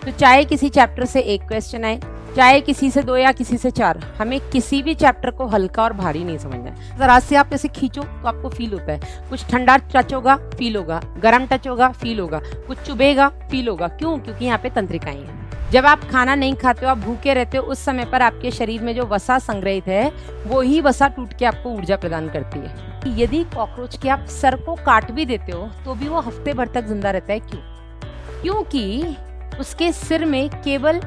तो चाहे किसी चैप्टर से एक क्वेश्चन आए, चाहे किसी से 2 या किसी से 4, हमें किसी भी चैप्टर को हल्का और भारी नहीं समझना है। जरा से आप ऐसे खींचो तो आपको फील होता है, कुछ ठंडा टच होगा फील होगा, गर्म टच होगा फील होगा, कुछ चुभेगा फील होगा। क्यों? क्योंकि यहाँ पे तंत्रिकाएं हैं। जब आप खाना नहीं खाते हो, आप भूखे रहते हो, उस समय पर आपके शरीर में जो वसा संग्रहित है वो ही वसा टूट के आपको ऊर्जा प्रदान करती है। यदि कॉकरोच के आप सर को काट भी देते हो तो भी वो हफ्ते भर तक जिंदा रहता है। क्यों? क्योंकि उसके सिर में केवल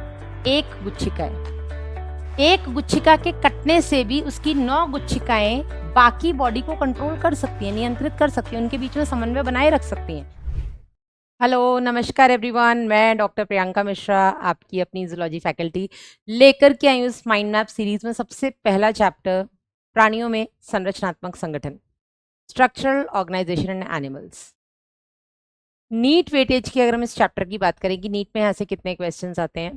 एक गुच्छिका है। एक गुच्छिका के कटने से भी उसकी 9 गुच्छिकाएं बाकी बॉडी को कंट्रोल कर सकती हैं, नियंत्रित कर सकती हैं, उनके बीच में समन्वय बनाए रख सकती हैं। हेलो, नमस्कार एवरीवन, मैं डॉक्टर प्रियंका मिश्रा, आपकी अपनी जूलॉजी फैकल्टी लेकर के आई हूँ इस माइंड मैप सीरीज में सबसे पहला चैप्टर प्राणियों में संरचनात्मक संगठन, structural organisation and animals. NEET weightage की अगर हम इस चैप्टर की बात करें कि नीट में यहाँ से कितने क्वेश्चंस आते हैं,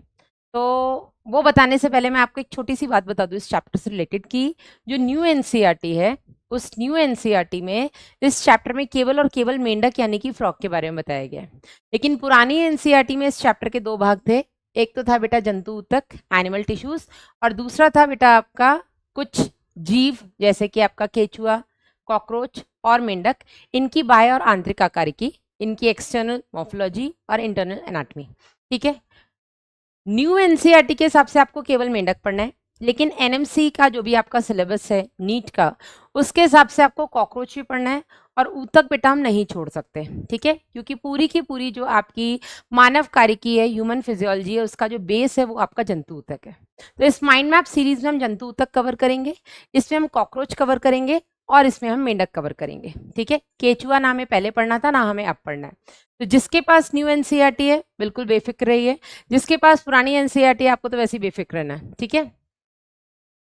तो वो बताने से पहले मैं आपको एक छोटी सी बात बता दूं इस चैप्टर से रिलेटेड कि जो न्यू एनसीईआरटी है, उस न्यू एनसीईआरटी में इस चैप्टर में केवल और केवल मेंढक यानी कि फ्रॉग के बारे में बताया गया है। लेकिन पुरानी एनसीईआरटी में इस चैप्टर के 2 भाग थे। एक तो था बेटा जंतु ऊतक, एनिमल टिश्यूज, और दूसरा था बेटा आपका कुछ जीव जैसे कि आपका केचुआ, कॉकरोच और मेंढक, इनकी बाह्य और आंतरिक आकारिकी, इनकी एक्सटर्नल मॉर्फोलॉजी और इंटरनल एनाटॉमी। ठीक है, न्यू एनसीईआरटी के हिसाब से आपको केवल मेंढक पढ़ना है, लेकिन एनएमसी का जो भी आपका सिलेबस है नीट का, उसके हिसाब से आपको कॉकरोच भी पढ़ना है और ऊतक बेटा हम नहीं छोड़ सकते। ठीक है, क्योंकि पूरी की पूरी जो आपकी मानव कारिकी है, ह्यूमन फिजियोलॉजी है, उसका जो बेस है वो आपका जंतु ऊतक है। तो इस माइंड मैप सीरीज में हम जंतु ऊतक कवर करेंगे, इसमें हम कॉकरोच कवर करेंगे और इसमें हम मेंढक कवर करेंगे। ठीक है, केचुआ ना हमें पहले पढ़ना था ना हमें अब पढ़ना है। तो जिसके पास न्यू एनसीईआरटी है बिल्कुल बेफिक्र रहिए, जिसके पास पुरानी एनसीईआरटी है आपको तो वैसे ही बेफिक्र रहना है। ठीक है,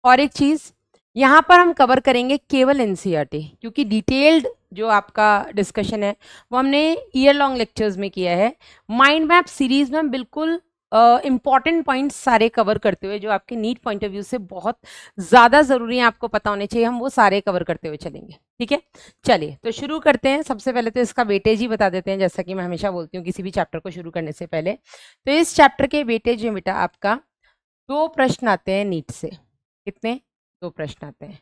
और एक चीज यहाँ पर हम कवर करेंगे केवल एनसीईआरटी, क्योंकि डिटेल्ड जो आपका डिस्कशन है वो हमने ईयर लॉन्ग लेक्चर्स में किया है। माइंड मैप सीरीज में हम बिल्कुल इंपॉर्टेंट पॉइंट्स सारे कवर करते हुए जो आपके नीट पॉइंट ऑफ व्यू से बहुत ज़्यादा ज़रूरी है, आपको पता होने चाहिए, हम वो सारे कवर करते हुए चलेंगे। ठीक है, चलिए तो शुरू करते हैं। सबसे पहले तो इसका वेटेज ही बता देते हैं, जैसा कि मैं हमेशा बोलती हूँ किसी भी चैप्टर को शुरू करने से पहले। तो इस चैप्टर के वेटेज में बेटा आपका 2 प्रश्न आते हैं नीट से। कितने? 2 प्रश्न आते हैं।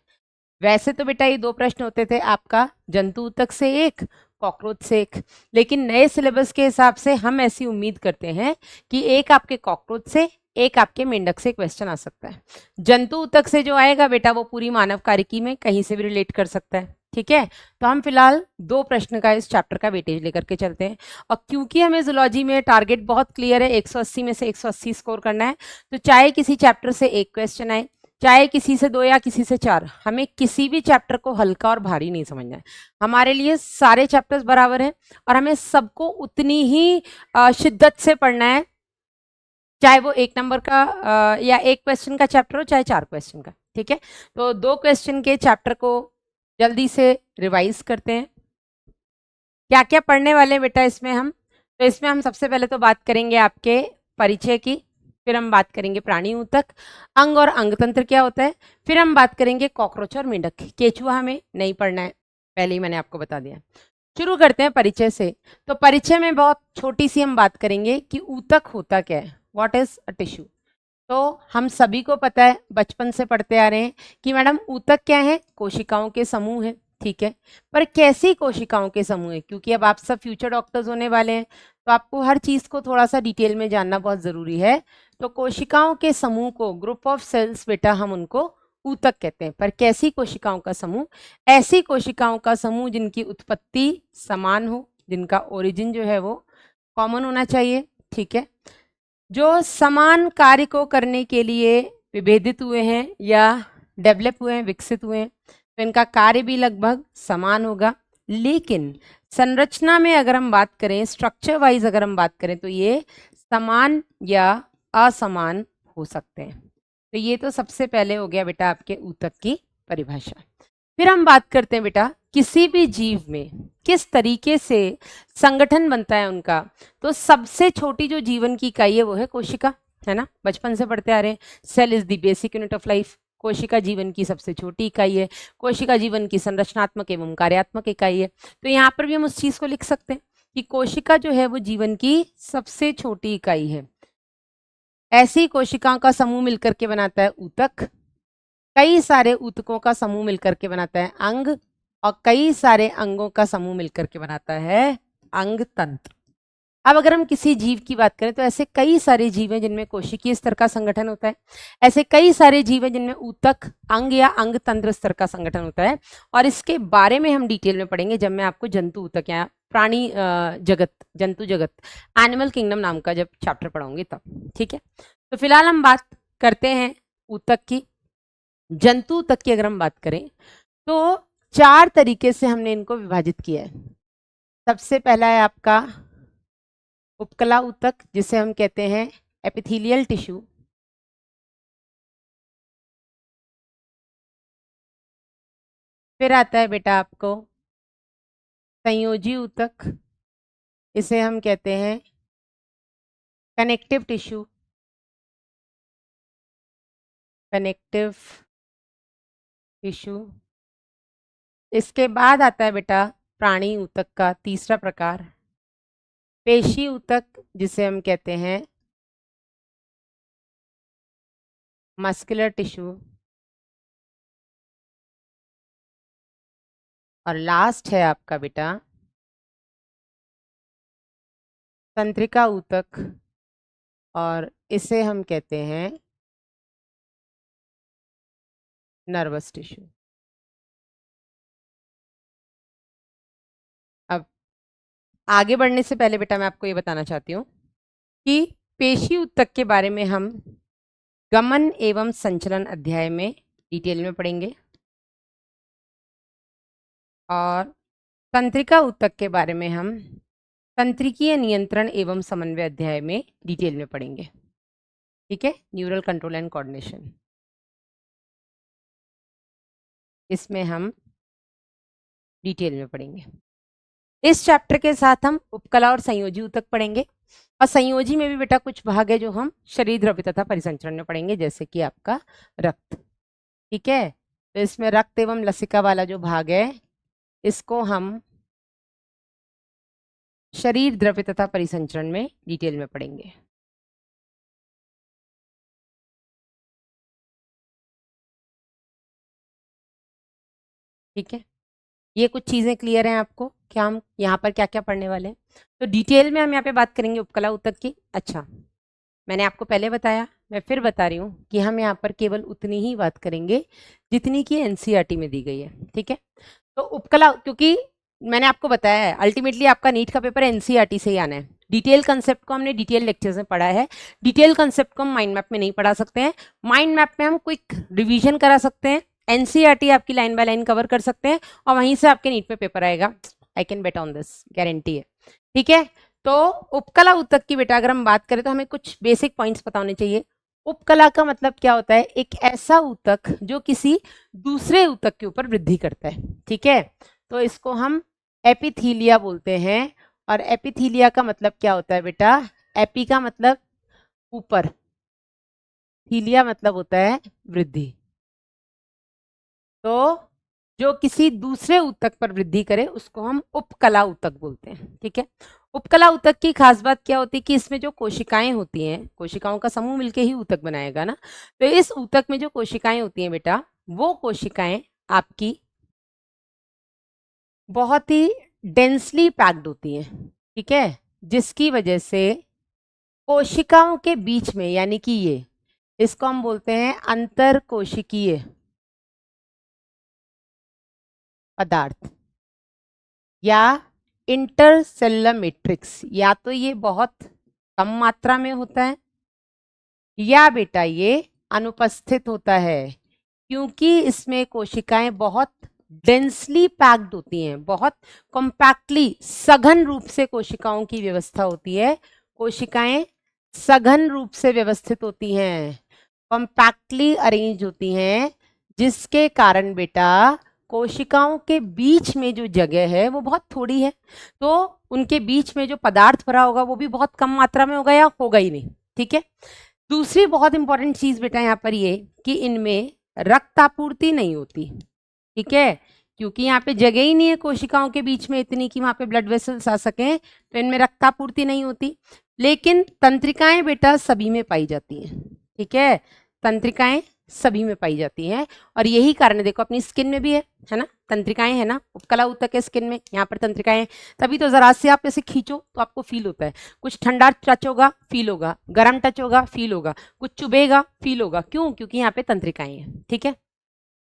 वैसे तो बेटा ये 2 प्रश्न होते थे आपका जंतु ऊतक से 1, कॉकरोच से 1, लेकिन नए सिलेबस के हिसाब से हम ऐसी उम्मीद करते हैं कि एक आपके कॉकरोच से, एक आपके मेंढक से क्वेश्चन आ सकता है। जंतु ऊतक से जो आएगा बेटा वो पूरी मानव कारिकी में कहीं से भी रिलेट कर सकता है। ठीक है, तो हम फिलहाल 2 प्रश्न का इस चैप्टर का वेटेज लेकर के चलते हैं। और क्योंकि हमें जूलॉजी में टारगेट बहुत क्लियर है, 180 में से 180 स्कोर करना है, तो चाहे किसी चैप्टर से एक क्वेश्चन आए, चाहे किसी से 2 या किसी से 4, हमें किसी भी चैप्टर को हल्का और भारी नहीं समझना है। हमारे लिए सारे चैप्टर्स बराबर हैं और हमें सबको उतनी ही शिद्दत से पढ़ना है, चाहे वो 1 नंबर का या 1 क्वेश्चन का चैप्टर हो, चाहे 4 क्वेश्चन का। ठीक है, तो 2 क्वेश्चन के चैप्टर को जल्दी से रिवाइज करते हैं। क्या क्या पढ़ने वाले बेटा इसमें हम? तो इसमें हम सबसे पहले तो बात करेंगे आपके परिचय की, फिर हम बात करेंगे प्राणी ऊतक, अंग और अंगतंत्र क्या होता है, फिर हम बात करेंगे कॉकरोच और मेंढक। केचुआ हमें नहीं पढ़ना है, पहले ही मैंने आपको बता दिया। शुरू करते हैं परिचय से। तो परिचय में बहुत छोटी सी हम बात करेंगे कि ऊतक होता क्या है, व्हाट इज अ टिश्यू। तो हम सभी को पता है, बचपन से पढ़ते आ रहे हैं कि मैडम ऊतक क्या है, कोशिकाओं के समूह है। ठीक है, पर कैसी कोशिकाओं के समूह है, क्योंकि अब आप सब फ्यूचर डॉक्टर्स होने वाले हैं तो आपको हर चीज़ को थोड़ा सा डिटेल में जानना बहुत ज़रूरी है। तो कोशिकाओं के समूह को, ग्रुप ऑफ सेल्स बेटा, हम उनको ऊतक कहते हैं। पर कैसी कोशिकाओं का समूह? ऐसी कोशिकाओं का समूह जिनकी उत्पत्ति समान हो, जिनका ओरिजिन जो है वो कॉमन होना चाहिए। ठीक है, जो समान कार्य को करने के लिए विभेदित हुए हैं या डेवलप हुए हैं, विकसित हुए हैं, तो इनका कार्य भी लगभग समान होगा। लेकिन संरचना में अगर हम बात करें, स्ट्रक्चर वाइज अगर हम बात करें, तो ये समान या असमान हो सकते हैं। तो ये तो सबसे पहले हो गया बेटा आपके ऊतक की परिभाषा। फिर हम बात करते हैं बेटा किसी भी जीव में किस तरीके से संगठन बनता है उनका। तो सबसे छोटी जो जीवन की इकाई है वो है कोशिका, है ना, बचपन से पढ़ते आ रहे हैं। Cell is the basic unit of life. कोशिका जीवन की सबसे छोटी इकाई है, कोशिका जीवन की संरचनात्मक एवं कार्यात्मक इकाई है। तो यहाँ पर भी हम उस चीज को लिख सकते हैं कि कोशिका जो है वो जीवन की सबसे छोटी इकाई है। ऐसी कोशिकाओं का समूह मिलकर के बनाता है ऊतक, कई सारे ऊतकों का समूह मिलकर के बनाता है अंग, और कई सारे अंगों का समूह मिलकर के बनाता है अंग तंत्र। अब अगर हम किसी जीव की बात करें तो ऐसे कई सारे जीव हैं जिनमें कोशिकीय स्तर का संगठन होता है, ऐसे कई सारे जीव हैं जिनमें ऊतक, अंग या अंग तंत्र स्तर का संगठन होता है, और इसके बारे में हम डिटेल में पढ़ेंगे जब मैं आपको जंतु ऊतक या प्राणी जगत, जंतु जगत, एनिमल किंगडम नाम का जब चैप्टर पढ़ाऊंगी तब। ठीक है, तो फिलहाल हम बात करते हैं ऊतक की। जंतु ऊतक की अगर हम बात करें तो 4 तरीके से हमने इनको विभाजित किया है। सबसे पहला है आपका उपकला ऊतक, जिसे हम कहते हैं एपिथेलियल टिश्यू। फिर आता है बेटा आपको संयोजी ऊतक, इसे हम कहते हैं कनेक्टिव टिश्यू, कनेक्टिव टिश्यू। इसके बाद आता है बेटा प्राणी ऊतक का तीसरा प्रकार पेशी ऊतक, जिसे हम कहते हैं मस्कुलर टिश्यू। और लास्ट है आपका बेटा तंत्रिका ऊतक, और इसे हम कहते हैं नर्वस टिश्यू। अब आगे बढ़ने से पहले बेटा मैं आपको ये बताना चाहती हूँ कि पेशी ऊतक के बारे में हम गमन एवं संचलन अध्याय में डिटेल में पढ़ेंगे, और तंत्रिका ऊतक के बारे में हम तंत्रिकीय नियंत्रण एवं समन्वय अध्याय में डिटेल में पढ़ेंगे। ठीक है, न्यूरल कंट्रोल एंड कोऑर्डिनेशन, इसमें हम डिटेल में पढ़ेंगे। इस चैप्टर के साथ हम उपकला और संयोजी ऊतक पढ़ेंगे, और संयोजी में भी बेटा कुछ भाग है जो हम शरीर द्रव्य तथा परिसंचरण में पढ़ेंगे, जैसे कि आपका रक्त। ठीक है, तो इसमें रक्त एवं लसिका वाला जो भाग है इसको हम शरीर द्रव्य तथा परिसंचरण में डिटेल में पढ़ेंगे। ठीक है, ये कुछ चीजें क्लियर हैं आपको क्या हम यहाँ पर क्या क्या पढ़ने वाले हैं? तो डिटेल में हम यहाँ पे बात करेंगे उपकला ऊतक की। अच्छा, मैंने आपको पहले बताया, मैं फिर बता रही हूँ कि हम यहाँ पर केवल उतनी ही बात करेंगे जितनी की एनसीईआरटी में दी गई है। ठीक है, तो उपकला, क्योंकि मैंने आपको बताया है अल्टीमेटली आपका नीट का पेपर एनसीईआरटी से ही आना है। डिटेल कंसेप्ट को हमने डिटेल लेक्चर्स में पढ़ा है, डिटेल कंसेप्ट को हम माइंड मैप में नहीं पढ़ा सकते हैं। माइंड मैप में हम क्विक रिवीजन करा सकते हैं, एनसीईआरटी आपकी लाइन बाय लाइन कवर कर सकते हैं, और वहीं से आपके नीट पे पेपर आएगा। I can bet on this, guarantee है। ठीक है, तो उपकला ऊतक की बेटा अगर हम बात करें तो हमें कुछ बेसिक पॉइंट्स पता होने चाहिए। उपकला का मतलब क्या होता है? एक ऐसा ऊतक जो किसी दूसरे ऊतक के ऊपर वृद्धि करता है। ठीक है, तो इसको हम एपिथीलिया बोलते हैं, और एपिथीलिया का मतलब क्या होता है बेटा? एपी का मतलब ऊपर, थीलिया मतलब होता है वृद्धि। तो जो किसी दूसरे ऊतक पर वृद्धि करे उसको हम उपकला ऊतक बोलते हैं। ठीक है, उपकला ऊतक की खास बात क्या होती है कि इसमें जो कोशिकाएं होती हैं, कोशिकाओं का समूह मिलके ही ऊतक बनाएगा ना, तो इस ऊतक में जो कोशिकाएं होती हैं बेटा, वो कोशिकाएं आपकी बहुत ही डेंसली पैक्ड होती हैं। ठीक है, जिसकी वजह से कोशिकाओं के बीच में, यानी कि ये, इसको हम बोलते हैं अंतर कोशिकीय पदार्थ या इंटरसेलुलर मैट्रिक्स, या तो ये बहुत कम मात्रा में होता है या बेटा ये अनुपस्थित होता है, क्योंकि इसमें कोशिकाएं बहुत डेंसली पैक्ड होती हैं, बहुत कॉम्पैक्टली सघन रूप से कोशिकाओं की व्यवस्था होती है। कोशिकाएं सघन रूप से व्यवस्थित होती हैं, कॉम्पैक्टली अरेंज होती हैं, जिसके कारण बेटा कोशिकाओं के बीच में जो जगह है वो बहुत थोड़ी है, तो उनके बीच में जो पदार्थ भरा होगा वो भी बहुत कम मात्रा में होगा या होगा ही नहीं। ठीक है, दूसरी बहुत इंपॉर्टेंट चीज बेटा यहाँ पर ये कि इनमें रक्त आपूर्ति नहीं होती। ठीक है, क्योंकि यहाँ पे जगह ही नहीं है कोशिकाओं के बीच में इतनी कि वहाँ पे ब्लड वेसल्स आ सकें, तो इनमें रक्तापूर्ति नहीं होती। लेकिन तंत्रिकाएं बेटा सभी में पाई जाती हैं, ठीक है, तंत्रिकाएं सभी में पाई जाती हैं। और यही कारण है, देखो अपनी स्किन में भी है ना, तंत्रिकाएं है ना, उपकला ऊतक है स्किन में, यहाँ पर तंत्रिकाएं हैं। तभी तो जरा से आप ऐसे खींचो तो आपको फील होता है, कुछ ठंडा टच होगा फील होगा, गर्म टच होगा फील होगा, कुछ चुभेगा फील होगा। क्यों? क्योंकि यहाँ पे तंत्रिकाएं हैं, ठीक है।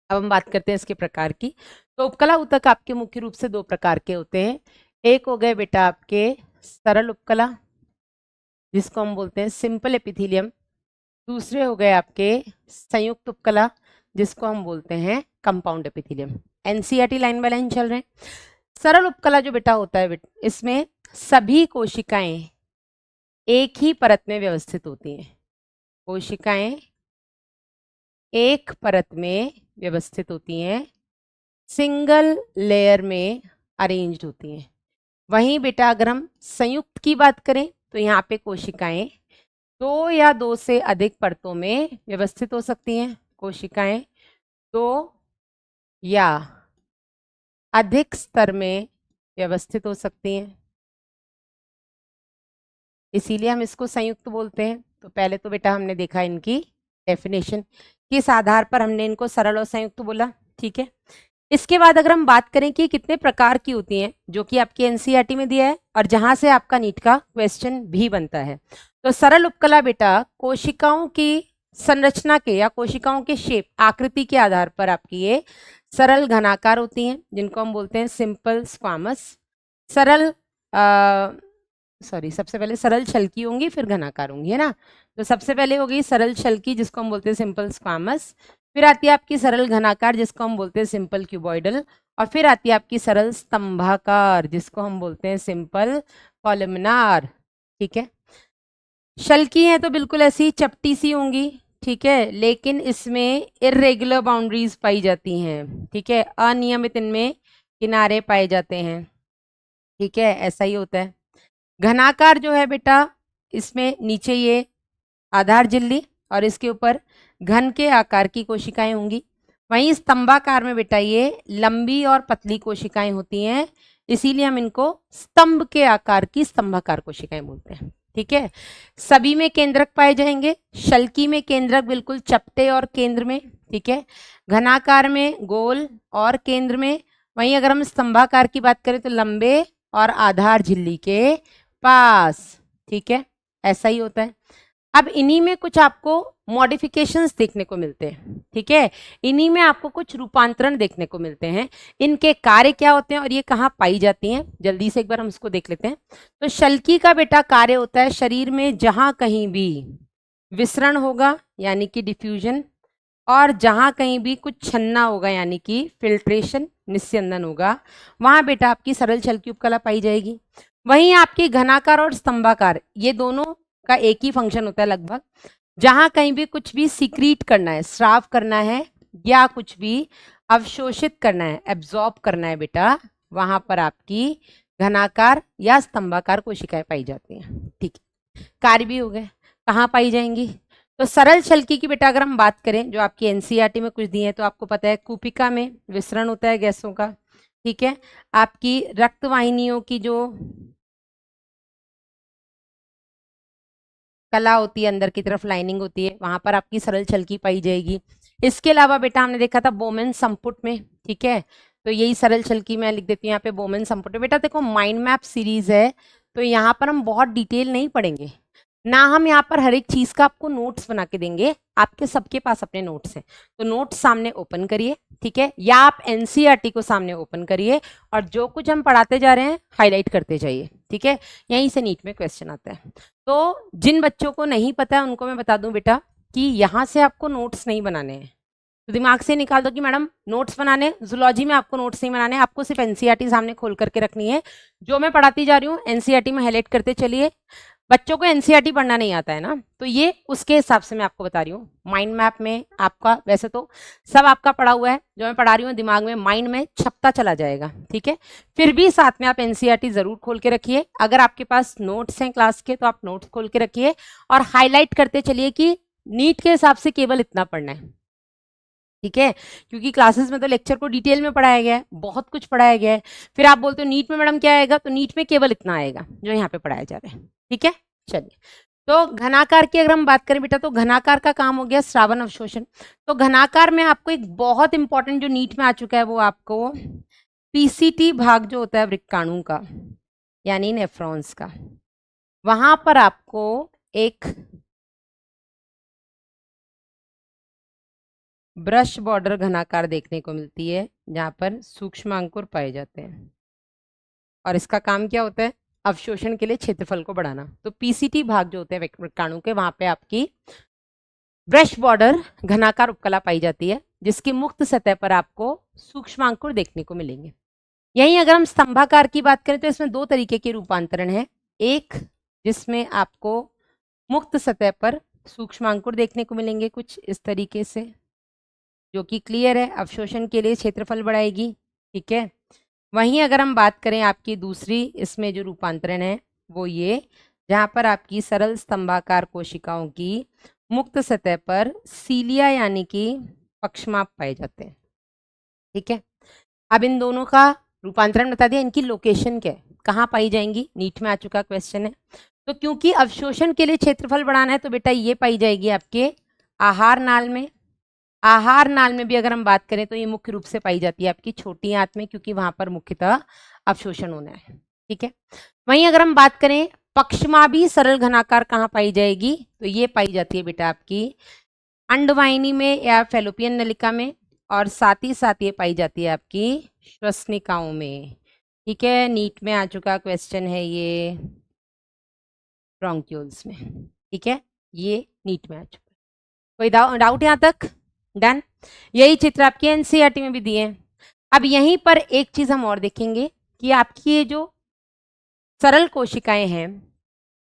अब हम बात करते हैं इसके प्रकार की। तो उपकला ऊतक आपके मुख्य रूप से 2 प्रकार के होते हैं। एक हो गए बेटा आपके सरल उपकला, जिसको हम बोलते हैं सिंपल एपिथेलियम। दूसरे हो गए आपके संयुक्त उपकला, जिसको हम बोलते हैं compound epithelium. NCERT line by line चल रहे हैं। सरल उपकला जो बेटा होता है, इसमें सभी कोशिकाएं एक ही परत में व्यवस्थित होती हैं। कोशिकाएं एक परत में व्यवस्थित होती हैं, सिंगल लेयर में अरेंज्ड होती हैं। वहीं बेटा अगर हम संयुक्त की बात करें तो यहाँ पे कोशिकाएं 2 या 2 से अधिक परतों में व्यवस्थित हो सकती हैं। कोशिकाएं 2 या अधिक स्तर में व्यवस्थित हो सकती हैं, इसीलिए हम इसको संयुक्त बोलते हैं। तो पहले तो बेटा हमने देखा इनकी डेफिनेशन, किस आधार पर हमने इनको सरल और संयुक्त बोला, ठीक है। इसके बाद अगर हम बात करें कि कितने प्रकार की होती हैं, जो कि आपकी एनसीईआरटी में दिया है और जहां से आपका नीट का क्वेश्चन भी बनता है। तो सरल उपकला बेटा कोशिकाओं की संरचना के या कोशिकाओं के शेप आकृति के आधार पर आपकी ये सरल घनाकार होती हैं, जिनको हम बोलते हैं सिंपल स्क्वामस। सरल सबसे पहले सरल छलकी होंगी, फिर घनाकार होंगी, है ना। तो सबसे पहले होगी सरल छलकी, जिसको हम बोलते हैं सिंपल स्क्वामस। फिर आती है आपकी सरल घनाकार, जिसको हम बोलते हैं सिंपल क्यूबॉइडल। और फिर आती है आपकी सरल स्तंभाकार, जिसको हम बोलते हैं सिंपल कॉलमनार, ठीक है। शल्की है तो बिल्कुल ऐसी चपटी सी होंगी, ठीक है, लेकिन इसमें इर्रेगुलर बाउंड्रीज पाई जाती हैं, ठीक है, अनियमित इनमें किनारे पाए जाते हैं, ठीक है, ऐसा ही होता है। घनाकार जो है बेटा, इसमें नीचे ये आधार झिल्ली और इसके ऊपर घन के आकार की कोशिकाएं होंगी। वहीं स्तंभाकार में बेटा ये लंबी और पतली कोशिकाएं होती हैं, इसीलिए हम इनको स्तंभ के आकार की स्तंभाकार कोशिकाएं बोलते हैं, ठीक है। सभी में केंद्रक पाए जाएंगे, शल्की में केंद्रक बिल्कुल चपटे और केंद्र में, ठीक है, घनाकार में गोल और केंद्र में। वहीं अगर हम स्तंभाकार की बात करें तो लंबे और आधार झिल्ली के पास, ठीक है, ऐसा ही होता है। अब इन्हीं में कुछ आपको मॉडिफिकेशंस देखने को मिलते हैं, ठीक है, इन्हीं में आपको कुछ रूपांतरण देखने को मिलते हैं। इनके कार्य क्या होते हैं और ये कहाँ पाई जाती हैं, जल्दी से एक बार हम इसको देख लेते हैं। तो शल्की का बेटा कार्य होता है शरीर में जहां कहीं भी विसरण होगा यानी कि डिफ्यूजन, और जहां कहीं भी कुछ छन्ना होगा यानी कि फिल्ट्रेशन निस्यंदन होगा, वहां बेटा आपकी सरल छल्की उपकला पाई जाएगी। वहीं आपकी घनाकार और स्तंभाकार, ये दोनों का एक ही फंक्शन होता है लगभग। जहां कहीं भी कुछ भी सिक्रीट करना है, स्राव करना है, या कुछ भी अवशोषित करना है, एब्जॉर्ब करना है बेटा, वहां पर आपकी घनाकार या स्तंभाकार कोशिकाएं पाई जाती हैं, ठीक है। कार्य भी हो गए, कहाँ पाई जाएंगी। तो सरल छल्की की बेटा अगर हम बात करें, जो आपकी एनसीईआरटी में कुछ दिए हैं, तो आपको पता है कूपिका में विसरण होता है गैसों का, ठीक है। आपकी रक्तवाहिनियों की जो कला होती है, अंदर की तरफ लाइनिंग होती है, वहां पर आपकी सरल छल्की पाई जाएगी। इसके अलावा बेटा हमने देखा था बोमेन संपुट में, ठीक है, तो यही सरल छल्की मैं लिख देती हूँ यहाँ पे बोमेन संपुट। बेटा देखो माइंड मैप सीरीज है, तो यहाँ पर हम बहुत डिटेल नहीं पढ़ेंगे ना, हम यहाँ पर हर एक चीज का आपको नोट्स बना के देंगे, आपके सबके पास अपने नोट्स हैं, तो नोट्स सामने ओपन करिए, ठीक है, या आप एनसीईआरटी को सामने ओपन करिए और जो कुछ हम पढ़ाते जा रहे हैं हाईलाइट करते जाइए, ठीक है, यहीं से नीट में क्वेश्चन आता है। तो जिन बच्चों को नहीं पता है उनको मैं बता दूं बेटा कि यहाँ से आपको नोट्स नहीं बनाने हैं, तो दिमाग से निकाल दो कि मैडम नोट्स बनाने, जूलॉजी में आपको नोट्स नहीं बनाने, आपको सिर्फ एनसीईआरटी सामने खोल करके रखनी है। जो मैं पढ़ाती जा रही हूँ एनसीईआरटी में हाईलाइट करते चलिए। बच्चों को एनसीईआरटी पढ़ना नहीं आता है ना, तो ये उसके हिसाब से मैं आपको बता रही हूँ। माइंड मैप में आपका वैसे तो सब आपका पढ़ा हुआ है, जो मैं पढ़ा रही हूँ दिमाग में माइंड में छपता चला जाएगा, ठीक है, फिर भी साथ में आप एनसीईआरटी जरूर खोल के रखिए। अगर आपके पास नोट्स हैं क्लास के तो आप नोट्स खोल के रखिए और हाईलाइट करते चलिए कि नीट के हिसाब से केवल इतना पढ़ना है, ठीक है, क्योंकि क्लासेस में तो लेक्चर को डिटेल में पढ़ाया गया है, बहुत कुछ पढ़ाया गया है। फिर आप बोलते हो नीट में मैडम क्या आएगा, तो नीट में केवल इतना आएगा जो यहाँ पे पढ़ाया जा रहा है। ठीक है, चलिए, तो घनाकार की अगर हम बात करें बेटा, तो घनाकार का काम हो गया श्रावण अवशोषण। तो घनाकार में आपको एक बहुत इंपॉर्टेंट जो नीट में आ चुका है, वो आपको पीसीटी भाग जो होता है वृक्काणु का, यानी नेफ्रॉन्स का, वहां पर आपको एक ब्रश बॉर्डर घनाकार देखने को मिलती है, जहां पर सूक्ष्म अंकुर पाए जाते हैं। और इसका काम क्या होता है, अवशोषण के लिए क्षेत्रफल को बढ़ाना। तो पीसीटी भाग जो होते हैं वृक्काणु के, वहां पे आपकी ब्रश बॉर्डर घनाकार उपकला पाई जाती है, जिसकी मुक्त सतह पर आपको सूक्ष्म अंकुर देखने को मिलेंगे। यहीं अगर हम स्तंभाकार की बात करें, तो इसमें दो तरीके के रूपांतरण है। एक जिसमें आपको मुक्त सतह पर सूक्ष्म अंकुर देखने को मिलेंगे कुछ इस तरीके से, जो कि क्लियर है, अवशोषण के लिए क्षेत्रफल बढ़ाएगी। ठीक है, वहीं अगर हम बात करें आपकी दूसरी, इसमें जो रूपांतरण है वो ये, जहां पर आपकी सरल स्तंभाकार कोशिकाओं की मुक्त सतह पर सीलिया यानी कि पक्षमाप पाए जाते हैं। ठीक है, अब इन दोनों का रूपांतरण बता दिया, इनकी लोकेशन क्या है, कहाँ पाई जाएंगी, नीट में आ चुका क्वेश्चन है। तो क्योंकि अवशोषण के लिए क्षेत्रफल बढ़ाना है, तो बेटा ये पाई जाएगी आपके आहार नाल में। आहार नाल में भी अगर हम बात करें, तो ये मुख्य रूप से पाई जाती है आपकी छोटी आंत में, क्योंकि वहां पर मुख्यतः अवशोषण होना है। ठीक है, वहीं अगर हम बात करें पक्षमाभी सरल घनाकार कहाँ पाई जाएगी, तो ये पाई जाती है बेटा आपकी अंडवाहिनी में या फैलोपियन नलिका में, और साथ ही साथ ये पाई जाती है आपकी श्वसनिकाओं में। ठीक है, नीट में आ चुका क्वेश्चन है ये ब्रोंक्यूल्स में। ठीक है, ये नीट में आ चुका। कोई डाउट यहाँ तक? डन। यही चित्र आपके एनसीईआरटी में भी दिए हैं। अब यहीं पर एक चीज हम और देखेंगे कि आपकी ये जो सरल कोशिकाएं हैं,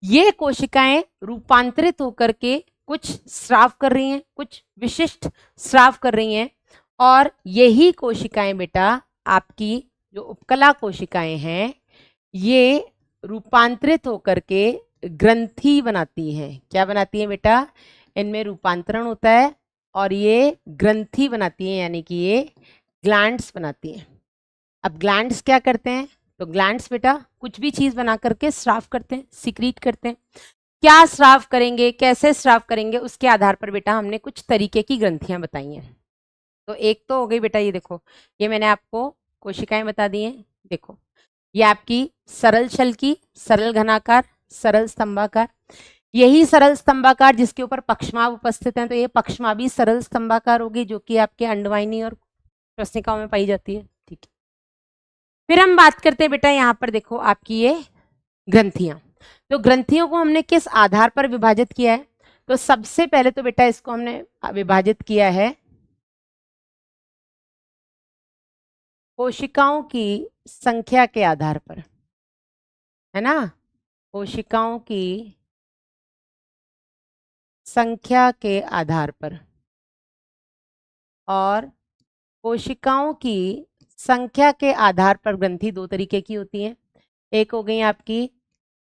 ये कोशिकाएं रूपांतरित होकर के कुछ स्राव कर रही हैं, कुछ विशिष्ट स्राव कर रही हैं, और यही कोशिकाएं बेटा आपकी जो उपकला कोशिकाएं हैं, ये रूपांतरित होकर के ग्रंथि बनाती हैं। क्या बनाती हैं बेटा? इनमें रूपांतरण होता है और ये ग्रंथि बनाती हैं, यानी कि ये ग्लैंड्स बनाती हैं। अब ग्लैंड्स क्या करते हैं? तो ग्लैंड्स बेटा कुछ भी चीज बना करके स्राव करते हैं, सिक्रीट करते हैं। क्या स्राव करेंगे, कैसे स्राव करेंगे, उसके आधार पर बेटा हमने कुछ तरीके की ग्रंथियां बताई हैं। तो एक तो हो गई बेटा, ये देखो, ये मैंने आपको कोशिकाएं बता दी हैं। देखो, ये आपकी सरल छल की, सरल घनाकार, सरल स्तंभाकार। यही सरल स्तंभाकार जिसके ऊपर पक्षमाभ उपस्थित हैं, तो ये पक्षमाभी सरल स्तंभाकार होगी, जो कि आपके अंडवाहिनी और श्वसनिकाओं में पाई जाती है। ठीक है, फिर हम बात करते हैं बेटा, यहाँ पर देखो आपकी ये ग्रंथियां। तो ग्रंथियों को हमने किस आधार पर विभाजित किया है? तो सबसे पहले तो बेटा इसको हमने विभाजित किया है कोशिकाओं की संख्या के आधार पर, है ना? कोशिकाओं की संख्या के आधार पर। और कोशिकाओं की संख्या के आधार पर ग्रंथि दो तरीके की होती हैं। एक हो गई आपकी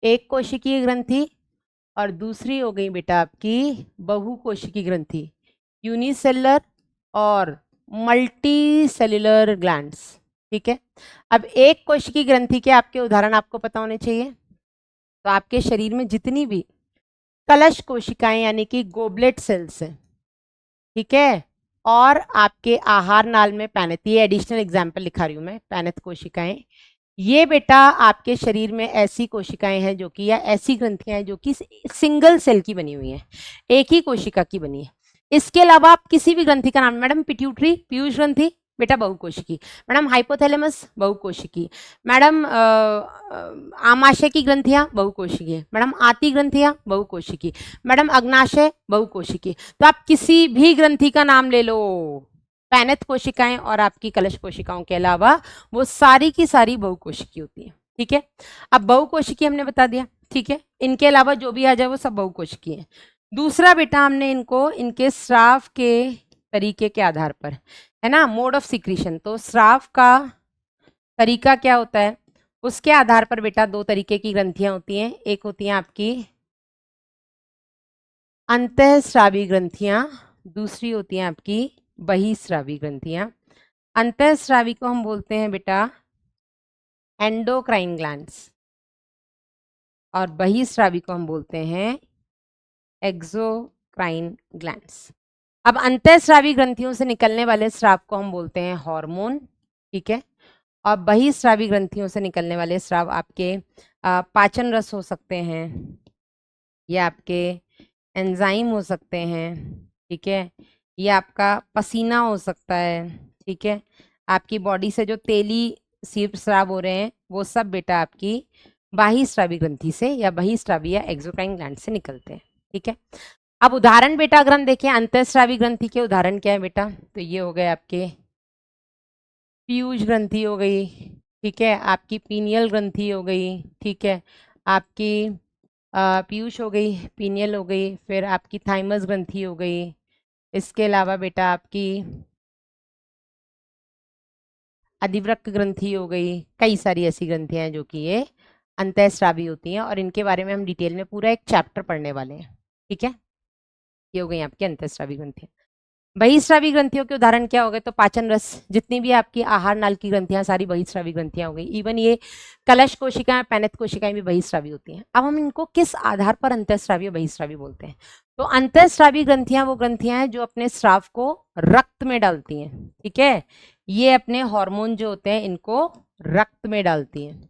एक कोशिकीय ग्रंथि, और दूसरी हो गई बेटा आपकी बहुकोशिकीय ग्रंथि, यूनिसेलुलर और मल्टी सेल्युलर ग्लैंड्स। ठीक है, अब एक कोशिकीय ग्रंथि के आपके उदाहरण आपको पता होने चाहिए। तो आपके शरीर में जितनी भी कलश कोशिकाएं यानी कि गोबलेट सेल्स हैं, ठीक है, और आपके आहार नाल में पैनित, ये एडिशनल एग्जाम्पल लिखा रही हूं मैं, पैनित कोशिकाएं, ये बेटा आपके शरीर में ऐसी कोशिकाएं हैं जो कि, या ऐसी ग्रंथियां हैं जो कि सिंगल सेल की बनी हुई हैं, एक ही कोशिका की बनी है। इसके अलावा आप किसी भी ग्रंथि का नाम, मैडम पिट्यूटरी, पीयूष ग्रंथि बेटा बहुकोशिकी, मैडम हाइपोथैलेमस बहुकोशिकी, मैडम आमाशय की ग्रंथियां बहुकोशिकी, मैडम आती ग्रंथियां बहुकोशिकी, मैडम अग्नाशय बहुकोशिकी। तो आप किसी भी ग्रंथि का नाम ले लो, पैनित कोशिकाएं और आपकी कलश कोशिकाओं के अलावा वो सारी की सारी बहुकोशिकी होती है। ठीक है, अब बहुकोशिकी हमने बता दिया। ठीक है, इनके अलावा जो भी आ जाए वो सब बहुकोशिकी है। दूसरा बेटा हमने इनको इनके स्राव के तरीके के आधार पर, है ना, मोड ऑफ सिक्रीशन, तो स्राव का तरीका क्या होता है उसके आधार पर बेटा दो तरीके की ग्रंथियां होती हैं। एक होती हैं आपकी अंतःस्रावी ग्रंथियां, दूसरी होती हैं आपकी बहिस्रावी ग्रंथियां। अंतःस्रावी को हम बोलते हैं बेटा एंडोक्राइन ग्लैंड्स, और बहिस्रावी को हम बोलते हैं एक्सोक्राइन ग्लैंड्स। अब अंतःस्रावी ग्रंथियों से निकलने वाले स्राव को हम बोलते हैं हार्मोन, ठीक है। और बहिस्रावी ग्रंथियों से निकलने वाले स्राव आपके पाचन रस हो सकते हैं, ये आपके एंजाइम हो सकते हैं, ठीक है। ये आपका पसीना हो सकता है, ठीक है। आपकी बॉडी से जो तेली स्राव हो रहे हैं वो सब बेटा आपकी बहिस्रावी ग्रंथि से या बहिस्रावी या एक्सोक्राइन ग्लैंड से निकलते हैं, ठीक है। अब उदाहरण बेटा अगर हम देखें अंतःस्रावी ग्रंथि के उदाहरण क्या है बेटा, तो ये हो गए आपके पीयूष ग्रंथि हो गई, ठीक है, आपकी पीनियल ग्रंथि हो गई, ठीक है, आपकी पीयूष हो गई, पीनियल हो गई, फिर आपकी थाइमस ग्रंथि हो गई। इसके अलावा बेटा आपकी अधिवृक्क ग्रंथि हो गई। कई सारी ऐसी ग्रंथियां हैं जो कि ये अंतःस्रावी होती हैं और इनके बारे में हम डिटेल में पूरा एक चैप्टर पढ़ने वाले हैं, ठीक है। ये हो गई आपकी अंतःस्रावी ग्रंथियां। बहिस्रावी ग्रंथियों के उदाहरण क्या हो गए, तो पाचन रस, जितनी भी आपकी आहार नाल की ग्रंथियां सारी बहिस्रावी ग्रंथियां हो गई। इवन ये कलश कोशिकाएं, पैनित कोशिकाएं भी बहिस्रावी होती हैं। अब हम इनको किस आधार पर अंतःस्रावी और बहिस्रावी बोलते हैं, तो अंतःस्रावी ग्रंथियां वो ग्रंथियां हैं जो अपने स्राव को रक्त में डालती हैं, ठीक है। ये अपने हार्मोन जो होते हैं इनको रक्त में डालती हैं,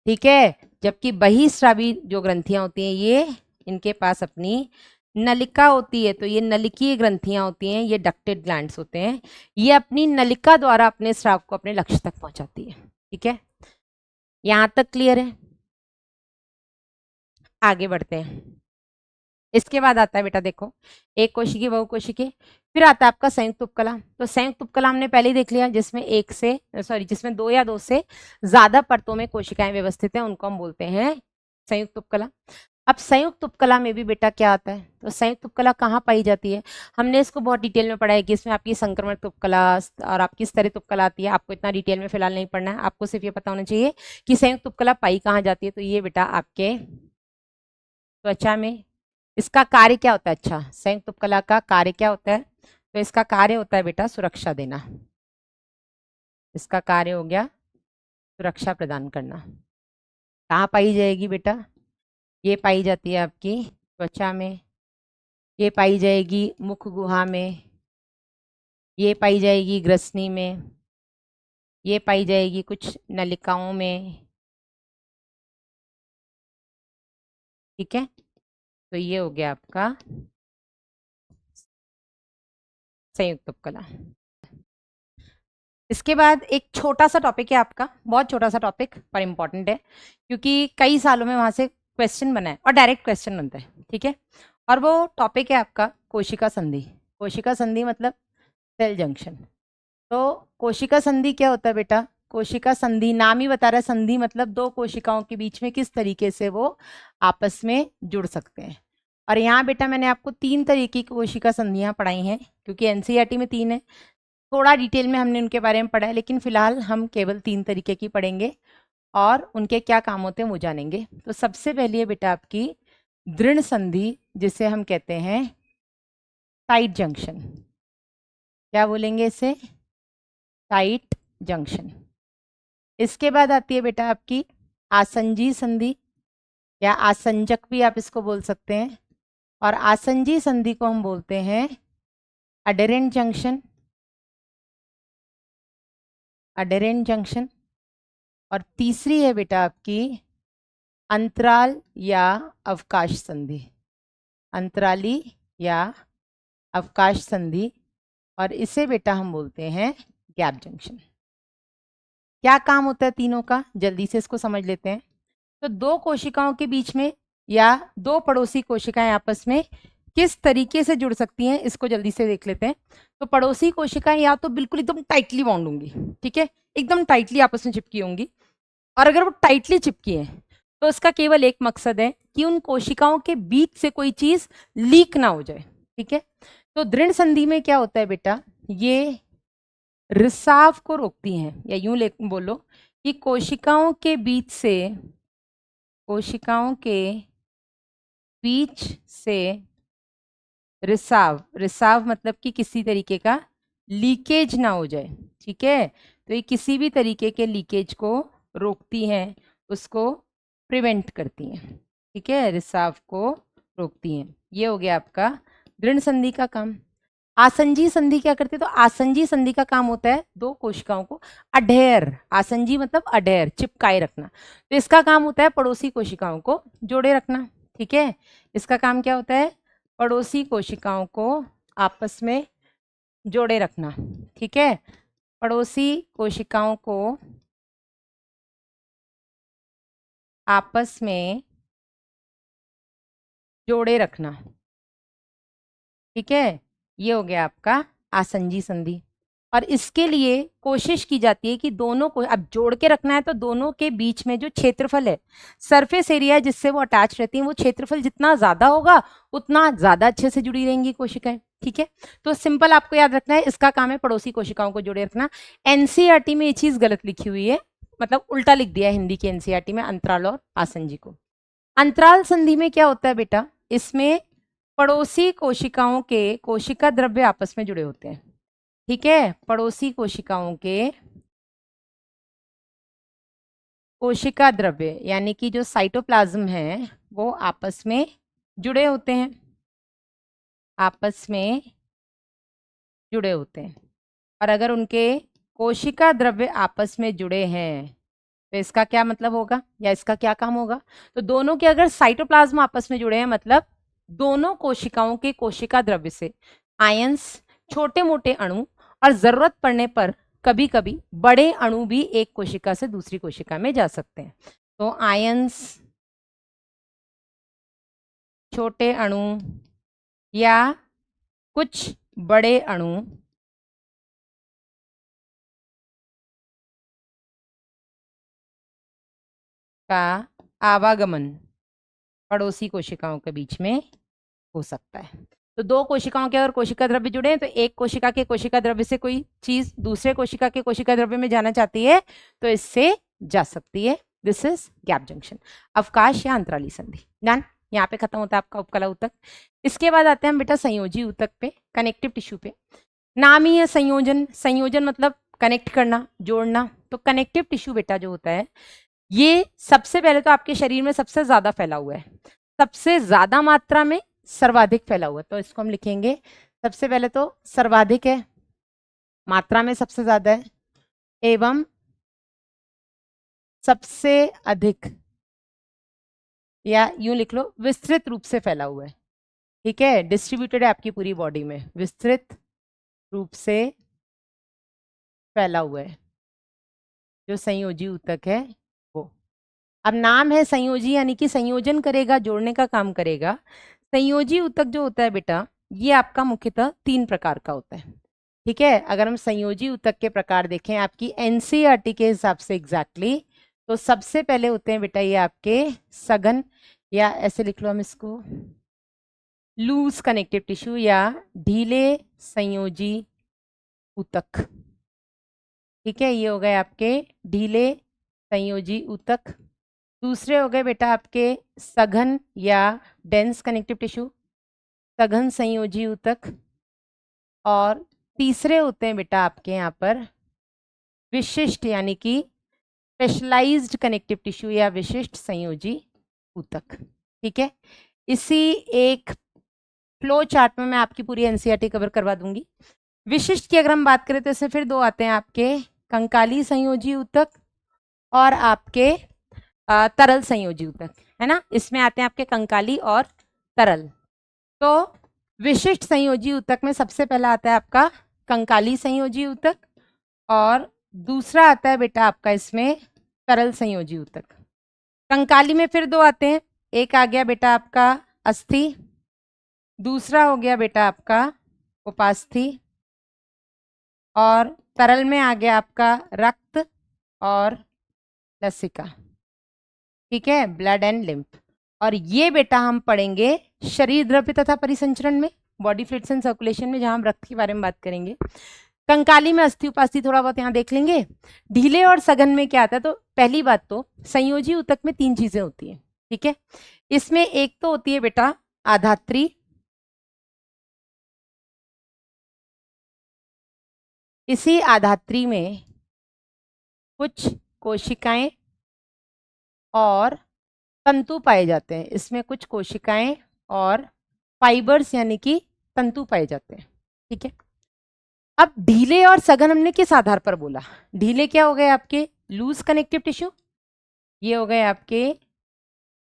ठीक है। जबकि बहिस्रावी जो ग्रंथियां होती हैं ये इनके पास अपनी नलिका होती है, तो ये नलिकीय ग्रंथियां होती हैं, ये डक्टेड ग्लैंड्स होते हैं। ये अपनी नलिका द्वारा अपने स्राव को अपने लक्ष्य तक पहुंचाती है, ठीक है। यहां तक क्लियर है। आगे बढ़ते हैं। इसके बाद आता है बेटा देखो एक कोशिकी बहुकोशिकी, फिर आता है आपका संयुक्त उपकला। तो संयुक्त उपकला हमने पहले ही देख लिया, जिसमें दो या दो से ज्यादा परतों में कोशिकाएं व्यवस्थित हैं उनको हम बोलते हैं संयुक्त उपकला। अब संयुक्त उपकला में भी बेटा क्या आता है, तो संयुक्त उपकला कहाँ पाई जाती है, हमने इसको बहुत डिटेल में पढ़ा है कि इसमें आपकी संक्रमण उपकला और आपकी स्तरित उपकला आती है। आपको इतना डिटेल में फिलहाल नहीं पढ़ना है, आपको सिर्फ ये पता होना चाहिए कि संयुक्त उपकला पाई कहाँ जाती है। तो ये बेटा आपके त्वचा में। इसका कार्य क्या होता है, अच्छा संयुक्त उपकला का कार्य क्या होता है, तो इसका कार्य होता है बेटा सुरक्षा देना। इसका कार्य हो गया सुरक्षा प्रदान करना। कहाँ पाई जाएगी बेटा, ये पाई जाती है आपकी त्वचा में, ये पाई जाएगी मुख गुहा में, ये पाई जाएगी ग्रसनी में, ये पाई जाएगी कुछ नलिकाओं में, ठीक है। तो ये हो गया आपका संयुक्त उपकला। इसके बाद एक छोटा सा टॉपिक है आपका, बहुत छोटा सा टॉपिक पर इंपॉर्टेंट है क्योंकि कई सालों में वहां से क्वेश्चन बना है और डायरेक्ट क्वेश्चन बनता है, ठीक है। और वो टॉपिक है आपका कोशिका संधि। कोशिका संधि मतलब सेल जंक्शन। तो कोशिका संधि क्या होता है बेटा, कोशिका संधि नाम ही बता रहा है, संधि मतलब दो कोशिकाओं के बीच में किस तरीके से वो आपस में जुड़ सकते हैं। और यहाँ बेटा मैंने आपको 3 तरीके की कोशिका संधियां पढ़ाई हैं क्योंकि एनसीईआरटी में 3 है। थोड़ा डिटेल में हमने उनके बारे में पढ़ा है, लेकिन फिलहाल हम केवल 3 तरीके की पढ़ेंगे और उनके क्या काम होते हैं वो जानेंगे। तो सबसे पहले है बेटा आपकी दृढ़ संधि, जिसे हम कहते हैं टाइट जंक्शन। क्या बोलेंगे इसे, टाइट जंक्शन। इसके बाद आती है बेटा आपकी आसंजी संधि या आसंजक भी आप इसको बोल सकते हैं, और आसंजी संधि को हम बोलते हैं अडेरेंट जंक्शन। Adherent junction. और तीसरी है बेटा आपकी अंतराल या अवकाश संधि। अंतराली या अवकाश संधि, और इसे बेटा हम बोलते हैं गैप जंक्शन। क्या काम होता है तीनों का, जल्दी से इसको समझ लेते हैं। तो दो कोशिकाओं के बीच में या दो पड़ोसी कोशिकाएं आपस में किस तरीके से जुड़ सकती हैं, इसको जल्दी से देख लेते हैं। तो पड़ोसी कोशिकाएं या तो बिल्कुल एकदम टाइटली बाउंड होंगी, ठीक है, एकदम टाइटली आपस में चिपकी होंगी। और अगर वो टाइटली चिपकी है तो उसका केवल एक मकसद है कि उन कोशिकाओं के बीच से कोई चीज लीक ना हो जाए, ठीक है। तो दृढ़ संधि में क्या होता है बेटा, ये रिसाव को रोकती हैं, या यूं बोलो कि कोशिकाओं के बीच से रिसाव मतलब कि किसी तरीके का लीकेज ना हो जाए, ठीक है। तो ये किसी भी तरीके के लीकेज को रोकती हैं, उसको प्रिवेंट करती हैं, ठीक है, रिसाव को रोकती हैं। ये हो गया आपका दृढ़ संधि का काम। आसंजी संधि क्या करती है? तो आसंजी संधि का काम होता है दो कोशिकाओं को अडेयर, आसंजी मतलब अडेयर, चिपकाए रखना। तो इसका काम होता है पड़ोसी कोशिकाओं को जोड़े रखना, ठीक है। इसका काम क्या होता है? पड़ोसी कोशिकाओं को आपस में जोड़े रखना, ठीक है। पड़ोसी कोशिकाओं को आपस में जोड़े रखना, ठीक है। ये हो गया आपका आसंजी संधि। और इसके लिए कोशिश की जाती है कि दोनों को अब जोड़ के रखना है, तो दोनों के बीच में जो क्षेत्रफल है, सरफेस एरिया है जिससे वो अटैच रहती हैं, वो क्षेत्रफल जितना ज्यादा होगा उतना ज्यादा अच्छे से जुड़ी रहेंगी कोशिकाएं, ठीक है। तो सिंपल आपको याद रखना है, इसका काम है पड़ोसी कोशिकाओं को जोड़े रखना। एनसीईआरटी में ये चीज गलत लिखी हुई है, मतलब उल्टा लिख दिया है हिंदी की एनसीईआरटी में अंतराल और आसंजी को। अंतराल संधि में क्या होता है बेटा? इसमें पड़ोसी कोशिकाओं के कोशिका द्रव्य आपस में जुड़े होते हैं, ठीक है। पड़ोसी कोशिकाओं के कोशिका द्रव्य यानी कि जो साइटोप्लाज्म है वो आपस में जुड़े होते हैं, आपस में जुड़े होते हैं। और अगर उनके कोशिका द्रव्य आपस में जुड़े हैं तो इसका क्या मतलब होगा या इसका क्या काम होगा? तो दोनों के अगर साइटोप्लाज्म आपस में जुड़े हैं मतलब दोनों कोशिकाओं के कोशिका द्रव्य से आयंस, छोटे मोटे अणु और जरूरत पड़ने पर कभी कभी बड़े अणु भी एक कोशिका से दूसरी कोशिका में जा सकते हैं। तो आयंस, छोटे अणु या कुछ बड़े अणु का आवागमन पड़ोसी कोशिकाओं के बीच में हो सकता है। तो दो कोशिकाओं के अगर कोशिका द्रव्य जुड़े हैं तो एक कोशिका के कोशिका द्रव्य से कोई चीज दूसरे कोशिका के कोशिका द्रव्य में जाना चाहती है तो इससे जा सकती है। दिस इज गैप जंक्शन, अवकाश या अंतराली संधि। डन, यहाँ पे खत्म होता है आपका उपकला ऊतक। इसके बाद आते हैं हम बेटा संयोजी ऊतक पे, कनेक्टिव टिश्यू पे। नाम ही है संयोजन, संयोजन मतलब कनेक्ट करना, जोड़ना। तो कनेक्टिव टिश्यू बेटा जो होता है ये सबसे पहले तो आपके शरीर में सबसे ज्यादा फैला हुआ है, सबसे ज्यादा मात्रा में सर्वाधिक फैला हुआ है। तो इसको हम लिखेंगे, सबसे पहले तो सर्वाधिक है, मात्रा में सबसे ज्यादा है, एवं सबसे अधिक, या यूं लिख लो विस्तृत रूप से फैला हुआ है, ठीक है। डिस्ट्रीब्यूटेड है आपकी पूरी बॉडी में, विस्तृत रूप से फैला हुआ है जो संयोजी ऊतक है वो। अब नाम है संयोजी यानी कि संयोजन करेगा, जोड़ने का काम करेगा। संयोजी ऊतक जो होता है बेटा ये आपका मुख्यतः 3 प्रकार का होता है, ठीक है। अगर हम संयोजी ऊतक के प्रकार देखें आपकी एनसीईआरटी के हिसाब से एग्जैक्टली तो सबसे पहले होते हैं बेटा ये आपके सघन, या ऐसे लिख लो हम इसको लूज कनेक्टिव टिश्यू या ढीले संयोजी ऊतक, ठीक है। ये हो गए आपके ढीले संयोजी ऊतक। दूसरे हो गए बेटा आपके सघन या डेंस कनेक्टिव टिश्यू, सघन संयोजी ऊतक। और तीसरे होते हैं बेटा आपके यहाँ पर विशिष्ट यानी कि स्पेशलाइज्ड कनेक्टिव टिश्यू या विशिष्ट संयोजी ऊतक, ठीक है। इसी एक फ्लो चार्ट में मैं आपकी पूरी एनसीईआरटी कवर करवा दूंगी। विशिष्ट की अगर हम बात करें तो इसमें फिर 2 आते हैं आपके कंकाली संयोजी ऊतक और आपके तरल संयोजी ऊतक, है ना। इसमें आते हैं आपके कंकाली और तरल। तो विशिष्ट संयोजी ऊतक में सबसे पहला आता है आपका कंकाली संयोजी ऊतक और दूसरा आता है बेटा आपका इसमें तरल संयोजी ऊतक। कंकाली में फिर 2 आते हैं, एक आ गया बेटा आपका अस्थि, दूसरा हो गया बेटा आपका उपास्थि, और तरल में आ गया आपका रक्त और लसिका, ठीक है, ब्लड एंड लिम्फ। और ये बेटा हम पढ़ेंगे शरीर द्रव्य तथा परिसंचरण में, बॉडी फ्लूइड्स एंड सर्कुलेशन में, जहां हम रक्त के बारे में बात करेंगे। कंकाली में अस्थि उपास्थि थोड़ा बहुत यहाँ देख लेंगे। ढीले और सघन में क्या आता है? तो पहली बात तो संयोजी ऊतक में 3 चीजें होती हैं, ठीक है। इसमें एक तो होती है बेटा आधात्री, इसी आधात्री में कुछ कोशिकाएं और तंतु पाए जाते हैं। इसमें कुछ कोशिकाएं और फाइबर्स यानी कि तंतु पाए जाते हैं। ठीक है, अब ढीले और सघन हमने किस आधार पर बोला? ढीले क्या हो गए आपके? लूज कनेक्टिव टिश्यू, ये हो गए आपके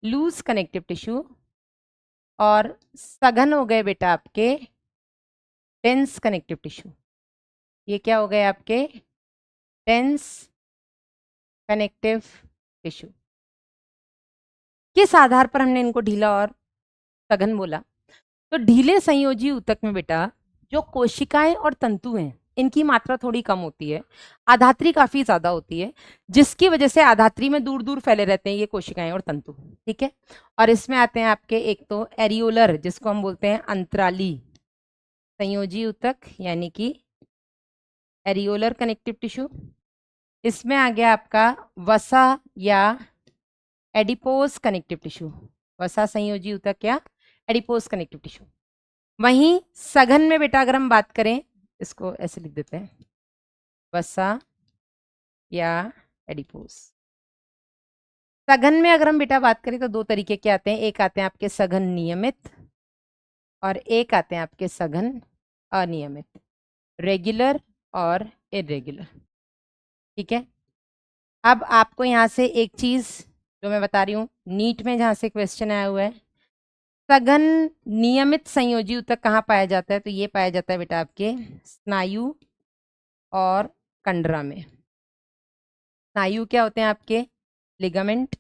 लूज कनेक्टिव टिश्यू, और सघन हो गए बेटा आपके डेंस कनेक्टिव टिश्यू। ये क्या हो गए आपके? Dense connective tissue. किस आधार पर हमने इनको ढीला और सघन बोला? तो ढीले संयोजी ऊतक में बेटा जो कोशिकाएं और तंतु हैं इनकी मात्रा थोड़ी कम होती है, आधात्री काफी ज्यादा होती है, जिसकी वजह से आधात्री में दूर दूर फैले रहते हैं ये कोशिकाएं और तंतु। ठीक है, और इसमें आते हैं आपके एक तो एरियोलर, जिसको हम बोलते हैं अंतराली संयोजी ऊतक यानी कि एरियोलर कनेक्टिव टिश्यू। इसमें आ गया आपका वसा या एडिपोज कनेक्टिव टिश्यू, वसा संयोजी ऊतक या एडिपोज कनेक्टिव टिश्यू। वहीं सघन में बेटा अगर हम बात करें, इसको ऐसे लिख देते हैं, वसा या एडिपोज। सघन में अगर हम बेटा बात करें तो दो तरीके के आते हैं, एक आते हैं आपके सघन नियमित और एक आते हैं आपके सघन अनियमित, रेगुलर और इरेगुलर। ठीक है, अब आपको यहाँ से एक चीज जो मैं बता रही हूँ, नीट में जहाँ से क्वेश्चन आया हुआ है, सघन नियमित संयोजी ऊतक कहाँ पाया जाता है? तो ये पाया जाता है बेटा आपके स्नायु और कंडरा में। स्नायु क्या होते हैं आपके? लिगामेंट,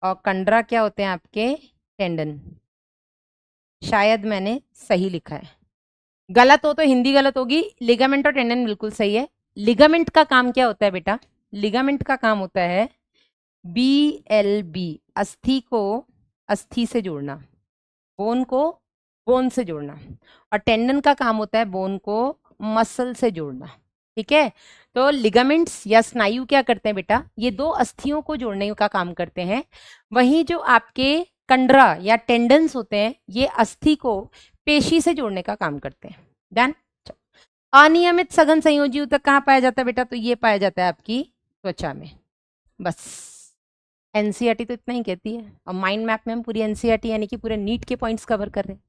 और कंडरा क्या होते हैं आपके? टेंडन। शायद मैंने सही लिखा है, गलत हो तो हिंदी गलत होगी। लिगामेंट और टेंडन बिल्कुल सही है। लिगामेंट का काम क्या होता है बेटा? लिगामेंट का काम होता है BLB, अस्थि को अस्थि से जोड़ना, बोन को बोन से जोड़ना, और टेंडन का काम होता है बोन को मसल से जोड़ना। ठीक है, तो लिगामेंट्स या स्नायु क्या करते हैं बेटा? ये दो अस्थियों को जोड़ने का काम करते हैं। वहीं जो आपके कंडरा या टेंडन्स होते हैं ये अस्थि को पेशी से जोड़ने का काम करते हैं। डन। अनियमित सघन संयोजी ऊतक कहाँ पाया जाता है बेटा? तो ये पाया जाता है आपकी त्वचा में। बस एनसीईआरटी तो इतना ही कहती है, और माइंड मैप में हम पूरी एनसीईआरटी यानी कि पूरे नीट के पॉइंट्स कवर कर रहे हैं।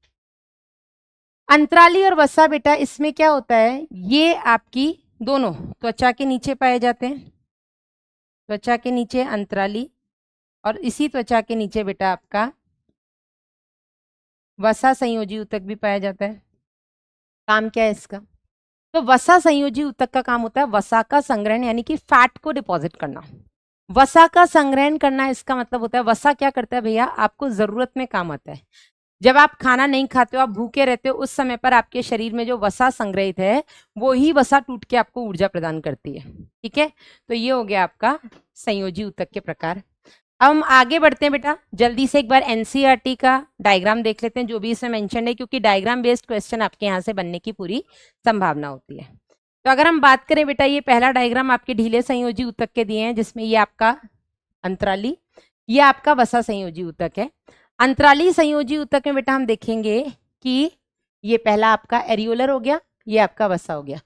अंतराली और वसा बेटा इसमें क्या होता है? ये आपकी दोनों त्वचा के नीचे पाए जाते हैं, त्वचा के नीचे अंतराली, और इसी त्वचा के नीचे बेटा आपका वसा संयोजी ऊतक भी पाया जाता है। काम क्या है इसका? तो वसा संयोजी ऊतक का काम होता है वसा का संग्रहण यानी कि फैट को डिपॉजिट करना। वसा का संग्रहण करना इसका मतलब होता है, वसा क्या करता है भैया? आपको जरूरत में काम आता है। जब आप खाना नहीं खाते हो, आप भूखे रहते हो, उस समय पर आपके शरीर में जो वसा संग्रहित है वो ही वसा टूट के आपको ऊर्जा प्रदान करती है। ठीक है, तो ये हो गया आपका संयोजी ऊतक के प्रकार। अब हम आगे बढ़ते हैं बेटा, जल्दी से एक बार एनसीईआरटी का डायग्राम देख लेते हैं जो भी इसमें मेंशन है, क्योंकि डायग्राम बेस्ड क्वेश्चन आपके यहाँ से बनने की पूरी संभावना होती है। तो अगर हम बात करें बेटा, ये पहला डायग्राम आपके ढीले संयोजी ऊतक के दिए हैं, जिसमें ये आपका अंतराली, ये आपका वसा संयोजी ऊतक है। अंतराली संयोजी ऊतक में बेटा हम देखेंगे कि ये पहला आपका एरियोलर हो गया, ये आपका वसा हो गया।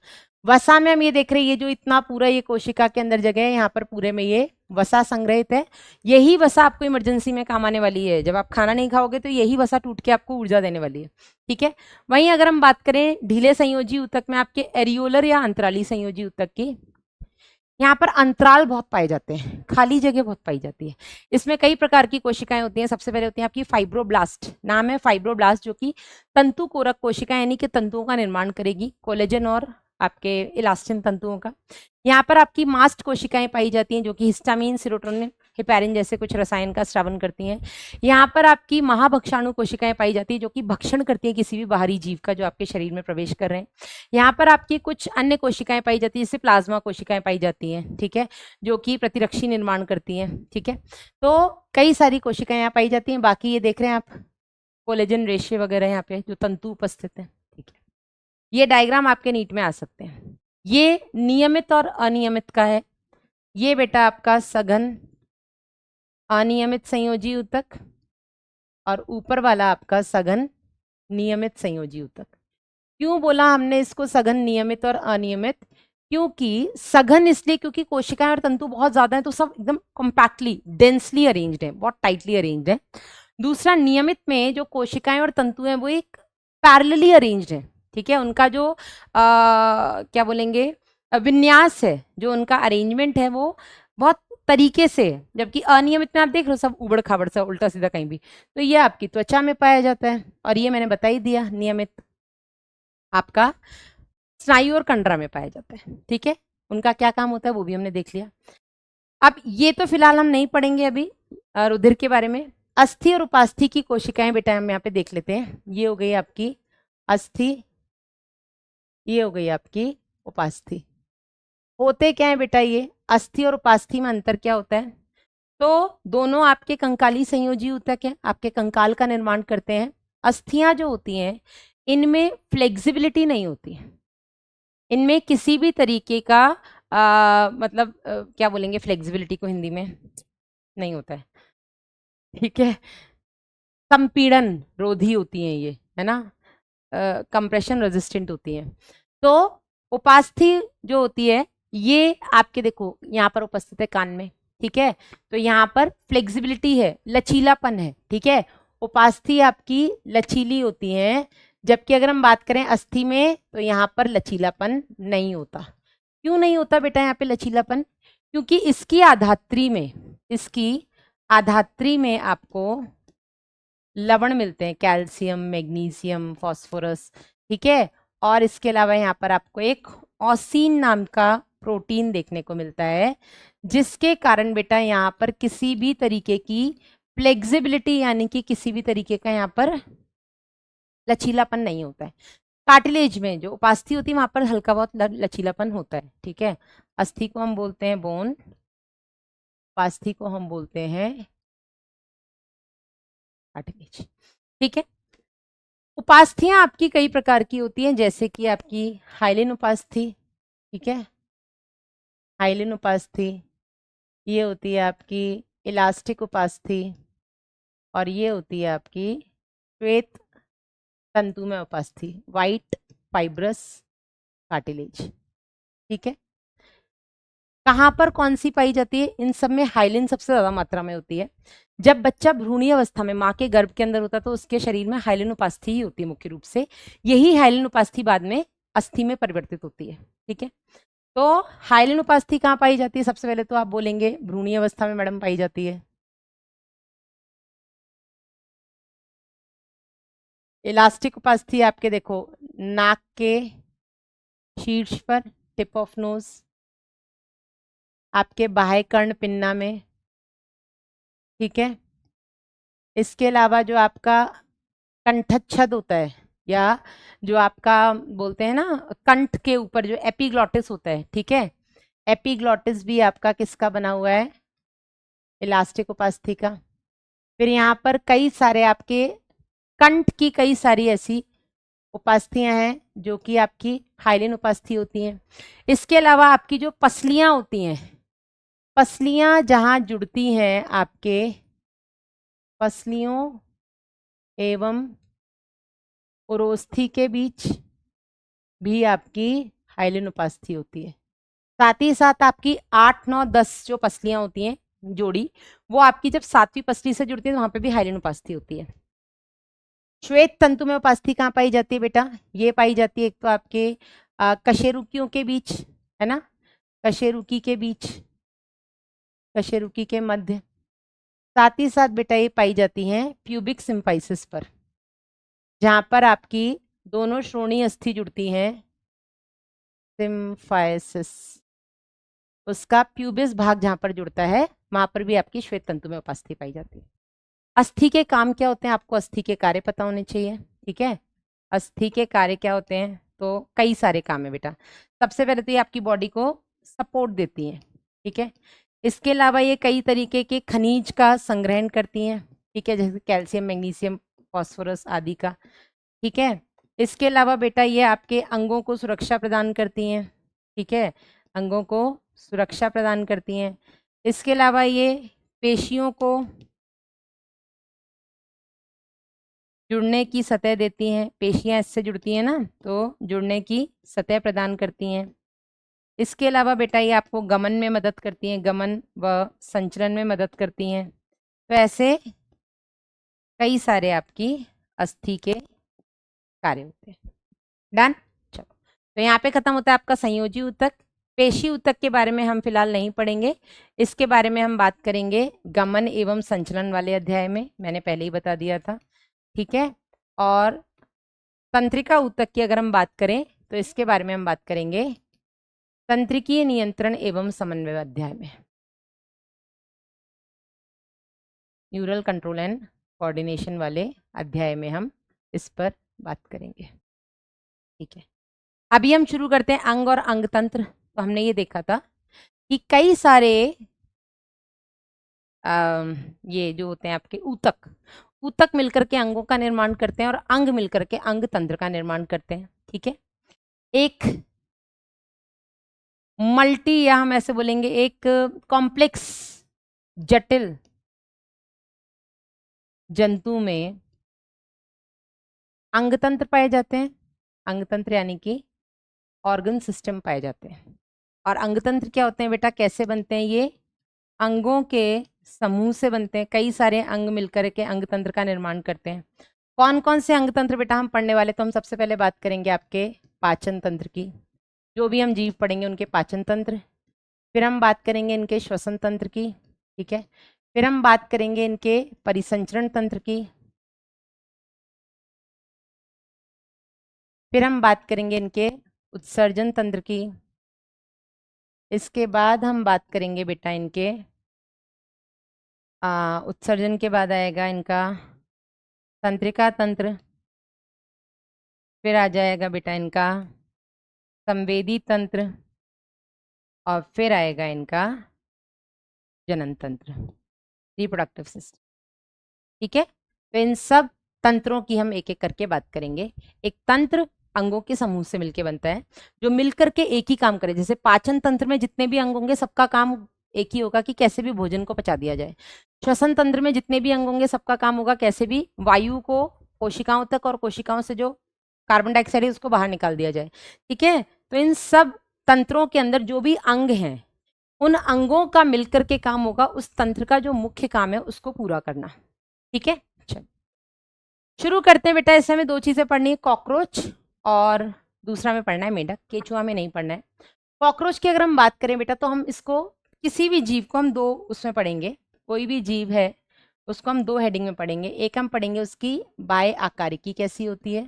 वसा में हम ये देख रहे हैं, ये जो इतना पूरा ये कोशिका के अंदर जगह है, यहाँ पर पूरे में ये वसा संग्रहित है। यही वसा आपको इमरजेंसी में काम आने वाली है। जब आप खाना नहीं खाओगे तो यही वसा टूट के आपको ऊर्जा देने वाली है। ठीक है, वहीं अगर हम बात करें ढीले संयोजी ऊतक में आपके एरियोलर या अंतराली संयोजी ऊतक की, यहाँ पर अंतराल बहुत पाए जाते हैं, खाली जगह बहुत पाई जाती है। इसमें कई प्रकार की कोशिकाएं होती हैं। सबसे पहले होती है आपकी फाइब्रोब्लास्ट, नाम है फाइब्रोब्लास्ट, जो कि तंतु कोरक कोशिकाएं यानी कि तंतुओं का निर्माण करेगी, कोलेजन और आपके इलास्टिन तंतुओं का। यहाँ पर आपकी मास्ट कोशिकाएं पाई जाती हैं जो कि हिस्टामिन, सेरोटोनिन, हेपेरिन जैसे कुछ रसायन का स्रावन करती हैं। यहाँ पर आपकी महाभक्षाणु कोशिकाएं पाई जाती है जो कि भक्षण करती हैं किसी भी बाहरी जीव का जो आपके शरीर में प्रवेश कर रहे हैं। यहाँ पर आपकी कुछ अन्य कोशिकाएं पाई जाती है, जैसे प्लाज्मा कोशिकाएं पाई जाती हैं, ठीक है, जो कि प्रतिरक्षी निर्माण करती हैं। ठीक है, तो कई सारी कोशिकाएं यहाँ पाई जाती हैं। बाकी ये देख रहे हैं आप कोलेजन रेशे वगैरह यहाँ पे जो तंतु उपस्थित है। ठीक है, ये डायग्राम आपके नीट में आ सकते हैं। ये नियमित और अनियमित का है। ये बेटा आपका सघन अनियमित संयोजी ऊतक, और ऊपर वाला आपका सघन नियमित संयोजी ऊतक। क्यों बोला हमने इसको सघन नियमित और अनियमित? क्योंकि सघन इसलिए क्योंकि कोशिकाएं और तंतु बहुत ज्यादा है, तो सब एकदम कॉम्पैक्टली डेंसली अरेंज्ड है, बहुत टाइटली अरेंज्ड है। दूसरा, नियमित में जो कोशिकाएं और तंतु हैं वो एक पैरेलली अरेंज्ड है, ठीक है। उनका जो क्या बोलेंगे विन्यास है, जो उनका अरेंजमेंट है वो बहुत तरीके से है। जबकि अनियमित में आप देख रहे हो सब उबड़ खाबड़ सा उल्टा सीधा कहीं भी। तो ये आपकी त्वचा में पाया जाता है, और ये मैंने बता ही दिया, नियमित आपका स्नायु और कंडरा में पाया जाता है, ठीक है। उनका क्या काम होता है वो भी हमने देख लिया। अब ये तो फिलहाल हम नहीं पढ़ेंगे अभी रुधिर के बारे में। अस्थि और उपास्थि की कोशिकाएं बेटा हम यहाँ पे देख लेते हैं। ये हो गई आपकी अस्थि, ये हो गई आपकी उपास्थि। होते क्या है बेटा, ये अस्थि और उपास्थि में अंतर क्या होता है? तो दोनों आपके कंकाली संयोजी ऊतक है, आपके कंकाल का निर्माण करते हैं। अस्थियां जो होती हैं इनमें फ्लेक्सिबिलिटी नहीं होती है, इनमें किसी भी तरीके का मतलब क्या बोलेंगे फ्लेक्सिबिलिटी को हिंदी में, नहीं होता है, ठीक है। संपीड़न रोधी होती हैं ये, है ना, कंप्रेशन रेजिस्टेंट होती हैं। तो उपास्थि जो होती है ये आपके देखो यहाँ पर उपस्थित है कान में, ठीक है। तो यहाँ पर फ्लेक्सिबिलिटी है, लचीलापन है, ठीक है। उपास्थि आपकी लचीली होती है, जबकि अगर हम बात करें अस्थि में तो यहाँ पर लचीलापन नहीं होता। क्यों नहीं होता बेटा यहाँ पे लचीलापन? क्योंकि इसकी आधात्री में आपको लवण मिलते हैं, कैल्शियम, मैग्नीशियम, फास्फोरस, ठीक है। और इसके अलावा यहाँ पर आपको एक ऑसिन नाम का प्रोटीन देखने को मिलता है, जिसके कारण बेटा यहाँ पर किसी भी तरीके की फ्लेक्सिबिलिटी यानी कि किसी भी तरीके का यहाँ पर लचीलापन नहीं होता है। कार्टिलेज में जो उपास्थि होती है वहां पर हल्का बहुत लचीलापन होता है, ठीक है। अस्थि को हम बोलते हैं बोन, उपास्थि को हम बोलते हैं कार्टिलेज, ठीक है। उपास्थियां आपकी कई प्रकार की होती हैं, जैसे कि आपकी हाइलिन उपास्थि, ठीक है। हाइलिन उपास्थि, ये होती है आपकी इलास्टिक उपास्थि, और ये होती है आपकी श्वेत तंतुमय उपास्थि, वाइट फाइब्रस कार्टिलेज, ठीक है। कहाँ पर कौन सी पाई जाती है? इन सब में हाइलिन सबसे ज्यादा मात्रा में होती है। जब बच्चा भ्रूणीय अवस्था में माँ के गर्भ के अंदर होता है तो उसके शरीर में हाइलिन उपास्थि ही होती है मुख्य रूप से। यही हाइलिन उपास्थि बाद में अस्थि में परिवर्तित होती है, ठीक है। तो हाइलिन उपास्थि कहाँ पाई जाती है? सबसे पहले तो आप बोलेंगे भ्रूणीय अवस्था में मैडम पाई जाती है। इलास्टिक उपास्थि आपके देखो नाक के शीर्ष पर, टिप ऑफ नोज, आपके बाह्य कर्ण पिन्ना में, ठीक है। इसके अलावा जो आपका कंठच्छद होता है, या जो आपका बोलते हैं ना कंठ के ऊपर जो एपिग्लॉटिस होता है, ठीक है। एपिग्लॉटिस भी आपका किसका बना हुआ है? इलास्टिक उपास्थि का। फिर यहाँ पर कई सारे आपके कंठ की कई सारी ऐसी उपास्थियां हैं जो कि आपकी हाइलिन उपास्थि होती हैं। इसके अलावा आपकी जो पसलियां होती हैं, पसलियां जहां जुड़ती हैं आपके पसलियों एवं उरोस्थि के बीच भी आपकी हाइलिन उपास्थि होती है। साथ ही साथ आपकी 8, 9, 10 जो पसलियां होती हैं जोड़ी, वो आपकी जब 7वीं पसली से जुड़ती है तो वहां पे भी हाइलिन उपास्थि होती है। श्वेत तंतु में उपास्थि कहाँ पाई जाती है बेटा? ये पाई जाती है एक तो आपके कशेरुकियों के बीच, है ना, कशेरुकी के बीच, कशेरुकी के मध्य। साथ ही साथ बेटा ये पाई जाती हैं प्यूबिक सिम्फाइसिस पर, जहां पर आपकी दोनों श्रोणी अस्थि जुड़ती हैं, सिम्फाइसिस, उसका प्यूबिस भाग जहां पर जुड़ता है वहां पर भी आपकी श्वेत तंतु में उपास्थि पाई जाती है। अस्थि के काम क्या होते हैं? आपको अस्थि के कार्य पता होने चाहिए, ठीक है। अस्थि के कार्य क्या होते हैं? तो कई सारे काम है बेटा। सबसे पहले तो ये आपकी बॉडी को सपोर्ट देती हैं, ठीक है। इसके अलावा ये कई तरीके के खनिज का संग्रहण करती हैं, ठीक है, जैसे कैल्शियम, मैग्नीशियम, फास्फोरस आदि का, ठीक है। इसके अलावा बेटा ये आपके अंगों को सुरक्षा प्रदान करती हैं, ठीक है, अंगों को सुरक्षा प्रदान करती हैं। इसके अलावा ये पेशियों को जुड़ने की सतह देती हैं, पेशियां इससे जुड़ती हैं ना, तो जुड़ने की सतह प्रदान करती हैं। इसके अलावा बेटा ये आपको गमन में मदद करती हैं, गमन व संचरण में मदद करती हैं। तो ऐसे कई सारे आपकी अस्थि के कार्य होते हैं। डन। चलो, तो यहाँ पे खत्म होता है आपका संयोजी ऊतक। पेशी ऊतक के बारे में हम फिलहाल नहीं पढ़ेंगे, इसके बारे में हम बात करेंगे गमन एवं संचलन वाले अध्याय में, मैंने पहले ही बता दिया था। ठीक है, और तंत्रिका ऊतक की अगर हम बात करें तो इसके बारे में हम बात करेंगे तंत्रिकीय नियंत्रण एवं समन्वय अध्याय में, न्यूरल कंट्रोल एंड कोऑर्डिनेशन वाले अध्याय में हम इस पर बात करेंगे। ठीक है, अभी हम शुरू करते हैं अंग और अंग तंत्र। तो हमने ये देखा था कि कई सारे ये जो होते हैं आपके ऊतक, ऊतक मिलकर के अंगों का निर्माण करते हैं और अंग मिलकर के अंग तंत्र का निर्माण करते हैं। ठीक है, एक मल्टी, या हम ऐसे बोलेंगे एक कॉम्प्लेक्स, जटिल जंतु में अंग तंत्र पाए जाते हैं। अंग तंत्र यानी कि ऑर्गन सिस्टम पाए जाते हैं। और अंग तंत्र क्या होते हैं बेटा, कैसे बनते हैं? ये अंगों के समूह से बनते हैं, कई सारे अंग मिलकर के अंग तंत्र का निर्माण करते हैं। कौन कौन से अंग तंत्र बेटा हम पढ़ने वाले? तो हम सबसे पहले बात करेंगे आपके पाचन तंत्र की, जो भी हम जीव पढ़ेंगे उनके पाचन तंत्र। फिर हम बात करेंगे इनके श्वसन तंत्र की। ठीक है, फिर हम बात करेंगे इनके परिसंचरण तंत्र की। फिर हम बात करेंगे इनके उत्सर्जन तंत्र की। इसके बाद हम बात करेंगे बेटा इनके उत्सर्जन के बाद आएगा इनका तंत्रिका तंत्र। फिर आ जाएगा बेटा इनका संवेदी तंत्र, और फिर आएगा इनका जनन तंत्र, रिप्रोडक्टिव सिस्टम। ठीक है, तो इन सब तंत्रों की हम एक एक करके बात करेंगे। एक तंत्र अंगों के समूह से मिलके बनता है, जो मिलकर के एक ही काम करे। जैसे पाचन तंत्र में जितने भी अंग होंगे सबका काम एक ही होगा कि कैसे भी भोजन को पचा दिया जाए। श्वसन तंत्र में जितने भी अंग होंगे सबका काम होगा कैसे भी वायु को कोशिकाओं तक और कोशिकाओं से जो कार्बन डाइऑक्साइड है उसको बाहर निकाल दिया जाए। ठीक है, तो इन सब तंत्रों के अंदर जो भी अंग हैं उन अंगों का मिलकर के काम होगा, उस तंत्र का जो मुख्य काम है उसको पूरा करना। ठीक है, चल शुरू करते हैं बेटा। इससे हमें दो चीजें पढ़नी है, कॉकरोच और दूसरा में पढ़ना है मेंढक। केचुआ में नहीं पढ़ना है। कॉकरोच की अगर हम बात करें बेटा तो हम इसको, किसी भी जीव को हम दो उसमें पढ़ेंगे। कोई भी जीव है उसको हम दो हेडिंग में पढ़ेंगे। एक हम पढ़ेंगे उसकी बाह्य आकारिकी कैसी होती है,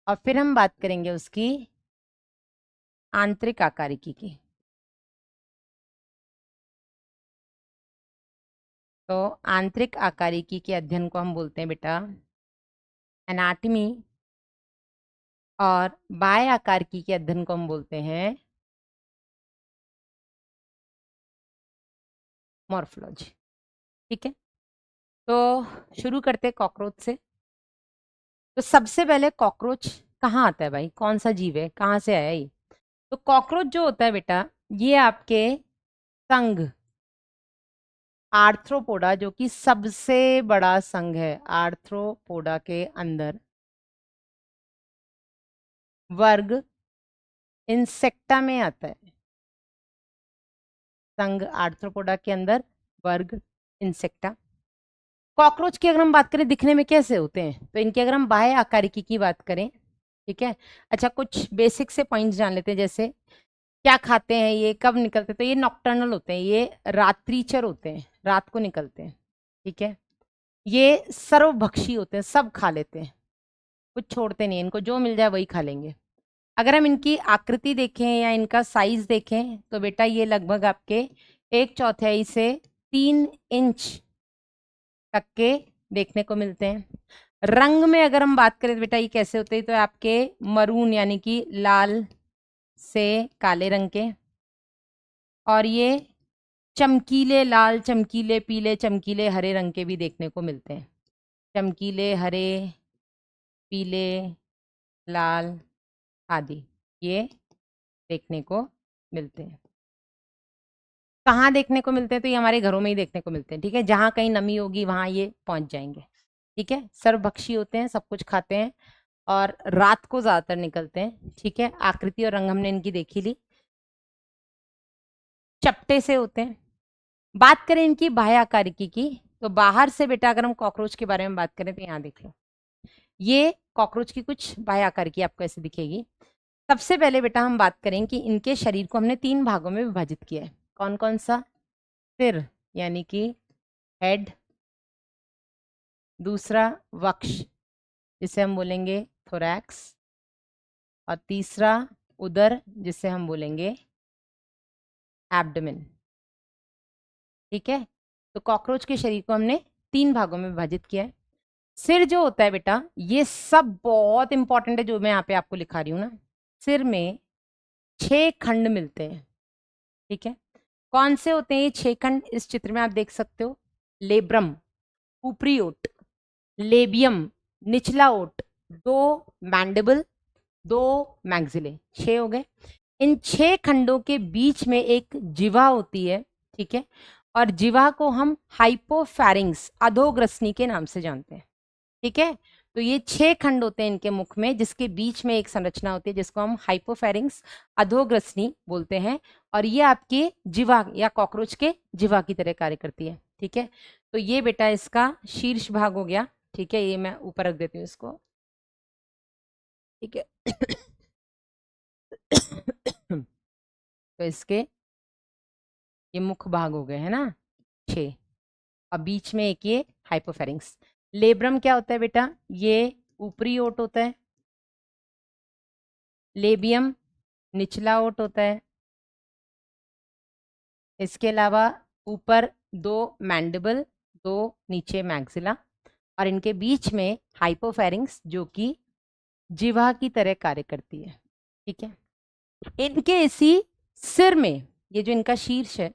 और फिर हम बात करेंगे उसकी आंतरिक आकारिकी की। तो आंतरिक आकारिकी के अध्ययन को हम बोलते हैं बेटा एनाटमी, और बाह्य आकारिकी के अध्ययन को हम बोलते हैं मॉर्फोलॉजी। ठीक है, तो शुरू करते हैं कॉकरोच से। तो सबसे पहले कॉकरोच कहाँ आता है भाई, कौन सा जीव है, कहाँ से आया ये? तो कॉकरोच जो होता है बेटा ये आपके संघ आर्थ्रोपोडा, जो कि सबसे बड़ा संघ है आर्थ्रोपोडा के अंदर, वर्ग इंसेक्टा में आता है। संघ आर्थ्रोपोडा के अंदर वर्ग इंसेक्टा। कॉकरोच की अगर हम बात करें दिखने में कैसे होते हैं, तो इनकी अगर हम बाह्य आकारिकी की बात करें, ठीक है, अच्छा कुछ बेसिक से पॉइंट्स जान लेते हैं। जैसे क्या खाते हैं ये, कब निकलते हैं? तो ये नॉक्टर्नल होते हैं, ये रात्रिचर होते हैं, रात को निकलते हैं। ठीक है, ये सर्वभक्षी होते हैं, सब खा लेते हैं, कुछ छोड़ते नहीं, इनको जो मिल जाए वही खा लेंगे। अगर हम इनकी आकृति देखें या इनका साइज देखें तो बेटा ये लगभग आपके 1/4 से 3 इंच तक के देखने को मिलते हैं। रंग में अगर हम बात करें तो बेटा ये कैसे होते हैं, तो आपके मरून यानी कि लाल से काले रंग के, और ये चमकीले लाल, चमकीले पीले, चमकीले हरे रंग के भी देखने को मिलते हैं। चमकीले हरे, पीले, लाल आदि ये देखने को मिलते हैं। कहाँ देखने को मिलते हैं? तो ये हमारे घरों में ही देखने को मिलते हैं। ठीक है, जहाँ कहीं नमी होगी वहाँ ये पहुँच जाएंगे। ठीक है, सर्वभक्षी होते हैं, सब कुछ खाते हैं, और रात को ज्यादातर निकलते हैं। ठीक है, आकृति और रंग हमने इनकी देखी ली, चपटे से होते हैं। बात करें इनकी बाह्य आकारिकी की, तो बाहर से बेटा अगर हम कॉकरोच के बारे में बात करें तो यहाँ देख लो, ये कॉकरोच की कुछ बाह्य आकारिकी आपको ऐसे दिखेगी। सबसे पहले बेटा हम बात करें कि इनके शरीर को हमने 3 भागों में विभाजित किया है। कौन कौन सा? सिर यानी कि हेड, दूसरा वक्ष जिसे हम बोलेंगे थोरैक्स, और तीसरा उदर जिसे हम बोलेंगे एब्डोमेन। ठीक है, तो कॉकरोच के शरीर को हमने 3 भागों में विभाजित किया है। सिर जो होता है बेटा, ये सब बहुत इंपॉर्टेंट है जो मैं यहाँ पे आपको लिखा रही हूँ ना। सिर में 6 खंड मिलते हैं। ठीक है, कौन से होते हैं ये 6 खंड? इस चित्र में आप देख सकते हो, लेब्रम ऊपरी ओट, लेबियम निचला ओट, 2 मैंडिबल, 2 मैग्जिले, 6 हो गए। इन 6 खंडों के बीच में एक जिह्वा होती है। ठीक है, और जिह्वा को हम हाइपोफैरिंग्स अधोग्रसनी के नाम से जानते हैं। ठीक है, तो ये 6 खंड होते हैं इनके मुख में, जिसके बीच में एक संरचना होती है जिसको हम हाइपोफैरिंग्स अधोग्रसनी बोलते हैं, और ये आपके जिह्वा या कॉकरोच के जिह्वा की तरह कार्य करती है। ठीक है, तो ये बेटा इसका शीर्ष भाग हो गया। ठीक है, ये मैं ऊपर रख देती हूँ इसको। ठीक है तो इसके ये मुख भाग हो गए है ना 6, और बीच में एक ये हाइपोफैरिंग्स। लेब्रम क्या होता है बेटा? ये ऊपरी ओट होता है। लेबियम निचला ओट होता है। इसके अलावा ऊपर 2 मैंडिबल, 2 नीचे मैक्सिला, और इनके बीच में हाइपोफैरिंग्स जो कि जिह्वा की तरह कार्य करती है। ठीक है, इनके इसी सिर में, ये जो इनका शीर्ष है,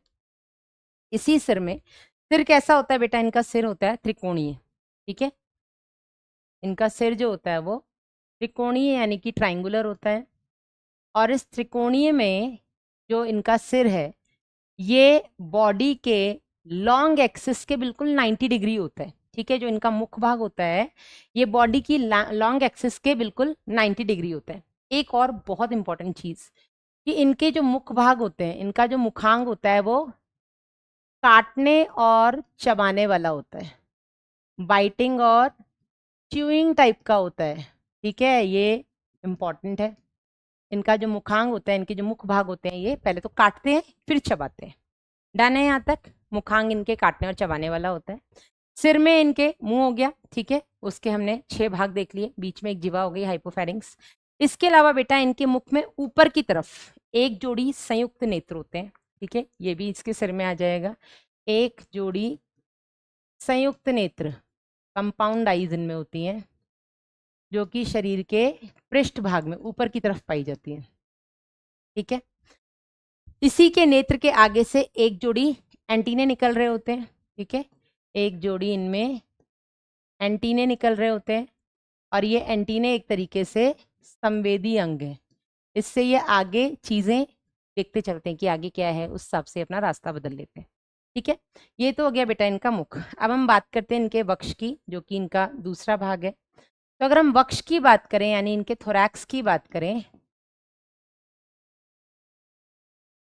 इसी सिर में, सिर कैसा होता है बेटा? इनका सिर होता है त्रिकोणीय। ठीक है, इनका सिर जो होता है वो त्रिकोणीय यानी कि ट्राइंगुलर होता है, और इस त्रिकोणीय में जो इनका सिर है ये बॉडी के लॉन्ग एक्सिस के बिल्कुल 90 डिग्री होता है। ठीक है, जो इनका मुख भाग होता है ये बॉडी की लॉन्ग एक्सिस के बिल्कुल 90 डिग्री होता है। एक और बहुत इंपॉर्टेंट चीज कि इनके जो मुख भाग होते हैं, इनका जो मुखांग होता है वो काटने और चबाने वाला होता है, बाइटिंग और च्यूइंग टाइप का होता है। ठीक है, ये इंपॉर्टेंट है। इनका जो मुखांग होता है, इनके जो मुख भाग होते हैं, ये पहले तो काटते हैं फिर चबाते हैं। डन है यहाँ तक? मुखांग इनके काटने और चबाने वाला होता है। सिर में इनके मुंह हो गया। ठीक है, उसके हमने 6 भाग देख लिए, बीच में एक जिह्वा हो गई हाइपोफैरिंग्स। इसके अलावा बेटा इनके मुख में ऊपर की तरफ एक जोड़ी संयुक्त नेत्र होते हैं। ठीक है, ये भी इसके सिर में आ जाएगा। एक जोड़ी संयुक्त नेत्र, कंपाउंड आईज इनमें होती हैं, जो कि शरीर के पृष्ठ भाग में ऊपर की तरफ पाई जाती है। ठीक है, इसी के नेत्र के आगे से एक जोड़ी एंटीने निकल रहे होते हैं। ठीक है, एक जोड़ी इनमें एंटीने निकल रहे होते हैं, और ये एंटीने एक तरीके से संवेदी अंग है। इससे ये आगे चीजें देखते चलते हैं कि आगे क्या है, उस हिसाब से अपना रास्ता बदल लेते हैं। ठीक है, ये तो हो गया बेटा इनका मुख। अब हम बात करते हैं इनके वक्ष की, जो कि इनका दूसरा भाग है। तो अगर हम वक्ष की बात करें यानी इनके थोरैक्स की बात करें,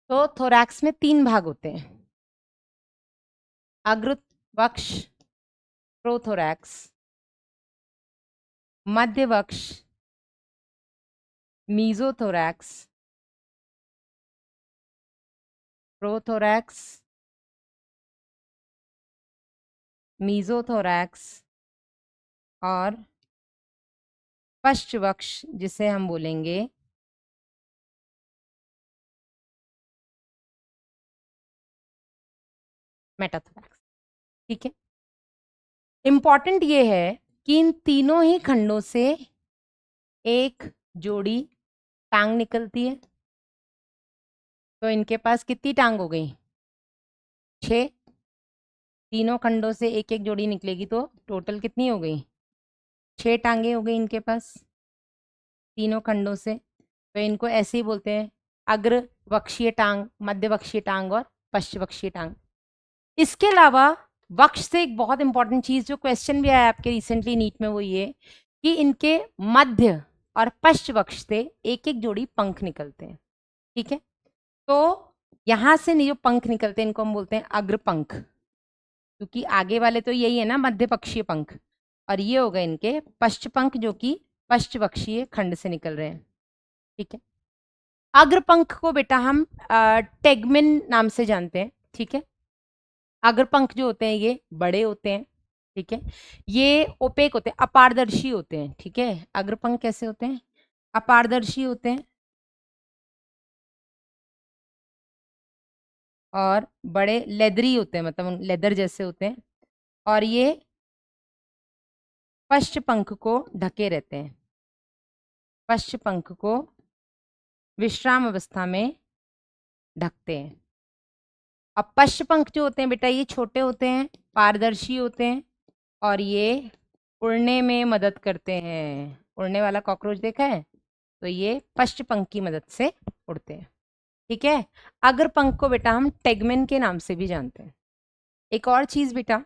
तो थोरैक्स में 3 भाग होते हैं, अग्र वक्ष, प्रोथोरैक्स, मध्य वक्ष, मीजोथोरैक्स, प्रोथोरैक्स, मीजोथोरैक्स, और पश्च वक्ष जिसे हम बोलेंगे मेटाथोरैक्स। ठीक है, इंपॉर्टेंट ये है कि इन तीनों ही खंडों से एक जोड़ी टांग निकलती है। तो इनके पास कितनी टांग हो गई? 6। तीनों खंडों से एक एक जोड़ी निकलेगी तो टोटल कितनी हो गई? 6 टांगे हो गई इनके पास तीनों खंडों से। तो इनको ऐसे ही बोलते हैं अग्र वक्षीय टांग, मध्य वक्षीय टांग और पश्च वक्षीय टांग। इसके अलावा वक्ष से एक बहुत इंपॉर्टेंट चीज जो क्वेश्चन भी आया आपके रिसेंटली नीट में, वो ये कि इनके मध्य और पश्च वक्ष से एक एक जोड़ी पंख निकलते हैं। ठीक है, तो यहां से जो पंख निकलते हैं इनको हम बोलते हैं अग्रपंख, क्योंकि आगे वाले तो यही है ना मध्य पक्षीय पंख, और ये हो गए इनके पश्च पंख जो कि पश्च वक्षीय खंड से निकल रहे हैं। ठीक है, अग्रपंख को बेटा हम टेगमेन नाम से जानते हैं। ठीक है, अग्रपंख जो होते हैं ये बड़े होते हैं। ठीक है, ये ओपेक होते हैं, अपारदर्शी होते हैं। ठीक है, अग्रपंख कैसे होते हैं? अपारदर्शी होते हैं और बड़े लेदरी होते हैं, मतलब लेदर जैसे होते हैं, और ये पश्च पंख को ढके रहते हैं। पश्च पंख को विश्राम अवस्था में ढकते हैं। अब पश्च पंख जो होते हैं बेटा ये छोटे होते हैं, पारदर्शी होते हैं, और ये उड़ने में मदद करते हैं। उड़ने वाला कॉकरोच देखा है? तो ये पश्च पंख की मदद से उड़ते हैं। ठीक है, अग्र पंख को बेटा हम टेगमेन के नाम से भी जानते हैं। एक और चीज बेटा,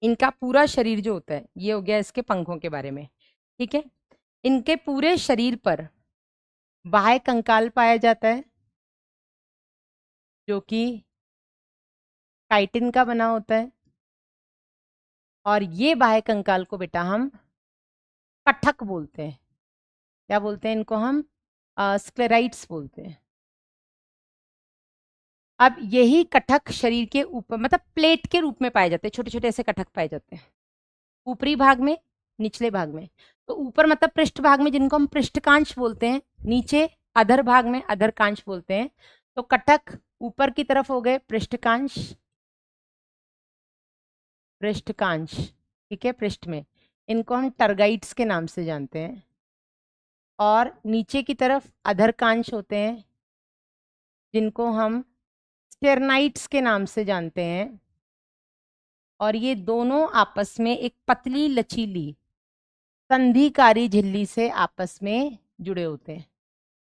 इनका पूरा शरीर जो होता है, ये हो गया इसके पंखों के बारे में। ठीक है, इनके पूरे शरीर पर बाह्य कंकाल पाया जाता है जो कि काइटिन का बना होता है, और ये बाह्य कंकाल को बेटा हम कटक बोलते हैं। क्या बोलते हैं इनको? हम स्क्लेराइट्स बोलते हैं। अब यही कटक शरीर के ऊपर मतलब प्लेट के रूप में पाए जाते हैं, छोटे छोटे ऐसे कटक पाए जाते हैं ऊपरी भाग में, निचले भाग में। तो ऊपर मतलब पृष्ठ भाग में जिनको हम पृष्ठकांश बोलते हैं, नीचे अधर भाग में अधरकांश बोलते हैं। तो कटक ऊपर की तरफ हो गए पृष्ठकांश, पृष्ठकांश। ठीक है, पृष्ठ में इनको हम टर्गाइट्स के नाम से जानते हैं, और नीचे की तरफ अधरकांश होते हैं जिनको हम स्टेरनाइट्स के नाम से जानते हैं। और ये दोनों आपस में एक पतली लचीली संधिकारी झिल्ली से आपस में जुड़े होते हैं।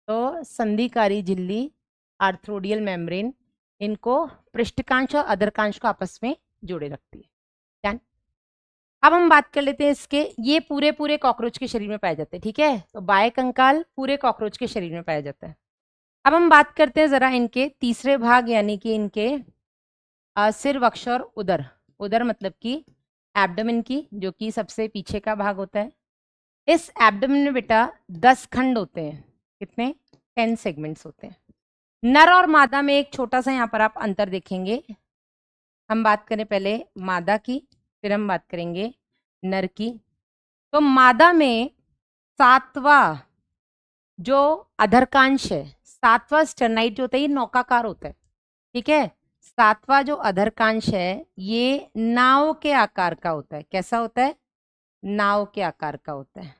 तो संधिकारी झिल्ली, आर्थ्रोडियल मेम्ब्रेन, इनको पृष्ठकांश और अधरकांश को आपस में जोड़े रखती है। डन। अब हम बात कर लेते हैं इसके, ये पूरे पूरे कॉकरोच के शरीर में पाए जाते हैं। ठीक है, तो बाह्य कंकाल पूरे कॉकरोच के शरीर में पाया जाता है। अब हम बात करते हैं जरा इनके तीसरे भाग, यानी कि इनके सिर, वक्ष और उदर। उदर मतलब कि एब्डोमेन की, जो कि सबसे पीछे का भाग होता है। इस एब्डोमेन में बेटा 10 खंड होते हैं। कितने? 10 सेगमेंट्स होते हैं। नर और मादा में एक छोटा सा यहाँ पर आप अंतर देखेंगे। हम बात करें पहले मादा की, फिर हम बात करेंगे नर की। तो मादा में 7वां जो अधरकांश है, 7वां स्टर्नाइट जो होता है, ये नौकाकार होता है। ठीक है, 7वां जो अधरकांश है ये नाव के आकार का होता है। कैसा होता है? नाव के आकार का होता है।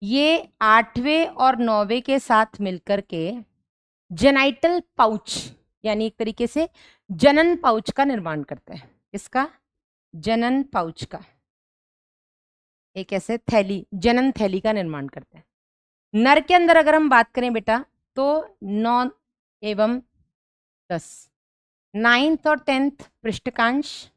ये 8वें और 9वें के साथ मिलकर के जेनाइटल पाउच, यानी एक तरीके से जनन पाउच का निर्माण करता है। इसका जनन पाउच का, एक ऐसे थैली, जनन थैली का निर्माण करता है। नर के अंदर अगर हम बात करें बेटा, तो 9 एवं 10, 9th और 10th पृष्ठकांश,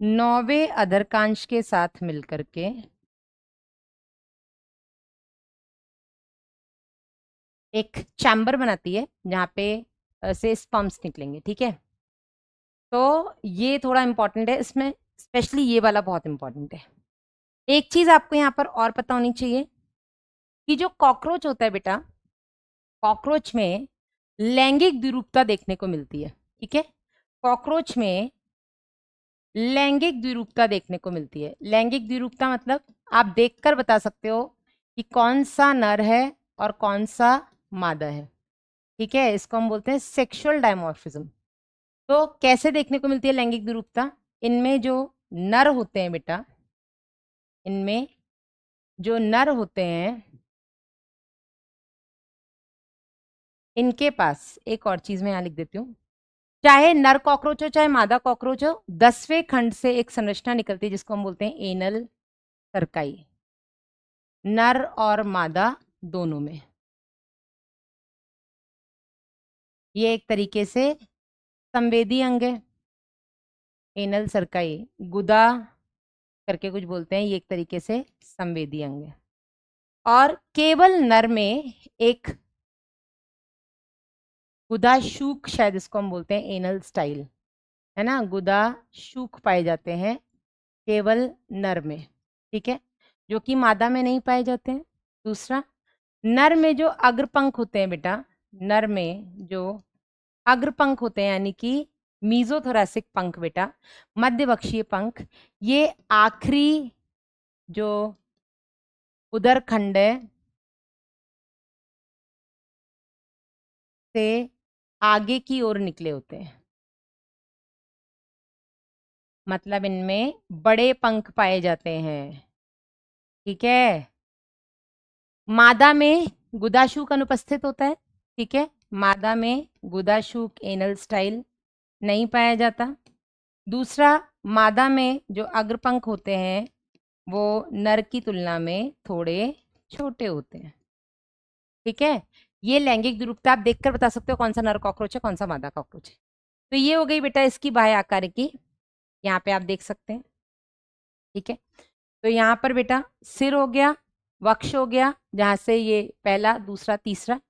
9वें अधरकांश के साथ मिलकर के एक चैम्बर बनाती है जहाँ पे से स्पर्म्स निकलेंगे। ठीक है, तो ये थोड़ा इंपॉर्टेंट है, इसमें स्पेशली ये वाला बहुत इंपॉर्टेंट है। एक चीज आपको यहाँ पर और पता होनी चाहिए कि जो कॉकरोच होता है बेटा, कॉकरोच में लैंगिक द्विरूपता देखने को मिलती है। ठीक है, कॉकरोच में लैंगिक द्विरूपता देखने को मिलती है। लैंगिक द्विरूपता मतलब आप देखकर बता सकते हो कि कौन सा नर है और कौन सा मादा है। ठीक है, इसको हम बोलते हैं सेक्सुअल डायमॉर्फिज्म। तो कैसे देखने को मिलती है लैंगिक द्विरूपता? इनमें जो नर होते हैं बेटा, इनमें जो नर होते हैं इनके पास एक और चीज मैं यहाँ लिख देती हूँ, चाहे नर कॉकरोच हो चाहे मादा कॉकरोच हो, 10वें खंड से एक संरचना निकलती है जिसको हम बोलते हैं एनल सर्काई, नर और मादा दोनों में। ये एक तरीके से संवेदी अंग है। एनल सर्काई, गुदा करके कुछ बोलते हैं, ये एक तरीके से संवेदी अंग है। और केवल नर में एक गुदा शूक, शायद इसको हम बोलते हैं एनल स्टाइल, है ना, गुदा शूक पाए जाते हैं केवल नर में, ठीक है, जो कि मादा में नहीं पाए जाते हैं। दूसरा, नर में जो अग्रपंख होते हैं बेटा, नर में जो अग्रपंख होते हैं यानी कि मीजोथोरैसिक पंख बेटा, मध्यवक्षीय पंख, ये आखिरी जो उदर खंड है से आगे की ओर निकले होते हैं, मतलब इनमें बड़े पंख पाए जाते हैं, ठीक है। मादा में गुदाशूक अनुपस्थित होता है, ठीक है, मादा में गुदाशूक एनल स्टाइल नहीं पाया जाता। दूसरा, मादा में जो अग्रपंख होते हैं वो नर की तुलना में थोड़े छोटे होते हैं, ठीक है। ये लैंगिक विरूपता आप देखकर बता सकते हो कौन सा नर कॉकरोच है, कौन सा मादा कॉकरोच है। तो ये हो गई बेटा इसकी बाह्य आकार की, यहाँ पे आप देख सकते हैं, ठीक है। तो यहाँ पर बेटा सिर हो गया, वक्ष हो गया, जहाँ से ये पहला, दूसरा, तीसरा।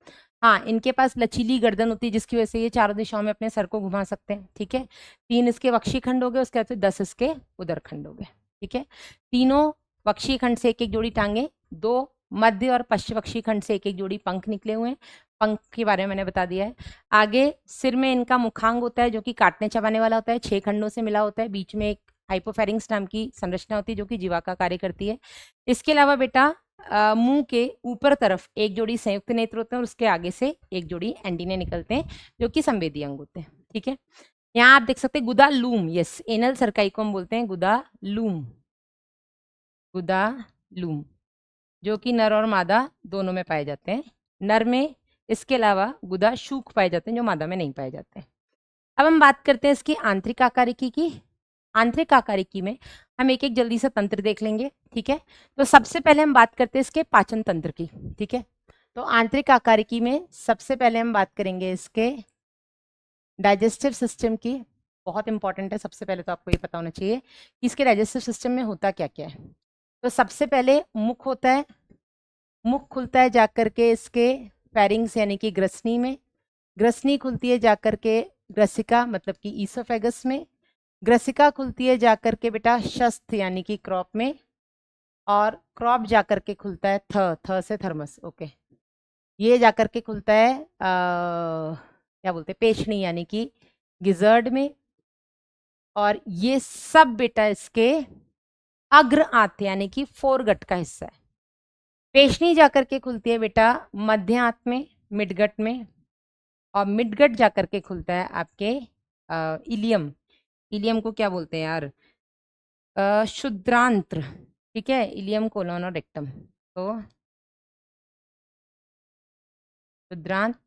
हाँ, इनके पास लचीली गर्दन होती है जिसकी वजह से ये चारों दिशाओं में अपने सर को घुमा सकते हैं, ठीक है। 3 इसके वक्षी खंड हो गए, उसके बाद 10 इसके उदर खंड हो गए, ठीक है। तीनों वक्षी खंड से एक एक जोड़ी टांगे, 2 मध्य और पश्चिम वक्षी खंड से एक एक जोड़ी पंख निकले हुए हैं। पंख के बारे में मैंने बता दिया है। आगे सिर में इनका मुखांग होता है जो कि काटने चबाने वाला होता है, 6 खंडों से मिला होता है, बीच में एक हाइपोफेरिंग्स नाम की संरचना होती है जो कि जीवा का कार्य करती है। इसके अलावा बेटा मुंह के ऊपर तरफ एक जोड़ी संयुक्त नेत्र होते हैं और उसके आगे से एक जोड़ी एंटीने निकलते हैं जो कि संवेदी अंग होते हैं, ठीक है। यहाँ आप देख सकते हैं गुदा लूम, यस, एनल सर्काई को हम बोलते हैं गुदा लूम, गुदा लूम, जो कि नर और मादा दोनों में पाए जाते हैं। नर में इसके अलावा गुदा शूक पाए जाते हैं जो मादा में नहीं पाए जाते हैं। अब हम बात करते हैं इसकी आंतरिक आकारिकी की। आंतरिक आकारिकी में हम एक एक जल्दी से तंत्र देख लेंगे, ठीक है। तो सबसे पहले हम बात करते हैं इसके पाचन तंत्र की, ठीक है। तो आंतरिक आकारिकी में सबसे पहले हम बात करेंगे इसके डाइजेस्टिव सिस्टम की। बहुत इंपॉर्टेंट है, सबसे पहले तो आपको ये पता होना चाहिए कि इसके डाइजेस्टिव सिस्टम में होता क्या क्या है। तो सबसे पहले मुख होता है, मुख खुलता है जाकर के इसके फेरिंग्स यानी कि ग्रसनी में, ग्रसनी खुलती है जाकर के ग्रसिका मतलब कि ईसोफेगस में, ग्रसिका खुलती है जाकर के बेटा शस्थ यानी कि क्रॉप में, और क्रॉप जाकर के खुलता है थ से थर्मस, ओके, ये जाकर के खुलता है क्या बोलते हैं पेशनी यानी कि गिजर्ड में, और ये सब बेटा इसके अग्र आंत यानी कि फोरगट का हिस्सा है। पेशनी जाकर के खुलती है बेटा मध्य आंत में, मिडगट में, और मिडगट जाकर के खुलता है आपके इलियम, इलियम को क्या बोलते हैं यार, शुद्रांत्र, ठीक है, इलियम कोलोन और रेक्टम। तो शुद्रांत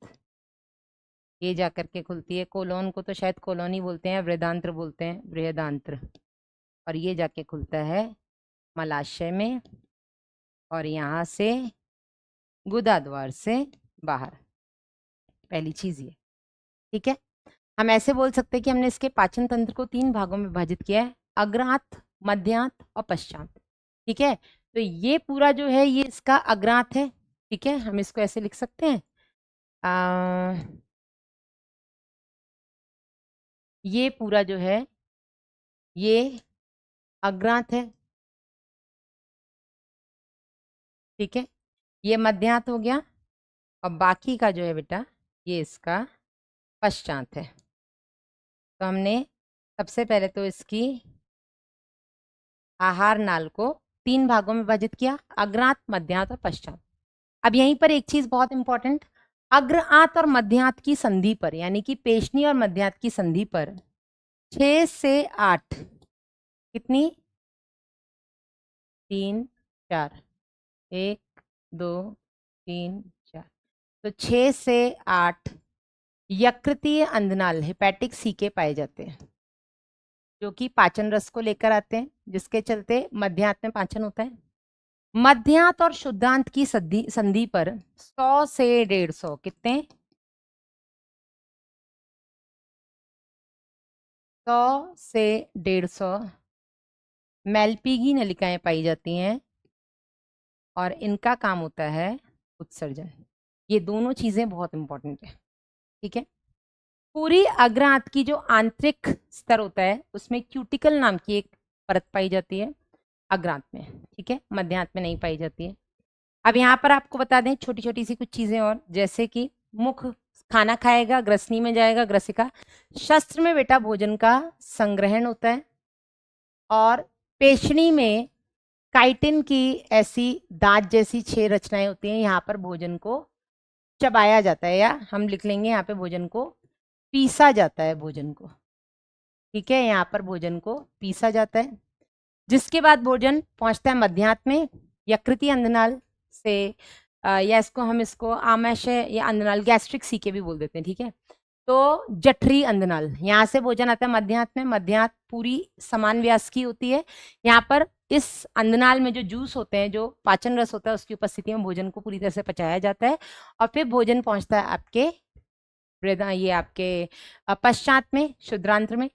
ये जाकर के खुलती है, कोलोन को तो शायद कोलोनी बोलते हैं, वृदांत्र बोलते हैं, बृहदांत्र, और ये जाके खुलता है मलाशय में, और यहाँ से गुदा द्वार से बाहर। पहली चीज ये, ठीक है। हम ऐसे बोल सकते हैं कि हमने इसके पाचन तंत्र को 3 भागों में विभाजित किया है, अग्रांत, मध्यांत और पश्चात, ठीक है। तो ये पूरा जो है ये इसका अग्रांत है, ठीक है, हम इसको ऐसे लिख सकते हैं, ये पूरा जो है ये अग्रांत है, ठीक है, ये मध्यांत हो गया, और बाकी का जो है बेटा ये इसका पश्चात है। तो हमने सबसे पहले तो इसकी आहार नाल को 3 भागों में विभाजित किया, अग्रांत, मध्यांत और पश्चात। अब यहीं पर एक चीज बहुत इंपॉर्टेंट, अग्रांत और मध्यांत की संधि पर यानी कि पेशनी और मध्यांत की संधि पर 6 से 8, कितनी, 3 4, 1 2 3 4, तो 6 से 8 यकृतीय अंधनाल हेपेटिक सीके पाए जाते हैं जो कि पाचन रस को लेकर आते हैं, जिसके चलते मध्यांत में पाचन होता है। मध्यांत और शुद्धांत की संधि पर 100 से 150, कितने, 100 से 150 मैल्पीगी नलिकाएं पाई जाती हैं और इनका काम होता है उत्सर्जन। ये दोनों चीजें बहुत इंपॉर्टेंट है। ठीक है, पूरी अग्र आंत की जो आंतरिक स्तर होता है उसमें क्यूटिकल नाम की एक परत पाई जाती है अग्रांत में। ठीक है, मध्यांत में नहीं पाई जाती है। अब यहाँ पर आपको बता दें छोटी छोटी सी कुछ चीजें और, जैसे कि मुख खाना खाएगा, ग्रसनी में जाएगा, ग्रसिका। शस्त्र में बेटा भोजन का संग्रहण होता है, और पेशणी में काइटिन की ऐसी दांत जैसी 6 रचनाएं होती हैं। यहाँ पर भोजन को चबाया जाता है, या हम लिख लेंगे यहाँ पे भोजन को पीसा जाता है भोजन को। ठीक है, यहाँ पर भोजन को पीसा जाता है, जिसके बाद भोजन पहुंचता है मध्यांत में यकृति अंधनाल से, या इसको आमाशय या अंधनाल, गैस्ट्रिक सीके भी बोल देते हैं। ठीक है, तो जठरी अंधनाल, यहाँ से भोजन आता है मध्यांत में। मध्यांत पूरी समान व्यास की होती है। यहाँ पर इस अंधनाल में जो जूस होते हैं, जो पाचन रस होता है, उसकी उपस्थिति में भोजन को पूरी तरह से पचाया जाता है, और फिर भोजन पहुंचता है आपके ये आपके पश्चात में, शुद्रांत्र में।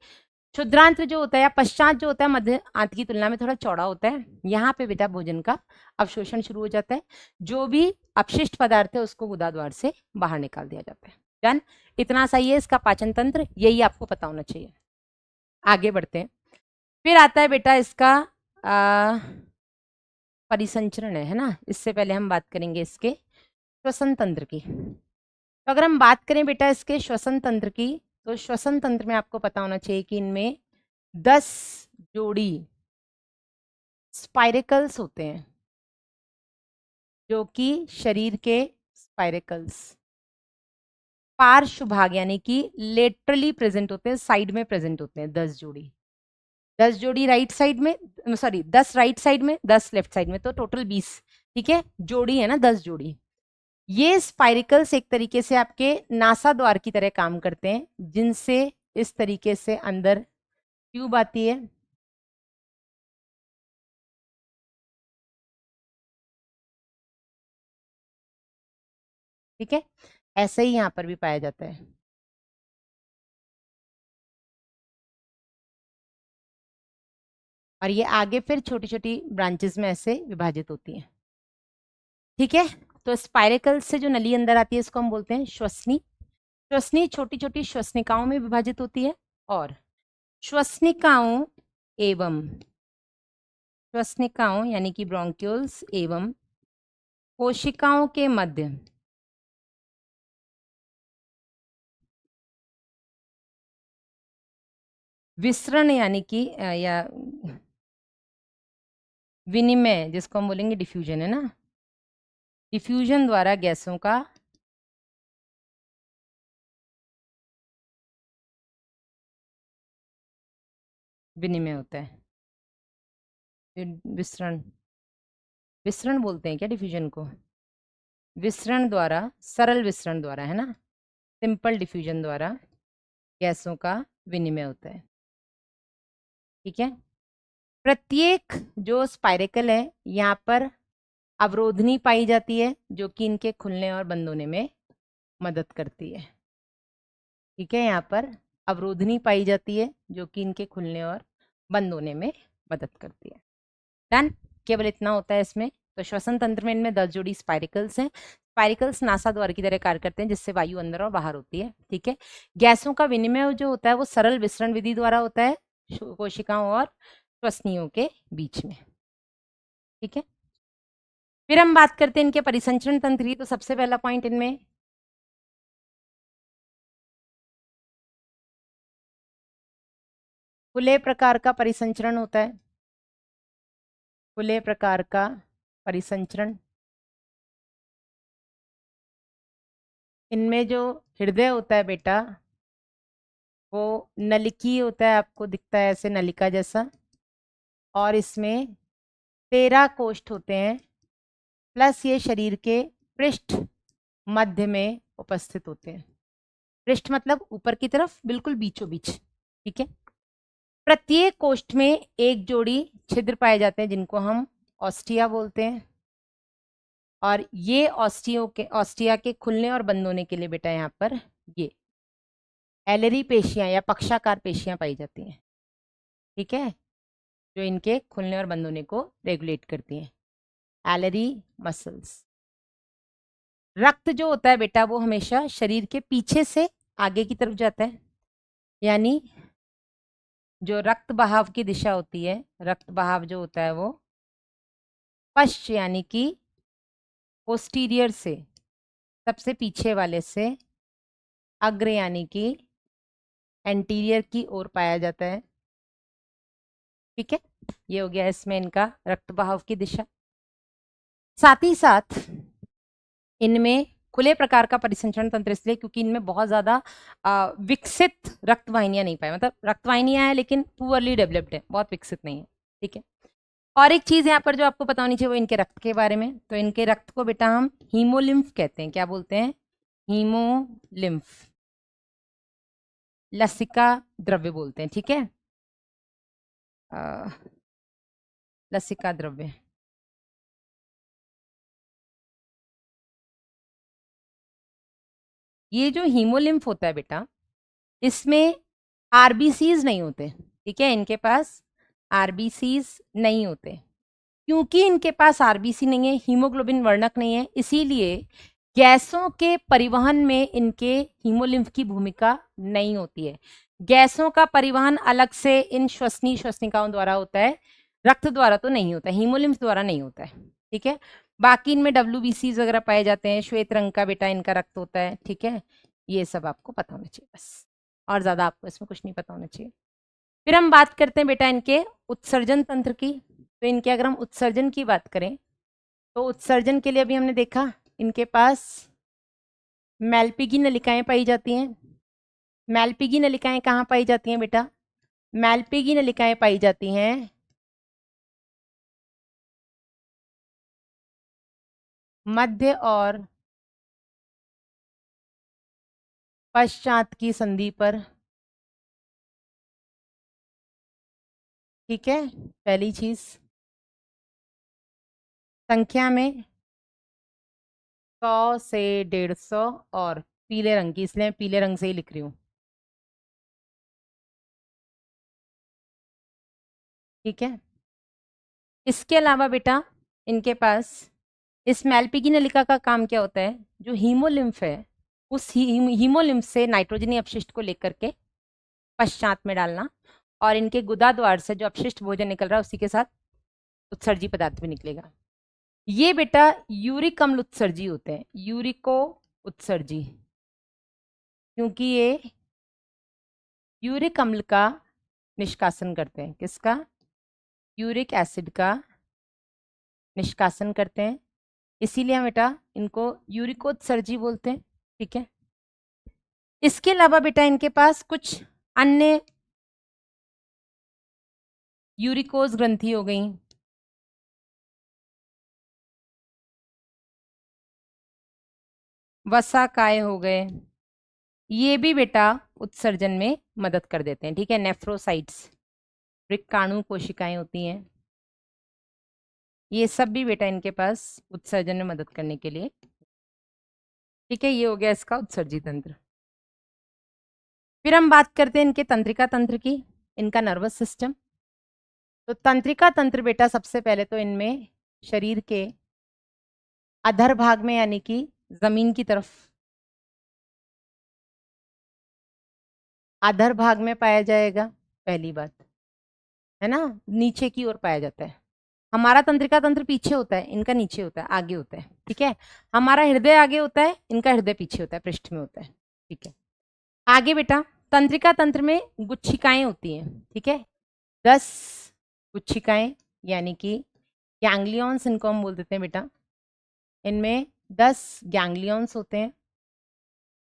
शुद्रांत्र जो होता है या पश्चात जो होता है मध्य आंत की तुलना में थोड़ा चौड़ा होता है। यहाँ पे बेटा भोजन का अवशोषण शुरू हो जाता है। जो भी अपशिष्ट पदार्थ है उसको गुदा द्वार से बाहर निकाल दिया जाता है। डन, इतना सही है इसका पाचन तंत्र, यही आपको पता होना चाहिए। आगे बढ़ते हैं। फिर आता है बेटा इसका परिसंचरण है ना। इससे पहले हम बात करेंगे इसके श्वसन तंत्र की। तो अगर हम बात करें बेटा इसके श्वसन तंत्र की, तो श्वसन तंत्र में आपको पता होना चाहिए कि इनमें 10 जोड़ी स्पाइरेकल्स होते हैं, जो कि शरीर के स्पाइरेकल्स पार्श्व भाग यानी कि लेटरली प्रेजेंट होते हैं, साइड में प्रेजेंट होते हैं। 10 जोड़ी, 10 जोड़ी राइट साइड में, सॉरी 10 राइट साइड में, 10 लेफ्ट साइड में, तो टोटल 20। ठीक है, जोड़ी है ना 10 जोड़ी। ये स्पाइरिकल्स एक तरीके से आपके नासा द्वार की तरह काम करते हैं, जिनसे इस तरीके से अंदर ट्यूब आती है। ठीक है, ऐसे ही यहां पर भी पाया जाता है। और ये आगे फिर छोटी छोटी ब्रांचेस में ऐसे विभाजित होती हैं। ठीक है, तो स्पाइरिकल से जो नली अंदर आती है इसको हम बोलते हैं श्वसनी। श्वसनी छोटी छोटी श्वसनिकाओं में विभाजित होती है, और श्वसनिकाओं एवं श्वसनिकाओं यानी कि ब्रोंक्यूल्स एवं कोशिकाओं के मध्य विसरण यानी कि या विनिमय, जिसको हम बोलेंगे डिफ्यूजन है ना, डिफ्यूजन द्वारा गैसों का विनिमय होता है। विसरण, विसरण बोलते हैं क्या डिफ्यूजन को? विसरण द्वारा, सरल विसरण द्वारा है ना, सिंपल डिफ्यूजन द्वारा गैसों का विनिमय होता है। ठीक है, प्रत्येक जो स्पाइरेकल है यहाँ पर अवरोधनी पाई जाती है, जो कि इनके खुलने और बंद होने में मदद करती है। ठीक है, यहाँ पर अवरोधनी पाई जाती है, जो कि इनके खुलने और बंद होने में मदद करती है। डन, केवल इतना होता है इसमें। तो श्वसन तंत्र में इनमें 10 जोड़ी स्पाइरिकल्स हैं। स्पाइरिकल्स नासा द्वार की तरह कार्य करते हैं, जिससे वायु अंदर और बाहर होती है। ठीक है, गैसों का विनिमय जो होता है वो सरल विसरण विधि द्वारा होता है, कोशिकाओं और श्वसनियों के बीच में। ठीक है, फिर हम बात करते हैं इनके परिसंचरण तंत्र की। तो सबसे पहला पॉइंट इनमें खुले प्रकार का परिसंचरण होता है। खुले प्रकार का परिसंचरण, इनमें जो हृदय होता है बेटा वो नलिकी होता है, आपको दिखता है ऐसे नलिका जैसा, और इसमें 13 कोष्ठ होते हैं, प्लस ये शरीर के पृष्ठ मध्य में उपस्थित होते हैं। पृष्ठ मतलब ऊपर की तरफ, बिल्कुल बीचों बीच। ठीक है, प्रत्येक कोष्ठ में एक जोड़ी छिद्र पाए जाते हैं, जिनको हम ऑस्टिया बोलते हैं। और ये ऑस्टिया के खुलने और बंद होने के लिए बेटा यहाँ पर ये एलरी पेशियां या पक्षाकार पेशियां पाई जाती हैं, ठीक है, जो इनके खुलने और बंद होने को रेगुलेट करती हैं, एलरी मसल्स। रक्त जो होता है बेटा वो हमेशा शरीर के पीछे से आगे की तरफ जाता है, यानी जो रक्त बहाव की दिशा होती है, रक्त बहाव जो होता है वो पश्च यानी कि पोस्टीरियर से, सबसे पीछे वाले से, अग्र यानी कि एंटीरियर की ओर पाया जाता है, ठीक है। ये हो गया इसमें इनका रक्त बहाव की दिशा। साथ ही साथ इनमें खुले प्रकार का परिसंचरण तंत्र इसलिए क्योंकि इनमें बहुत ज्यादा विकसित रक्त वाहिनियां नहीं पाए, मतलब रक्त वाहिनियां हैं लेकिन पुअरली डेवलप्ड है, बहुत विकसित नहीं है, ठीक है। और एक चीज यहाँ पर जो आपको पता होनी चाहिए वो इनके रक्त के बारे में, तो इनके रक्त को बेटा हम हीमोलिम्फ कहते हैं। क्या बोलते हैं? हीमोलिम्फ, लसिका द्रव्य बोलते हैं, ठीक है, लसिका द्रव्य। ये जो हीमोलिम्फ होता है बेटा, इसमें आरबीसीज नहीं होते, ठीक है, इनके पास आरबीसीज नहीं होते। क्योंकि इनके पास आरबीसी नहीं है, हीमोग्लोबिन वर्णक नहीं है, इसीलिए गैसों के परिवहन में इनके हीमोलिम्फ की भूमिका नहीं होती है। गैसों का परिवहन अलग से इन श्वसनी श्वसनिकाओं द्वारा होता है, रक्त द्वारा तो नहीं होता, हीमोलिम्फ द्वारा नहीं होता है, ठीक है। बाकी इनमें डब्ल्यूबीसी वगैरह पाए जाते हैं, श्वेत रंग का बेटा इनका रक्त होता है, ठीक है। ये सब आपको पता होना चाहिए बस, और ज्यादा आपको इसमें कुछ नहीं पता होना चाहिए। फिर हम बात करते हैं बेटा इनके उत्सर्जन तंत्र की। तो इनके अगर हम उत्सर्जन की बात करें तो उत्सर्जन के लिए अभी हमने देखा इनके पास मैल्पिगी नलिकाएं पाई जाती हैं। मैल्पिगी नलिकाएं कहाँ पाई जाती हैं बेटा? मैल्पिगी नलिकाएं पाई जाती हैं मध्य और पश्चात की संधि पर, ठीक है। पहली चीज संख्या में 100 से 150 और पीले रंग की, इसलिए मैं पीले रंग से ही लिख रही हूँ, ठीक है। इसके अलावा बेटा इनके पास इस मैल्पिगी नलिका का काम क्या होता है? जो हीमोलिम्फ है उस हीमोलिम्फ से नाइट्रोजनी अपशिष्ट को लेकर के पश्चात में डालना, और इनके गुदा द्वार से जो अपशिष्ट भोजन निकल रहा है उसी के साथ उत्सर्जी पदार्थ भी निकलेगा। ये बेटा यूरिक अम्ल उत्सर्जी होते हैं, यूरिको उत्सर्जी, क्योंकि ये यूरिक अम्ल का निष्कासन करते हैं। किसका? यूरिक एसिड का निष्कासन करते हैं, इसीलिए हम बेटा इनको यूरिकोत्सर्जी बोलते हैं, ठीक है। इसके अलावा बेटा इनके पास कुछ अन्य यूरिकोज ग्रंथि हो गई, वसाकाय हो गए, ये भी बेटा उत्सर्जन में मदद कर देते हैं, ठीक है। नेफ्रोसाइट्स, वृक्काणु कोशिकाएं होती हैं, ये सब भी बेटा इनके पास उत्सर्जन में मदद करने के लिए, ठीक है। ये हो गया इसका उत्सर्जी तंत्र। फिर हम बात करते हैं इनके तंत्रिका तंत्र की, इनका नर्वस सिस्टम। तो तंत्रिका तंत्र बेटा सबसे पहले तो इनमें शरीर के अधर भाग में यानी कि जमीन की तरफ, अधर भाग में पाया जाएगा, पहली बात है ना, नीचे की ओर पाया जाता है। हमारा तंत्रिका तंत्र पीछे होता है, इनका नीचे होता है, आगे होता है, ठीक है। हमारा हृदय आगे होता है, इनका हृदय पीछे होता है, पृष्ठ में होता है, ठीक है। आगे बेटा तंत्रिका तंत्र में गुच्छिकाएं होती हैं, ठीक है, 10 गुच्छिकाएं यानी कि गैंग्लियंस इनको हम बोल देते हैं बेटा। इनमें 10 गैंग्लियंस होते हैं,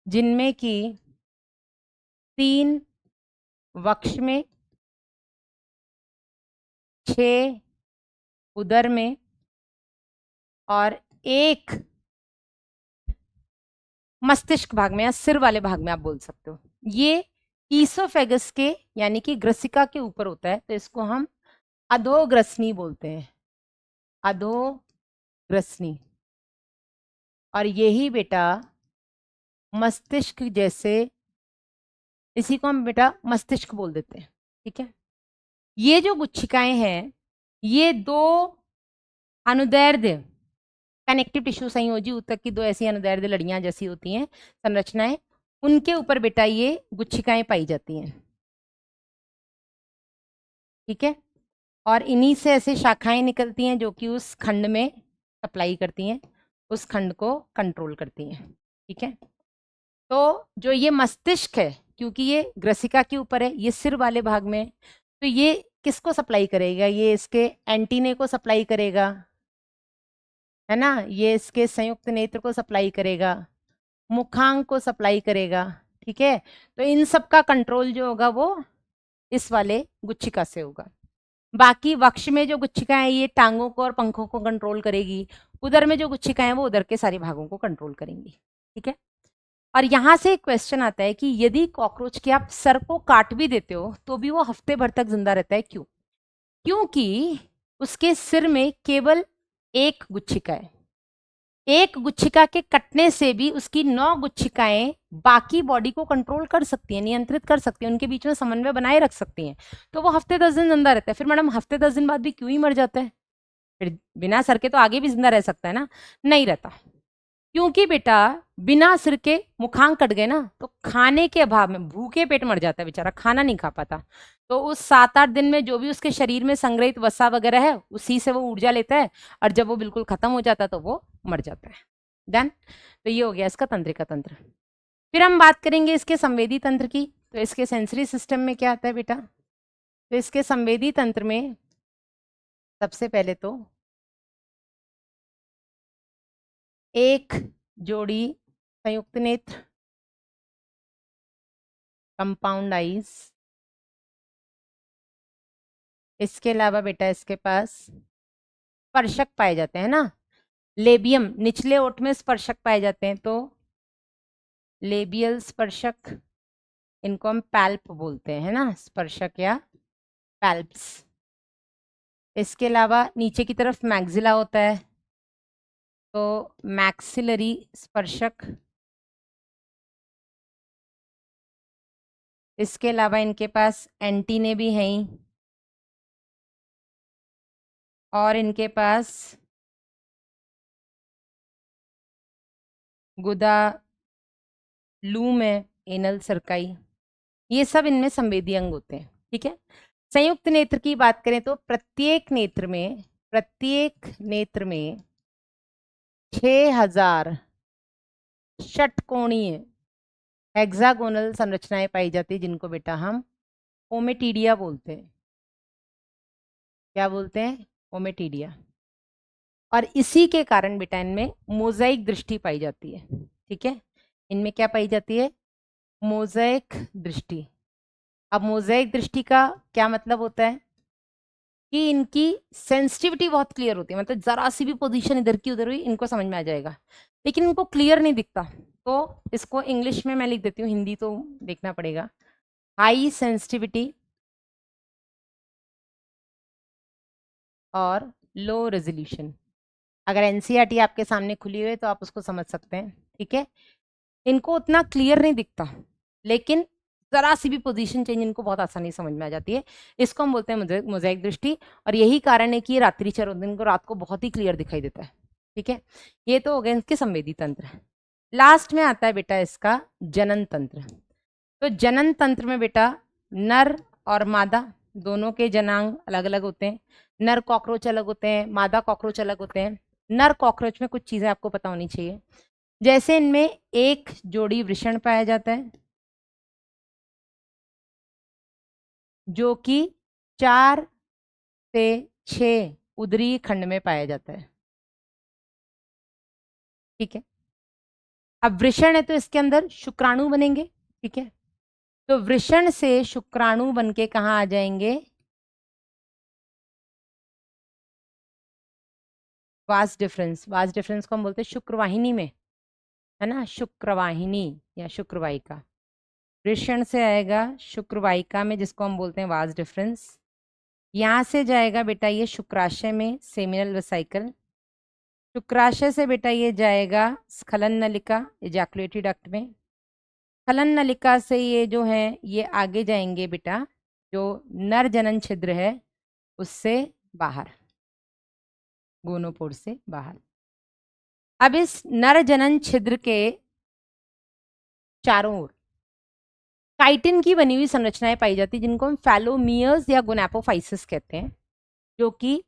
जिनमें कि 3 वक्ष में, 6 उदर में और 1 मस्तिष्क भाग में या सिर वाले भाग में आप बोल सकते हो। ये ईसोफेगस के यानी कि ग्रसिका के ऊपर होता है, तो इसको हम अधोग्रसनी बोलते हैं, अधोग्रसनी। और यही बेटा मस्तिष्क जैसे इसी को हम बेटा मस्तिष्क बोल देते हैं। ठीक है, ये जो गुच्छिकाएं हैं ये दो अनुदैर्ध्य कनेक्टिव टिश्यू संयोजी ऊतक की दो ऐसी अनुदैर्ध्य लड़ियां जैसी होती हैं संरचनाएं, उनके ऊपर बेटा ये गुच्छिकाएं पाई जाती हैं। ठीक है, और इन्हीं से ऐसे शाखाएं निकलती हैं जो कि उस खंड में सप्लाई करती हैं, उस खंड को कंट्रोल करती हैं। ठीक है, तो जो ये मस्तिष्क है क्योंकि ये ग्रसिका के ऊपर है, ये सिर वाले भाग में, तो ये किसको सप्लाई करेगा? ये इसके एंटीने को सप्लाई करेगा, है ना, ये इसके संयुक्त नेत्र को सप्लाई करेगा, मुखांग को सप्लाई करेगा। ठीक है, तो इन सब का कंट्रोल जो होगा वो इस वाले गुच्छिका से होगा। बाकी वक्ष में जो गुच्छिका है ये टांगों को और पंखों को कंट्रोल करेगी, उधर में जो गुच्छिका है वो उधर के सारे भागों को कंट्रोल करेंगी। ठीक है, और यहां से एक क्वेश्चन आता है कि यदि कॉकरोच के आप सर को काट भी देते हो तो भी वो हफ्ते भर तक जिंदा रहता है, क्यों? क्योंकि उसके सिर में केवल एक गुच्छिका है। एक गुच्छिका के कटने से भी उसकी 9 गुच्छिकाएं बाकी बॉडी को कंट्रोल कर सकती हैं, नियंत्रित कर सकती हैं, उनके बीच में समन्वय बनाए रख सकती हैं, तो वो हफ्ते 10 दिन जिंदा रहता है। फिर मैडम हफ्ते 10 दिन बाद भी क्यों ही मर जाता है? फिर बिना सर के तो आगे भी जिंदा रह सकता है ना? नहीं रहता, क्योंकि बेटा बिना सिर के मुखांग कट गए ना तो खाने के अभाव में भूखे पेट मर जाता है बेचारा, खाना नहीं खा पाता। तो उस 7-8 दिन में जो भी उसके शरीर में संग्रहित वसा वगैरह है उसी से वो ऊर्जा लेता है, और जब वो बिल्कुल खत्म हो जाता है तो वो मर जाता है। डन, तो ये हो गया इसका तंत्रिका तंत्र। फिर हम बात करेंगे इसके संवेदी तंत्र की। तो इसके सेंसरी सिस्टम में क्या आता है बेटा? तो इसके संवेदी तंत्र में सबसे पहले तो एक जोड़ी संयुक्त नेत्र, कंपाउंड आईज, इसके अलावा बेटा इसके पास स्पर्शक पाए जाते हैं ना, लेबियम, निचले ओठ में स्पर्शक पाए जाते हैं, तो लेबियल स्पर्शक, इनको हम पैल्प बोलते हैं, है ना, स्पर्शक या पैल्प्स। इसके अलावा नीचे की तरफ मैक्सिला होता है, तो मैक्सिलरी स्पर्शक। इसके अलावा इनके पास एंटीने भी हैं, और इनके पास गुदा, लूम है, एनल सर्काई, ये सब इनमें संवेदी अंग होते हैं। ठीक है, संयुक्त नेत्र की बात करें तो प्रत्येक नेत्र में 6000 षटकोणीय हेक्सागोनल संरचनाएं पाई जाती है, जिनको बेटा हम ओमेटीडिया बोलते हैं। क्या बोलते हैं? ओमेटीडिया। और इसी के कारण बेटा इनमें मोजाइक दृष्टि पाई जाती है। ठीक है, इनमें क्या पाई जाती है? मोजाइक दृष्टि। अब मोजाइक दृष्टि का क्या मतलब होता है कि इनकी सेंसिटिविटी बहुत क्लियर होती है, मतलब जरा सी भी पोजीशन इधर की उधर हुई इनको समझ में आ जाएगा, लेकिन इनको क्लियर नहीं दिखता। तो इसको इंग्लिश में मैं लिख देती हूँ, हिंदी तो देखना पड़ेगा। हाई सेंसिटिविटी और लो रेजोल्यूशन। अगर एनसीईआरटी आपके सामने खुली हुई है तो आप उसको समझ सकते हैं। ठीक है, इनको उतना क्लियर नहीं दिखता, लेकिन जरा सी भी पोजीशन चेंज इनको बहुत आसानी समझ में आ जाती है। इसको हम बोलते हैं मोजाइक दृष्टि, और यही कारण है कि ये रात्रि चरण दिन को रात को बहुत ही क्लियर दिखाई देता है। ठीक है, ये तो हो गए इसके संवेदी तंत्र। लास्ट में आता है बेटा इसका जनन तंत्र। तो जनन तंत्र में बेटा नर और मादा दोनों के जनांग अलग अलग होते हैं। नर कॉकरोच अलग होते हैं, मादा कॉकरोच अलग होते हैं। नर कॉकरोच में कुछ चीजें आपको पता होनी चाहिए, जैसे इनमें एक जोड़ी वृषण पाया जाता है जो कि 4 से 6 उदरी खंड में पाया जाता है। ठीक है, अब वृषण है तो इसके अंदर शुक्राणु बनेंगे। ठीक है, तो वृषण से शुक्राणु बन के कहाँ आ जाएंगे? Vas deferens. वास डिफरेंस को हम बोलते हैं शुक्रवाहिनी में, है ना, शुक्रवाहिनी या शुक्रवाहिका। वृषण से आएगा शुक्रवाहिका में, जिसको हम बोलते हैं वास डिफरेंस। यहाँ से जाएगा बेटा ये शुक्राशय में, सेमिनल वेसिकल। शुक्राशय से बेटा ये जाएगा स्खलन नलिका, एजैकुलेटरी डक्ट में। स्खलन नलिका से ये जो है ये आगे जाएंगे बेटा, जो नर जनन छिद्र है उससे बाहर, गोनोपोर से बाहर। अब इस नर जनन छिद्र के चारों ओर काइटिन की बनी हुई संरचनाएं पाई जाती है, जिनको हम फैलोमियर्स या गोनापोफाइसिस कहते हैं, जो कि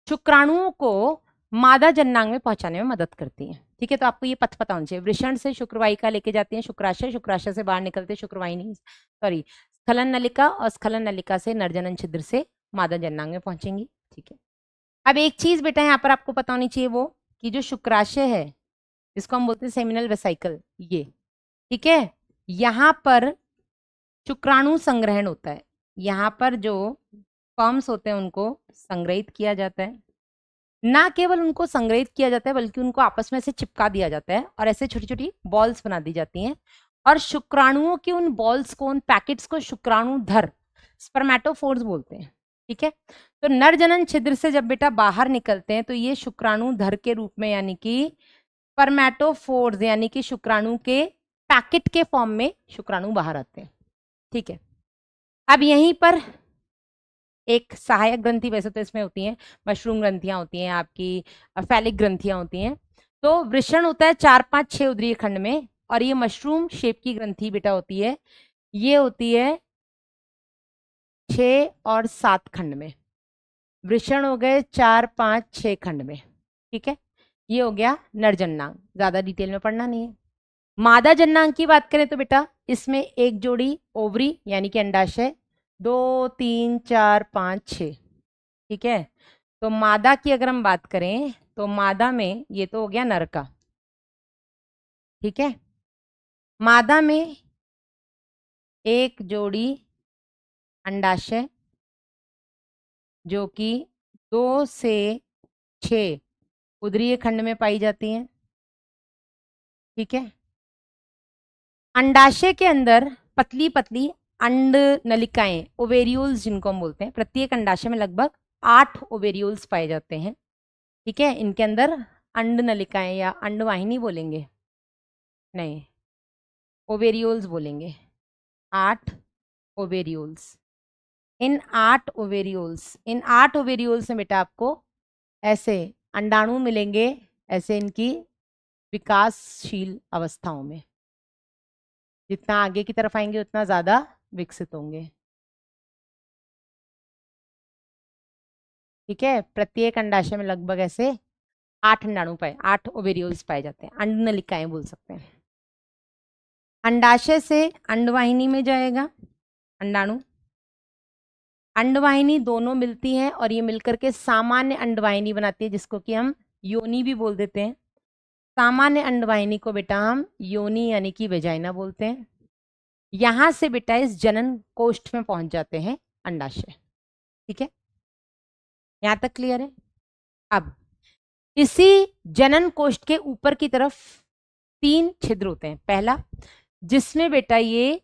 शुक्राणुओं को मादा जननांग में पहुंचाने में मदद करती हैं। ठीक है, तो आपको ये पथ पता होना चाहिए। वृषण से शुक्रवाहिका लेके जाती हैं शुक्राशय, शुक्राशय से बाहर निकलते शुक्रवाहिनी, सॉरी, स्खलन नलिका, और स्खलन नलिका से नरजनन छिद्र से मादा जननांग में पहुंचेंगी। ठीक है, अब एक चीज बेटा यहाँ पर आपको पता होनी चाहिए, वो कि जो शुक्राशय है जिसको हम बोलते हैं सेमिनल वेसाइकल, ये ठीक है, यहाँ पर शुक्राणु संग्रहण होता है। यहाँ पर जो स्पर्म्स होते हैं उनको संग्रहित किया जाता है, ना केवल उनको संग्रहित किया जाता है बल्कि उनको आपस में से चिपका दिया जाता है और ऐसे छोटी छोटी बॉल्स बना दी जाती हैं, और शुक्राणुओं की उन बॉल्स को, उन पैकेट्स को शुक्राणुधर, स्पर्मेटोफोर्स बोलते हैं। ठीक है, तो नर जनन छिद्र से जब बेटा बाहर निकलते हैं तो ये शुक्राणुधर के रूप में, यानी कि स्पर्मेटोफोर्स, यानी कि शुक्राणु के पैकेट के फॉर्म में शुक्राणु बाहर आते हैं। ठीक है, अब यहीं पर एक सहायक ग्रंथि, वैसे तो इसमें होती हैं मशरूम ग्रंथियां, होती हैं आपकी फैलिक ग्रंथियां होती हैं। तो वृषण होता है 4, 5, 6 उदरीय खंड में, और ये मशरूम शेप की ग्रंथि बेटा होती है, ये होती है 6 और 7 खंड में। वृषण हो गए 4, 5, 6 खंड में। ठीक है, ये हो गया नरजन्नांग, ज्यादा डिटेल में पढ़ना नहीं है। मादा जन्नांग की बात करें तो बेटा इसमें एक जोड़ी ओवरी यानी कि अंडाशय, 2, 3, 4, 5, 6। ठीक है, तो मादा की अगर हम बात करें तो मादा में, ये तो हो गया नर का, ठीक है, मादा में एक जोड़ी अंडाशय जो कि 2 से 6 उदरीय खंड में पाई जाती हैं। ठीक है, अंडाशय के अंदर पतली पतली अंड नलिकाएं, ओवेरियोल्स जिनको हम बोलते हैं, प्रत्येक अंडाशय में लगभग 8 ओवेरियोल्स पाए जाते हैं। ठीक है, इनके अंदर अंड नलिकाएं या अंडवाहिनी बोलेंगे, नहीं, ओवेरियोल्स बोलेंगे, 8 ओवेरियोल्स। इन 8 ओवेरियोल्स में बेटा आपको ऐसे अंडाणु मिलेंगे, ऐसे इनकी विकासशील अवस्थाओं में, जितना आगे की तरफ आएंगे उतना ज्यादा विकसित होंगे। ठीक है, प्रत्येक अंडाशय में लगभग ऐसे 8 अंडाणु पाए, 8 ओवेरियोल्स पाए जाते हैं, अंड नलिकाएं बोल सकते हैं। अंडाशय से अंडवाहिनी में जाएगा अंडाणु, अंडवाहिनी दोनों मिलती हैं और ये मिलकर के सामान्य अंडवाहिनी बनाती है, जिसको कि हम योनि भी बोल देते हैं। सामान्य अंडवाहिनी को बेटा हम योनि यानी कि वेजाइना बोलते हैं। यहां से बेटा इस जनन कोष्ठ में पहुंच जाते हैं अंडाशय। ठीक है, यहां तक क्लियर है। अब इसी जनन कोष्ठ के ऊपर की तरफ 3 छिद्र होते हैं। पहला, जिसमें बेटा ये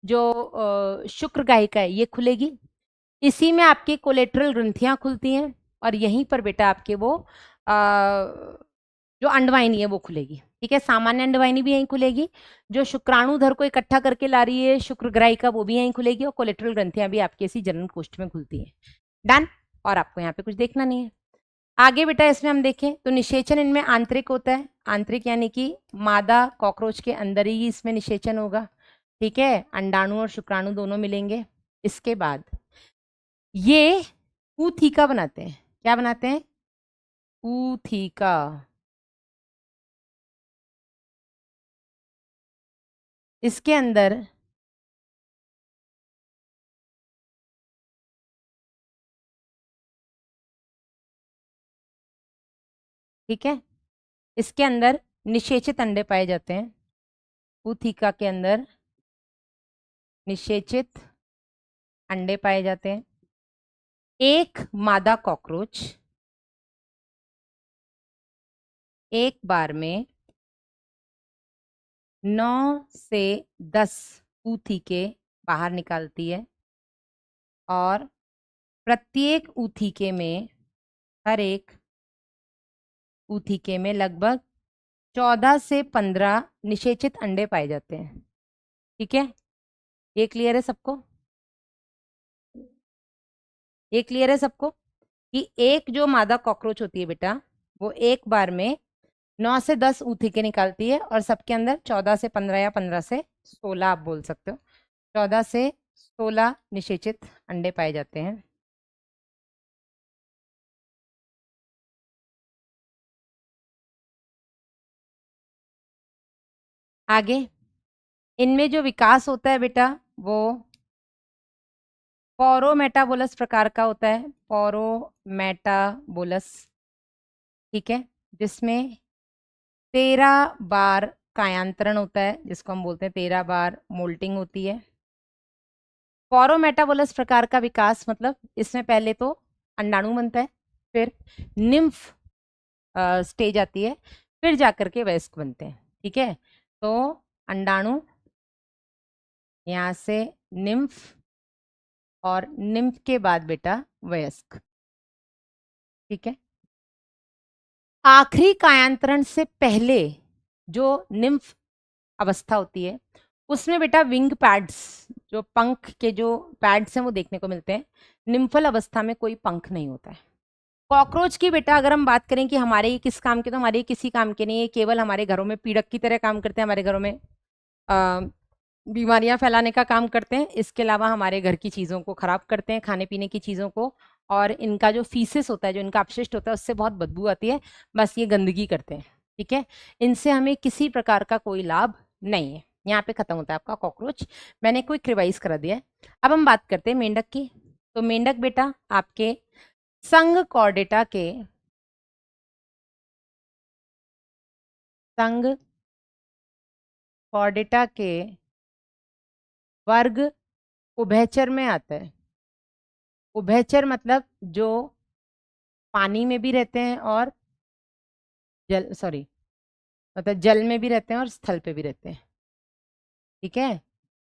जो शुक्र गाहिका है ये खुलेगी, इसी में आपकी कोलेट्रल ग्रंथियां खुलती हैं, और यहीं पर बेटा आपके वो जो अंडवाहिनी है वो खुलेगी। ठीक है, सामान्य अंडवाहिनी भी यहीं खुलेगी, जो शुक्राणुधर को इकट्ठा करके ला रही है शुक्र ग्राहिका वो भी यहीं खुलेगी, और कोलेट्रल ग्रंथियां भी आपकी इसी जनन कोष्ठ में खुलती हैं। डन, और आपको यहाँ पे कुछ देखना नहीं है। आगे बेटा इसमें हम देखें तो निषेचन इनमें आंतरिक होता है, आंतरिक यानी कि मादा कॉकरोच के अंदर ही इसमें निषेचन होगा। ठीक है, अंडाणु और शुक्राणु दोनों मिलेंगे। इसके बाद ये ऊथिका बनाते हैं। क्या बनाते हैं? ऊथिका। इसके अंदर ठीक है, इसके अंदर निषेचित अंडे पाए जाते हैं। ऊथिका के अंदर निषेचित अंडे पाए जाते हैं। एक मादा कॉकरोच एक बार में 9 से 10 ऊथिके बाहर निकालती है, और प्रत्येक ऊथिके में, हर एक ऊथिके में लगभग 14 से 15 निषेचित अंडे पाए जाते हैं। ठीक है, ये क्लियर है सबको? ये क्लियर है सबको कि एक जो मादा कॉकरोच होती है बेटा, वो एक बार में 9 से 10 ऊतके निकालती है और सबके अंदर 14 से 15 या 15 से 16 आप बोल सकते हो, 14 से 16 निषेचित अंडे पाए जाते हैं। आगे इनमें जो विकास होता है बेटा वो पोरोमेटाबोलस प्रकार का होता है, पोरोमेटाबोलस। ठीक है, जिसमें 13 बार कायांतरण होता है, जिसको हम बोलते हैं 13 बार मोल्टिंग होती है। पोरोमेटाबोलस प्रकार का विकास मतलब इसमें पहले तो अंडाणु बनता है, फिर निम्फ स्टेज आती है, फिर जाकर के वयस्क बनते हैं। ठीक है, तो अंडाणु, यहाँ से निम्फ, और निम्फ के बाद बेटा वयस्क। ठीक है, आखिरी कायांतरण से पहले जो निम्फ अवस्था होती है उसमें बेटा विंग पैड्स, जो पंख के जो पैड्स हैं वो देखने को मिलते हैं। निम्फल अवस्था में कोई पंख नहीं होता है। कॉकरोच की बेटा अगर हम बात करें कि हमारे ये किस काम के, तो हमारे ये किसी काम के नहीं है, केवल हमारे घरों में पीड़क की तरह काम करते हैं, हमारे घरों में बीमारियां फैलाने का काम करते हैं। इसके अलावा हमारे घर की चीज़ों को खराब करते हैं, खाने पीने की चीज़ों को, और इनका जो फीसिस होता है, जो इनका अपशिष्ट होता है, उससे बहुत बदबू आती है। बस ये गंदगी करते हैं। ठीक है, इनसे हमें किसी प्रकार का कोई लाभ नहीं है। यहाँ पे खत्म होता है आपका कॉकरोच। मैंने क्विक रिवाइज करा दिया है। अब हम बात करते हैं मेंढक की। तो मेंढक बेटा आपके संघ कॉर्डेटा के वर्ग उभयचर में आता है। उभयचर मतलब जो पानी में भी रहते हैं और मतलब जल में भी रहते हैं और स्थल पे भी रहते हैं। ठीक है,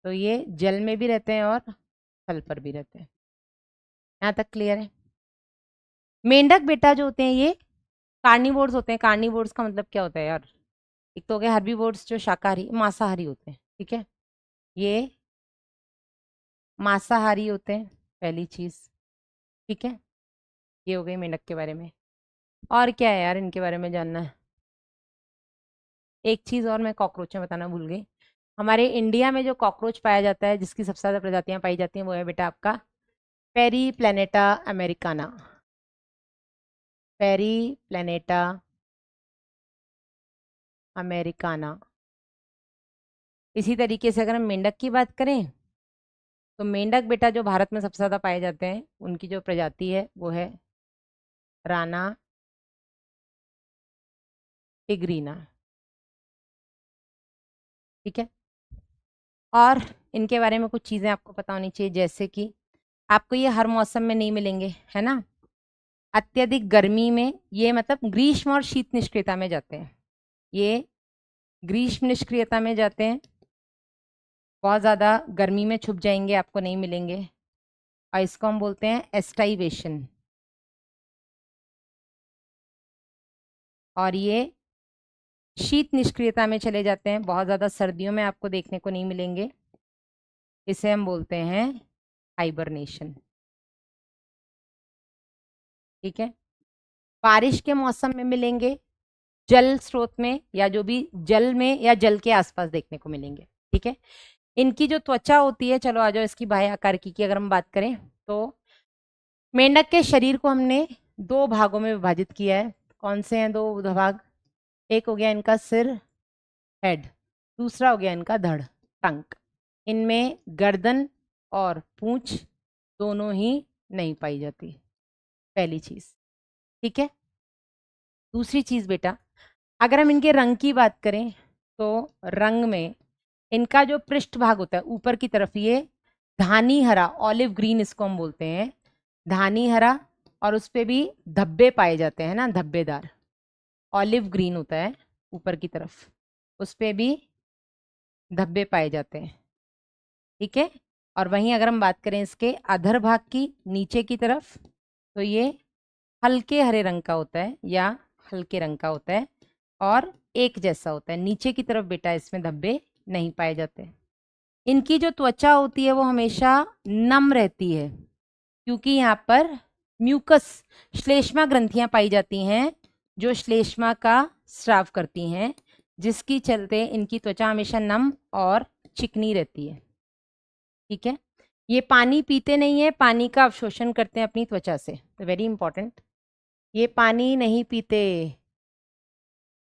तो ये जल में भी रहते हैं और स्थल पर भी रहते हैं। यहाँ तक क्लियर है? मेंढक बेटा जो होते हैं ये कार्निवोर्स होते हैं। कार्निवोर्स का मतलब क्या होता है यार? एक तो हो गया हर्बीवोर्स जो शाकाहारी मांसाहारी होते हैं। ठीक है, ये मांसाहारी होते हैं, पहली चीज। ठीक है, ये हो गई मेंढक के बारे में। और क्या है यार इनके बारे में जानना है? एक चीज और मैं कॉकरोच में बताना भूल गई। हमारे इंडिया में जो कॉकरोच पाया जाता है, जिसकी सबसे ज्यादा प्रजातियां पाई जाती हैं, वो है बेटा आपका पेरीप्लैनेटा अमेरिकाना। Periplaneta Americana. इसी तरीके से अगर हम मेंढक की बात करें, तो मेंढक बेटा जो भारत में सबसे ज्यादा पाए जाते हैं, उनकी जो प्रजाति है वो है राना टिग्रीना। ठीक है, और इनके बारे में कुछ चीजें आपको पता होनी चाहिए, जैसे कि आपको ये हर मौसम में नहीं मिलेंगे, है ना। अत्यधिक गर्मी में ये मतलब ग्रीष्म और शीत निष्क्रियता में जाते हैं। ये ग्रीष्म निष्क्रियता में जाते हैं, बहुत ज़्यादा गर्मी में छुप जाएंगे, आपको नहीं मिलेंगे, और इसको हम बोलते हैं एस्टाइवेशन। और ये शीत निष्क्रियता में चले जाते हैं, बहुत ज़्यादा सर्दियों में आपको देखने को नहीं मिलेंगे। इसे हम बोलते हैं हाइबरनेशन। ठीक है, बारिश के मौसम में मिलेंगे, जल स्रोत में, या जो भी जल में या जल के आसपास देखने को मिलेंगे। ठीक है, इनकी जो त्वचा होती है, चलो आ जाओ इसकी बाह्य आकार की अगर हम बात करें, तो मेंढक के शरीर को हमने दो भागों में विभाजित किया है। कौन से हैं दो भाग? एक हो गया इनका सिर, हेड, दूसरा हो गया इनका धड़, टंक। इनमें गर्दन और पूंछ दोनों ही नहीं पाई जाती, पहली चीज। ठीक है, दूसरी चीज बेटा, अगर हम इनके रंग की बात करें, तो रंग में इनका जो पृष्ठ भाग होता है ऊपर की तरफ, ये धानी हरा, ऑलिव ग्रीन इसको हम बोलते हैं, धानी हरा, और उस पे भी धब्बे पाए जाते हैं ना, धब्बेदार, ऑलिव ग्रीन होता है ऊपर की तरफ, उस पे भी धब्बे पाए जाते हैं। ठीक है, और वहीं अगर हम बात करें इसके अधर भाग की, नीचे की तरफ, तो ये हल्के हरे रंग का होता है या हल्के रंग का होता है, और एक जैसा होता है। नीचे की तरफ बेटा इसमें धब्बे नहीं पाए जाते। इनकी जो त्वचा होती है वो हमेशा नम रहती है, क्योंकि यहाँ पर म्यूकस श्लेष्मा ग्रंथियां पाई जाती हैं जो श्लेष्मा का स्राव करती हैं, जिसकी चलते इनकी त्वचा हमेशा नम और चिकनी रहती है। ठीक है, ये पानी पीते नहीं है, पानी का अवशोषण करते हैं अपनी त्वचा से, तो वेरी इंपॉर्टेंट, ये पानी नहीं पीते।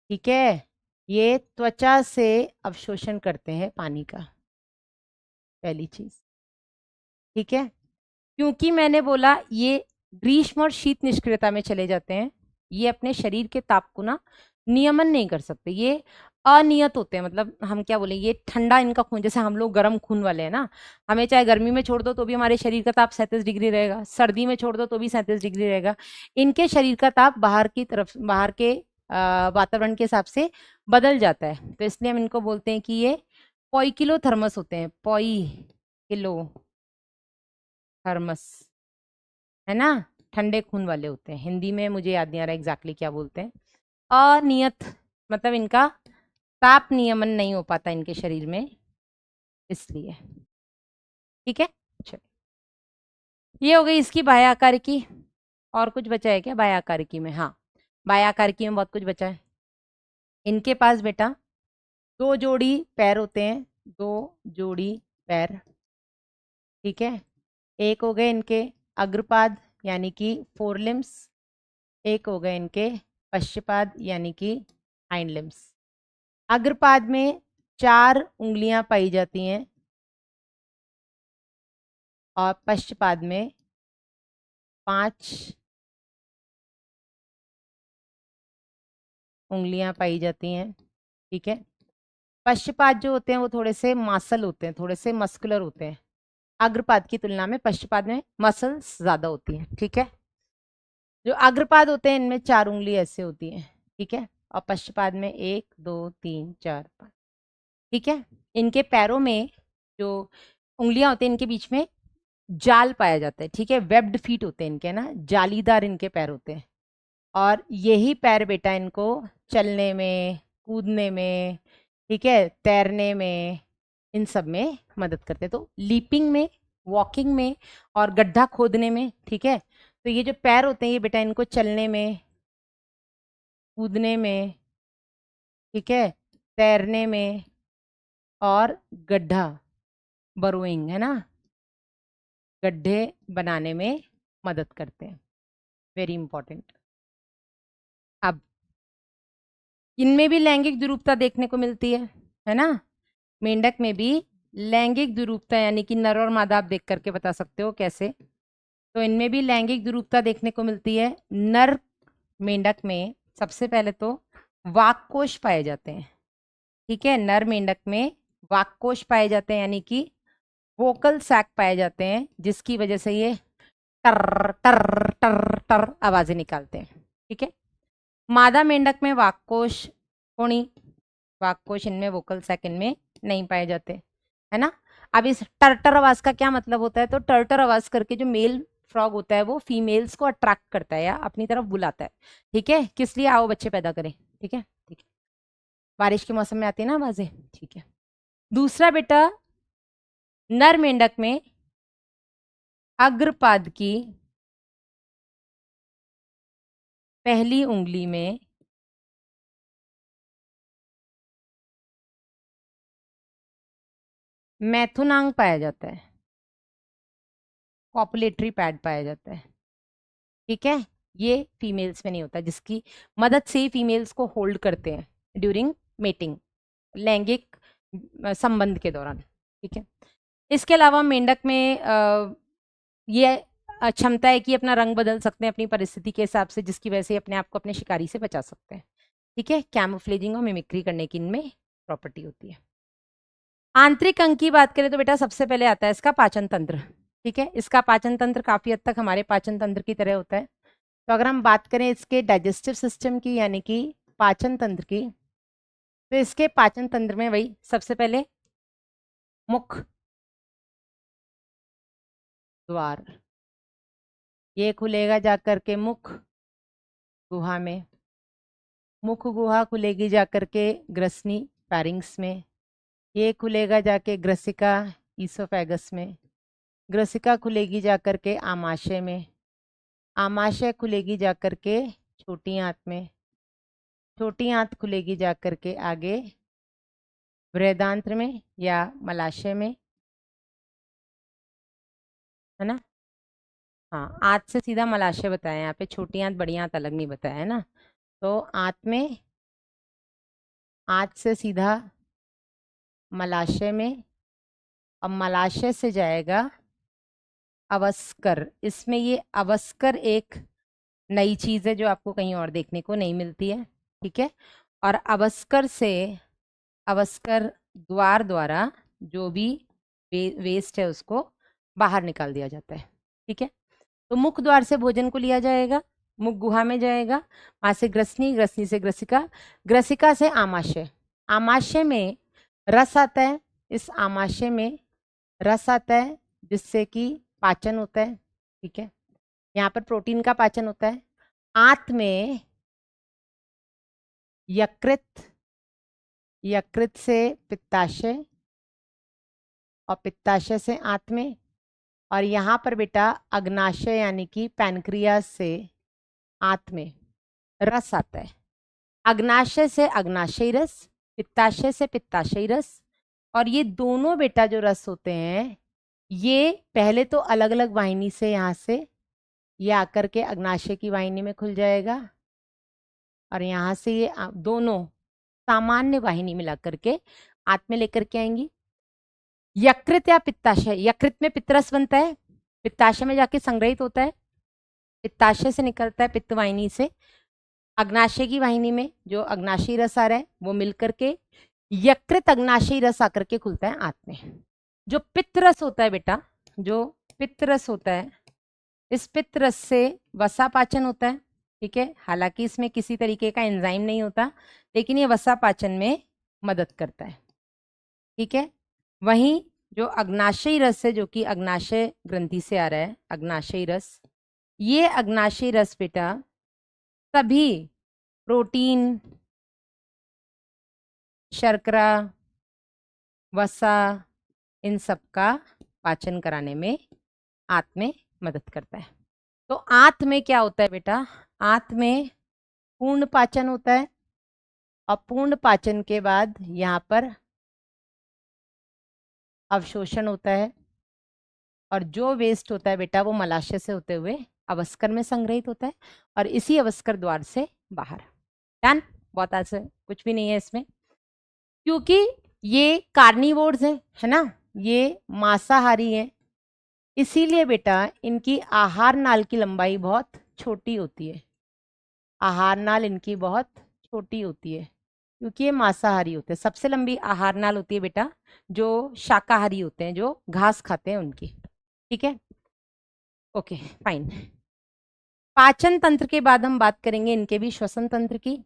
ठीक है, ये त्वचा से अवशोषण करते हैं पानी का, पहली चीज। ठीक है, क्योंकि मैंने बोला ये ग्रीष्म और शीत निष्क्रियता में चले जाते हैं, ये अपने शरीर के ताप को ना नियमन नहीं कर सकते, ये अनियत होते हैं। मतलब हम क्या बोले, ये ठंडा इनका खून, जैसे हम लोग गर्म खून वाले हैं ना, हमें चाहे गर्मी में छोड़ दो तो भी हमारे शरीर का ताप 37 डिग्री रहेगा, सर्दी में छोड़ दो तो भी 37 डिग्री रहेगा। इनके शरीर का ताप बाहर की तरफ, बाहर के वातावरण के हिसाब से बदल जाता है, तो इसलिए हम इनको बोलते हैं कि ये पोइकिलो थर्मस होते हैं, पोई किलो थर्मस, है ना, ठंडे खून वाले होते हैं। हिंदी में मुझे याद नहीं आ रहा एग्जैक्टली क्या बोलते हैं। अनियत मतलब इनका ताप नियमन नहीं हो पाता इनके शरीर में, इसलिए। ठीक है, चलिए, ये हो गई इसकी बाह्य आकारिकी। और कुछ बचा है क्या बाह्य आकारिकी में? हाँ, बाह्य आकारिकी में बहुत कुछ बचा है। इनके पास बेटा 2 जोड़ी पैर होते हैं, 2 जोड़ी पैर। ठीक है, एक हो गए इनके अग्रपाद यानी कि फोर लिम्स, एक हो गए इनके पश्चपाद यानी कि हाइंड लिम्स। अग्रपाद में 4 उंगलियां पाई जाती हैं और पश्चपाद में 5 उंगलियां पाई जाती हैं। ठीक है, पश्चपाद जो होते हैं वो थोड़े से मासल होते हैं, थोड़े से मस्कुलर होते हैं। अग्रपाद की तुलना में पश्चपाद में मसल्स ज्यादा होती हैं। ठीक है, जो अग्रपाद होते हैं इनमें 4 उंगली ऐसे होती हैं। ठीक है, और पश्चपाद में 1 2 3 4 5। ठीक है, इनके पैरों में जो उंगलियां होती हैं इनके बीच में जाल पाया जाता है। ठीक है, वेब्ड फीट होते हैं इनके ना, जालीदार इनके पैर होते हैं, और यही पैर बेटा इनको चलने में, कूदने में, ठीक है, तैरने में, इन सब में मदद करते हैं। तो लीपिंग में, वॉकिंग में और गड्ढा खोदने में। ठीक है, तो ये जो पैर होते हैं ये बेटा इनको चलने में, कूदने में, ठीक है, तैरने में और गड्ढा, बरोइंग है ना, गड्ढे बनाने में मदद करते हैं। Very important. अब इनमें भी लैंगिक द्विरूपता देखने को मिलती है ना, मेंढक में भी लैंगिक द्विरूपता, यानी कि नर और मादा आप देख करके बता सकते हो कैसे। तो इनमें भी लैंगिक द्विरूपता देखने को मिलती है। नर मेंढक में सबसे पहले तो वाक्कोश पाए जाते हैं। ठीक है, नर मेंढक में वाक्कोश पाए जाते हैं, यानी कि वोकल सैक पाए जाते हैं, जिसकी वजह से ये टर टर टर टर आवाजें निकालते हैं। ठीक है, मादा मेंढक में वाक्कोश कोणी, वाक्कोश इनमें, वोकल सैक इनमें नहीं पाए जाते, है ना। अब इस टर्टर आवाज का क्या मतलब होता है? तो टर्टर आवाज करके जो मेल फ्रॉग होता है वो फीमेल्स को अट्रैक्ट करता है या अपनी तरफ बुलाता है। ठीक है, किस लिए? आओ बच्चे पैदा करें। ठीक है, ठीक है, बारिश के मौसम में आती है ना आवाजें। ठीक है, दूसरा बेटा, नर मेंढक में अग्रपाद की पहली उंगली में मैथुनांग पाया जाता है, कॉपुलेटरी पैड पाया जाता है। ठीक है, ये फीमेल्स में नहीं होता, जिसकी मदद से फीमेल्स को होल्ड करते हैं ड्यूरिंग मेटिंग, लैंगिक संबंध के दौरान। ठीक है, इसके अलावा मेंढक में ये क्षमता है कि अपना रंग बदल सकते हैं अपनी परिस्थिति के हिसाब से, जिसकी वजह से अपने आप को अपने शिकारी से बचा सकते हैं। ठीक है, कैमोफ्लेजिंग और मिमिक्री करने की इनमें प्रॉपर्टी होती है। आंतरिक अंग की बात करें तो बेटा सबसे पहले आता है इसका पाचन तंत्र। ठीक है, इसका पाचन तंत्र काफी हद तक हमारे पाचन तंत्र की तरह होता है। तो अगर हम बात करें इसके डाइजेस्टिव सिस्टम की, यानी कि पाचन तंत्र की, तो इसके पाचन तंत्र में वही सबसे पहले मुख द्वार, ये खुलेगा जाकर के मुख गुहा में। मुख गुहा खुलेगी जाकर के ग्रसनी पैरिंग्स में, ये खुलेगा जाके ग्रसिका ईसोफेगस में, ग्रसिका खुलेगी जाकर के आमाशय में, आमाशय खुलेगी जाकर के छोटी आंत में, छोटी आंत खुलेगी जाकर के आगे बृहदांत्र में या मलाशय में, है ना। हाँ, आंत से सीधा मलाशय बताया, यहाँ पे छोटी आंत बड़ी आंत अलग नहीं बताया है ना। तो आंत में, आंत से सीधा मलाशय में, अब मलाशय से जाएगा अवस्कर। इसमें ये अवस्कर एक नई चीज है जो आपको कहीं और देखने को नहीं मिलती है, ठीक है। और अवस्कर से, अवस्कर द्वार द्वारा जो भी वेस्ट है उसको बाहर निकाल दिया जाता है, ठीक है। तो मुख द्वार से भोजन को लिया जाएगा, मुख गुहा में जाएगा, वहां से ग्रसनी, ग्रसनी से ग्रसिका, ग्रसिका से आमाशय, आमाशय में रस आता है, इस आमाशय में रस आता है जिससे कि पाचन होता है, ठीक है। यहाँ पर प्रोटीन का पाचन होता है। आंत में यकृत, यकृत से पित्ताशय और पित्ताशय से आंत में, और यहाँ पर बेटा अग्नाशय यानी कि पैनक्रियास से आंत में रस आता है। अग्नाशय से अग्नाशयी रस, पित्ताशय से पित्ताशयी रस, और ये दोनों बेटा जो रस होते हैं ये पहले तो अलग अलग वाहिनी से यहाँ से ये आकर के अग्नाशय की वाहिनी में खुल जाएगा, और यहाँ से ये दोनों सामान्य वाहिनी मिला करके आंत में लेकर के आएंगी। यकृत या पित्ताशय, यकृत में पित्तरस बनता है, पित्ताशय में जाके संग्रहित होता है, पित्ताशय से निकलता है पित्त वाहिनी से, अग्नाशय की वाहिनी में जो अग्नाशयी रस आ रहा है वो मिलकर के यकृत अग्नाशयी रस आकर के खुलता है आंत में। जो पित्तरस होता है बेटा, जो पित्तरस होता है, इस पित्तरस से वसा पाचन होता है, ठीक है। हालांकि इसमें किसी तरीके का एंजाइम नहीं होता, लेकिन ये वसा पाचन में मदद करता है, ठीक है। वहीं जो अग्नाशयी रस है, जो कि अग्नाशय ग्रंथि से आ रहा है, अग्नाशयी रस, ये अग्नाशयी रस बेटा सभी प्रोटीन, शर्करा, वसा, इन सब का पाचन कराने में आंत में मदद करता है। तो आंत में क्या होता है बेटा, आंत में पूर्ण पाचन होता है, और पूर्ण पाचन के बाद यहाँ पर अवशोषण होता है, और जो वेस्ट होता है बेटा वो मलाशय से होते हुए अवस्कर में संग्रहित होता है, और इसी अवस्कर द्वार से बाहर। डन, बहुत आसान, कुछ भी नहीं है इसमें, क्योंकि ये कार्निवोर्स है ना, ये मांसाहारी है, इसीलिए बेटा इनकी आहार नाल की लंबाई बहुत छोटी होती है, आहार नाल इनकी बहुत छोटी होती है क्योंकि ये मांसाहारी होते हैं। सबसे लंबी आहार नाल होती है बेटा जो शाकाहारी होते हैं, जो घास खाते हैं उनकी, ठीक है। Okay fine. पाचन तंत्र के बाद हम बात करेंगे इनके भी श्वसन तंत्र की।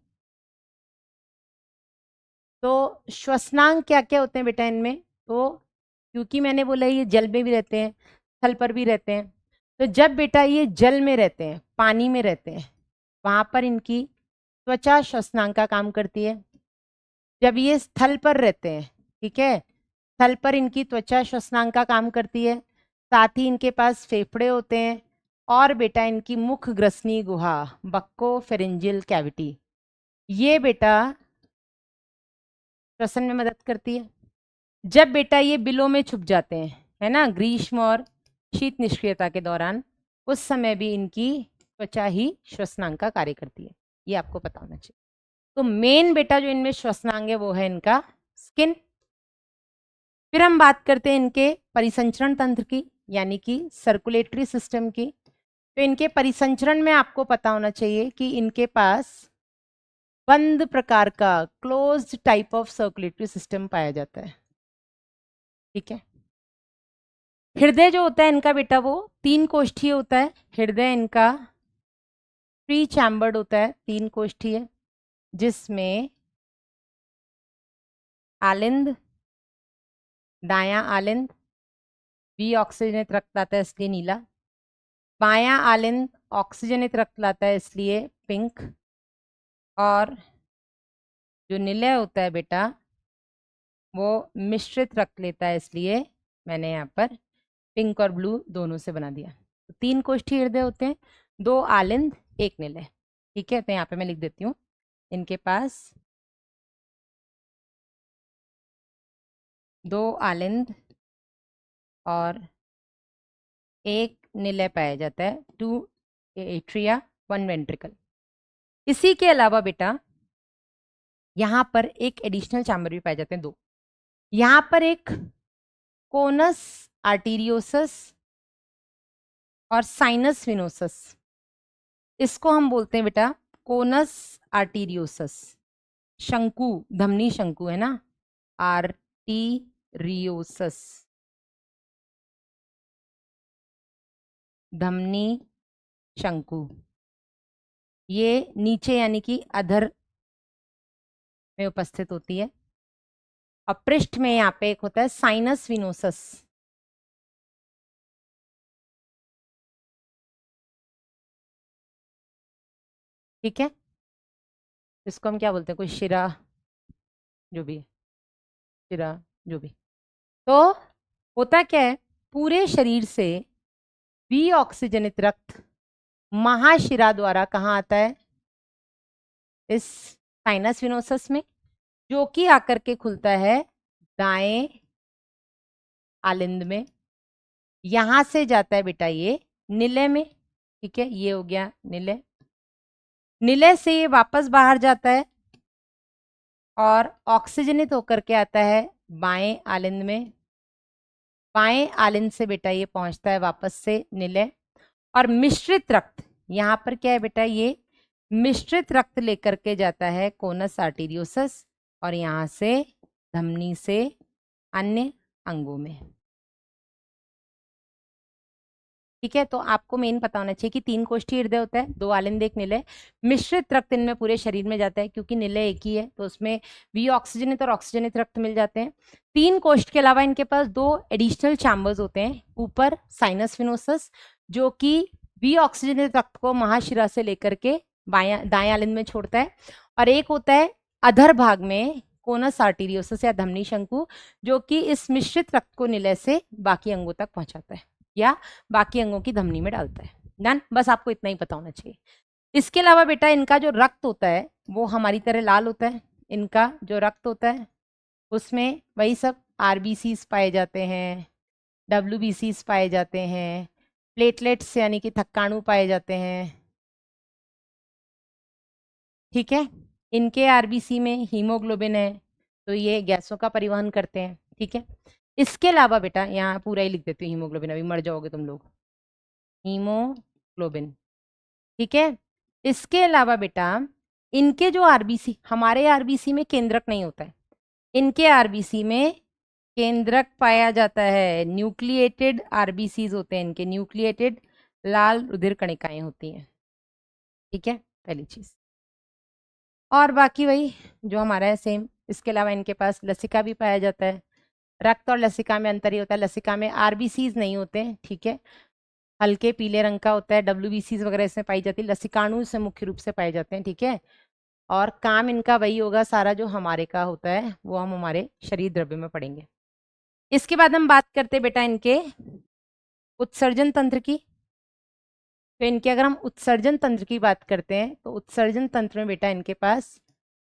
तो श्वसनांग क्या क्या होते हैं बेटा इनमें, तो क्योंकि मैंने बोला ये जल में भी रहते हैं, स्थल पर भी रहते हैं, तो जब बेटा ये जल में रहते हैं, पानी में रहते हैं, वहां पर इनकी त्वचा श्वसनांग का काम करती है। जब ये स्थल पर रहते हैं, ठीक है, स्थल पर इनकी त्वचा श्वसनांग का काम करती है, साथ ही इनके पास फेफड़े होते हैं, और बेटा इनकी मुख ग्रसनी गुहा, बक्को फेरिंजियल कैविटी, ये बेटा श्वसन में मदद करती है। जब बेटा ये बिलों में छुप जाते हैं, है ना, ग्रीष्म और शीत निष्क्रियता के दौरान, उस समय भी इनकी त्वचा ही श्वसनांग का कार्य करती है, ये आपको पता होना चाहिए। तो मेन बेटा जो इनमें श्वसनांग है वो है इनका स्किन। फिर हम बात करते हैं इनके परिसंचरण तंत्र की, यानी कि सर्कुलेटरी सिस्टम की। तो इनके परिसंचरण में आपको पता होना चाहिए कि इनके पास बंद प्रकार का closed type of circulatory system पाया जाता है, ठीक है। हृदय जो होता है इनका बेटा वो 3 कोष्ठीय होता है। हृदय इनका 3 चैम्बर्ड होता है, 3 कोष्ठीय, जिसमें आलिंद, दायां आलिंद, बी ऑक्सीजनित रक्त लाता है इसलिए नीला, बायां आलिंद ऑक्सीजनित रक्त लाता है इसलिए पिंक, और जो निलय होता है बेटा वो मिश्रित रक्त लेता है, इसलिए मैंने यहाँ पर पिंक और ब्लू दोनों से बना दिया। तो 3 कोष्ठी हृदय होते हैं, 2 आलिंद 1 निलय। ठीक है, तो यहाँ पे मैं लिख देती हूँ इनके पास 2 आलिंद और 1 निलय पाया जाता है, 2 एट्रिया 1 वेंट्रिकल। इसी के अलावा बेटा यहाँ पर एक एडिशनल चैम्बर भी पाए जाते हैं 2। यहाँ पर एक कोनस आर्टीरियोसस और साइनस विनोसस, इसको हम बोलते हैं बेटा कोनस आर्टीरियोसस, शंकु, धमनी शंकु है ना, आर्टीरियोसस, धमनी शंकु। ये नीचे यानी कि अधर में उपस्थित होती है। और पृष्ठ में यहाँ पे एक होता है साइनस विनोसस। ठीक है, इसको हम क्या बोलते हैं, कोई शिरा, जो भी है, शिरा जो भी। तो होता क्या है, पूरे शरीर से विऑक्सीजनित रक्त महाशिरा द्वारा कहाँ आता है, इस साइनस विनोसस में, जो कि आकर के खुलता है दाएं आलिंद में। यहां से जाता है बेटा ये निलय में। ठीक है, ये हो गया निलय। निलय से ये वापस बाहर जाता है और ऑक्सीजनित होकर के आता है बाएं आलिंद में। बाएं आलिंद से बेटा ये पहुंचता है वापस से निलय, और मिश्रित रक्त यहाँ पर क्या है बेटा, ये मिश्रित रक्त लेकर के जाता है कोनस आर्टीरियोसस और यहाँ से धमनी से अन्य अंगों में। ठीक है, तो आपको मेन पता होना चाहिए कि 3 कोष्ठी हृदय होता है, 2 आलिंद 1 निलय। मिश्रित रक्त इनमें पूरे शरीर में जाता है, क्योंकि निलय एक ही है तो उसमें विऑक्सीजनित और ऑक्सीजनित रक्त मिल जाते हैं। 3 कोष्ठ के अलावा इनके पास 2 एडिशनल चैम्बर्स होते हैं। ऊपर साइनस विनोसस, जो कि विऑक्सीजनित रक्त को महाशिरा से लेकर के दाएं आलिंद में छोड़ता है, और एक होता है अधर भाग में कोनस आर्टीरियोसस या धमनी शंकु, जो कि इस मिश्रित रक्त को निलय से बाकी अंगों तक पहुंचाता है या बाकी अंगों की धमनी में डालता है। डन, बस आपको इतना ही पता होना चाहिए। इसके अलावा बेटा इनका जो रक्त होता है वो हमारी तरह लाल होता है। इनका जो रक्त होता है उसमें वही सब आरबीसीज पाए जाते हैं, डब्ल्यूबीसीज पाए जाते हैं, प्लेटलेट्स यानी कि थक्काणु पाए जाते हैं। ठीक है, इनके आरबीसी में हीमोग्लोबिन है, तो ये गैसों का परिवहन करते हैं। ठीक है, इसके अलावा बेटा यहाँ पूरा ही लिख देती हूँ हीमोग्लोबिन, अभी मर जाओगे तुम लोग, हीमोग्लोबिन। ठीक है, इसके अलावा बेटा इनके जो आरबीसी, हमारे आरबीसी में केंद्रक नहीं होता है, इनके आरबीसी में केंद्रक पाया जाता है। न्यूक्लिएटेड आरबीसीज होते हैं इनके, न्यूक्लिएटेड लाल रुधिर कणिकाएं होती हैं। ठीक है, पहली चीज। और बाकी वही जो हमारा है सेम। इसके अलावा इनके पास लसिका भी पाया जाता है। रक्त और लसिका में अंतर ही होता है, लसिका में आरबीसीज नहीं होते हैं। ठीक है, हल्के पीले रंग का होता है, डब्ल्यूबीसीज वगैरह इसमें पाई जाती है, लसिकाणु से मुख्य रूप से पाए जाते हैं। ठीक है, और काम इनका वही होगा सारा जो हमारे का होता है, वो हम हमारे शरीर द्रव्य में पढ़ेंगे। इसके बाद हम बात करते हैं बेटा इनके उत्सर्जन तंत्र की। तो इनके अगर हम उत्सर्जन तंत्र की बात करते हैं तो उत्सर्जन तंत्र में बेटा इनके पास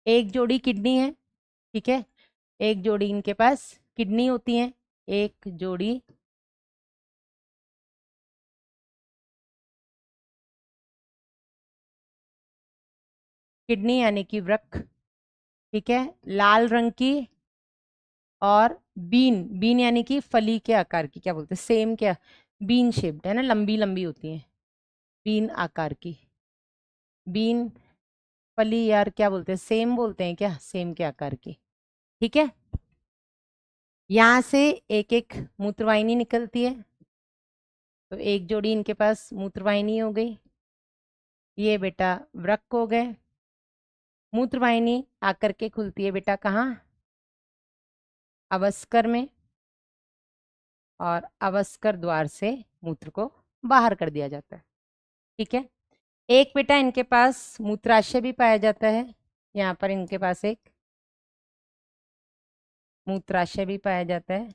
एक जोड़ी किडनी है। ठीक है, एक जोड़ी इनके पास किडनी होती है, एक जोड़ी किडनी यानी कि वृक्क। ठीक है, लाल रंग की, और बीन, बीन यानी कि फली के आकार की, क्या बोलते हैं, सेम, क्या, बीन शेप्ड है ना, लंबी लंबी होती है, बीन आकार की, बीन फली, यार क्या बोलते हैं, सेम बोलते हैं क्या, सेम के आकार की। ठीक है, यहाँ से एक एक मूत्रवाहिनी निकलती है, तो एक जोड़ी इनके पास मूत्रवाहिनी हो गई। ये बेटा वृक्क हो गए। मूत्रवाहिनी आकर के खुलती है बेटा कहाँ, अवस्कर में, और अवस्कर द्वार से मूत्र को बाहर कर दिया जाता है। ठीक है, एक बेटा इनके पास मूत्राशय भी पाया जाता है। यहाँ पर इनके पास एक मूत्राशय भी पाया जाता है,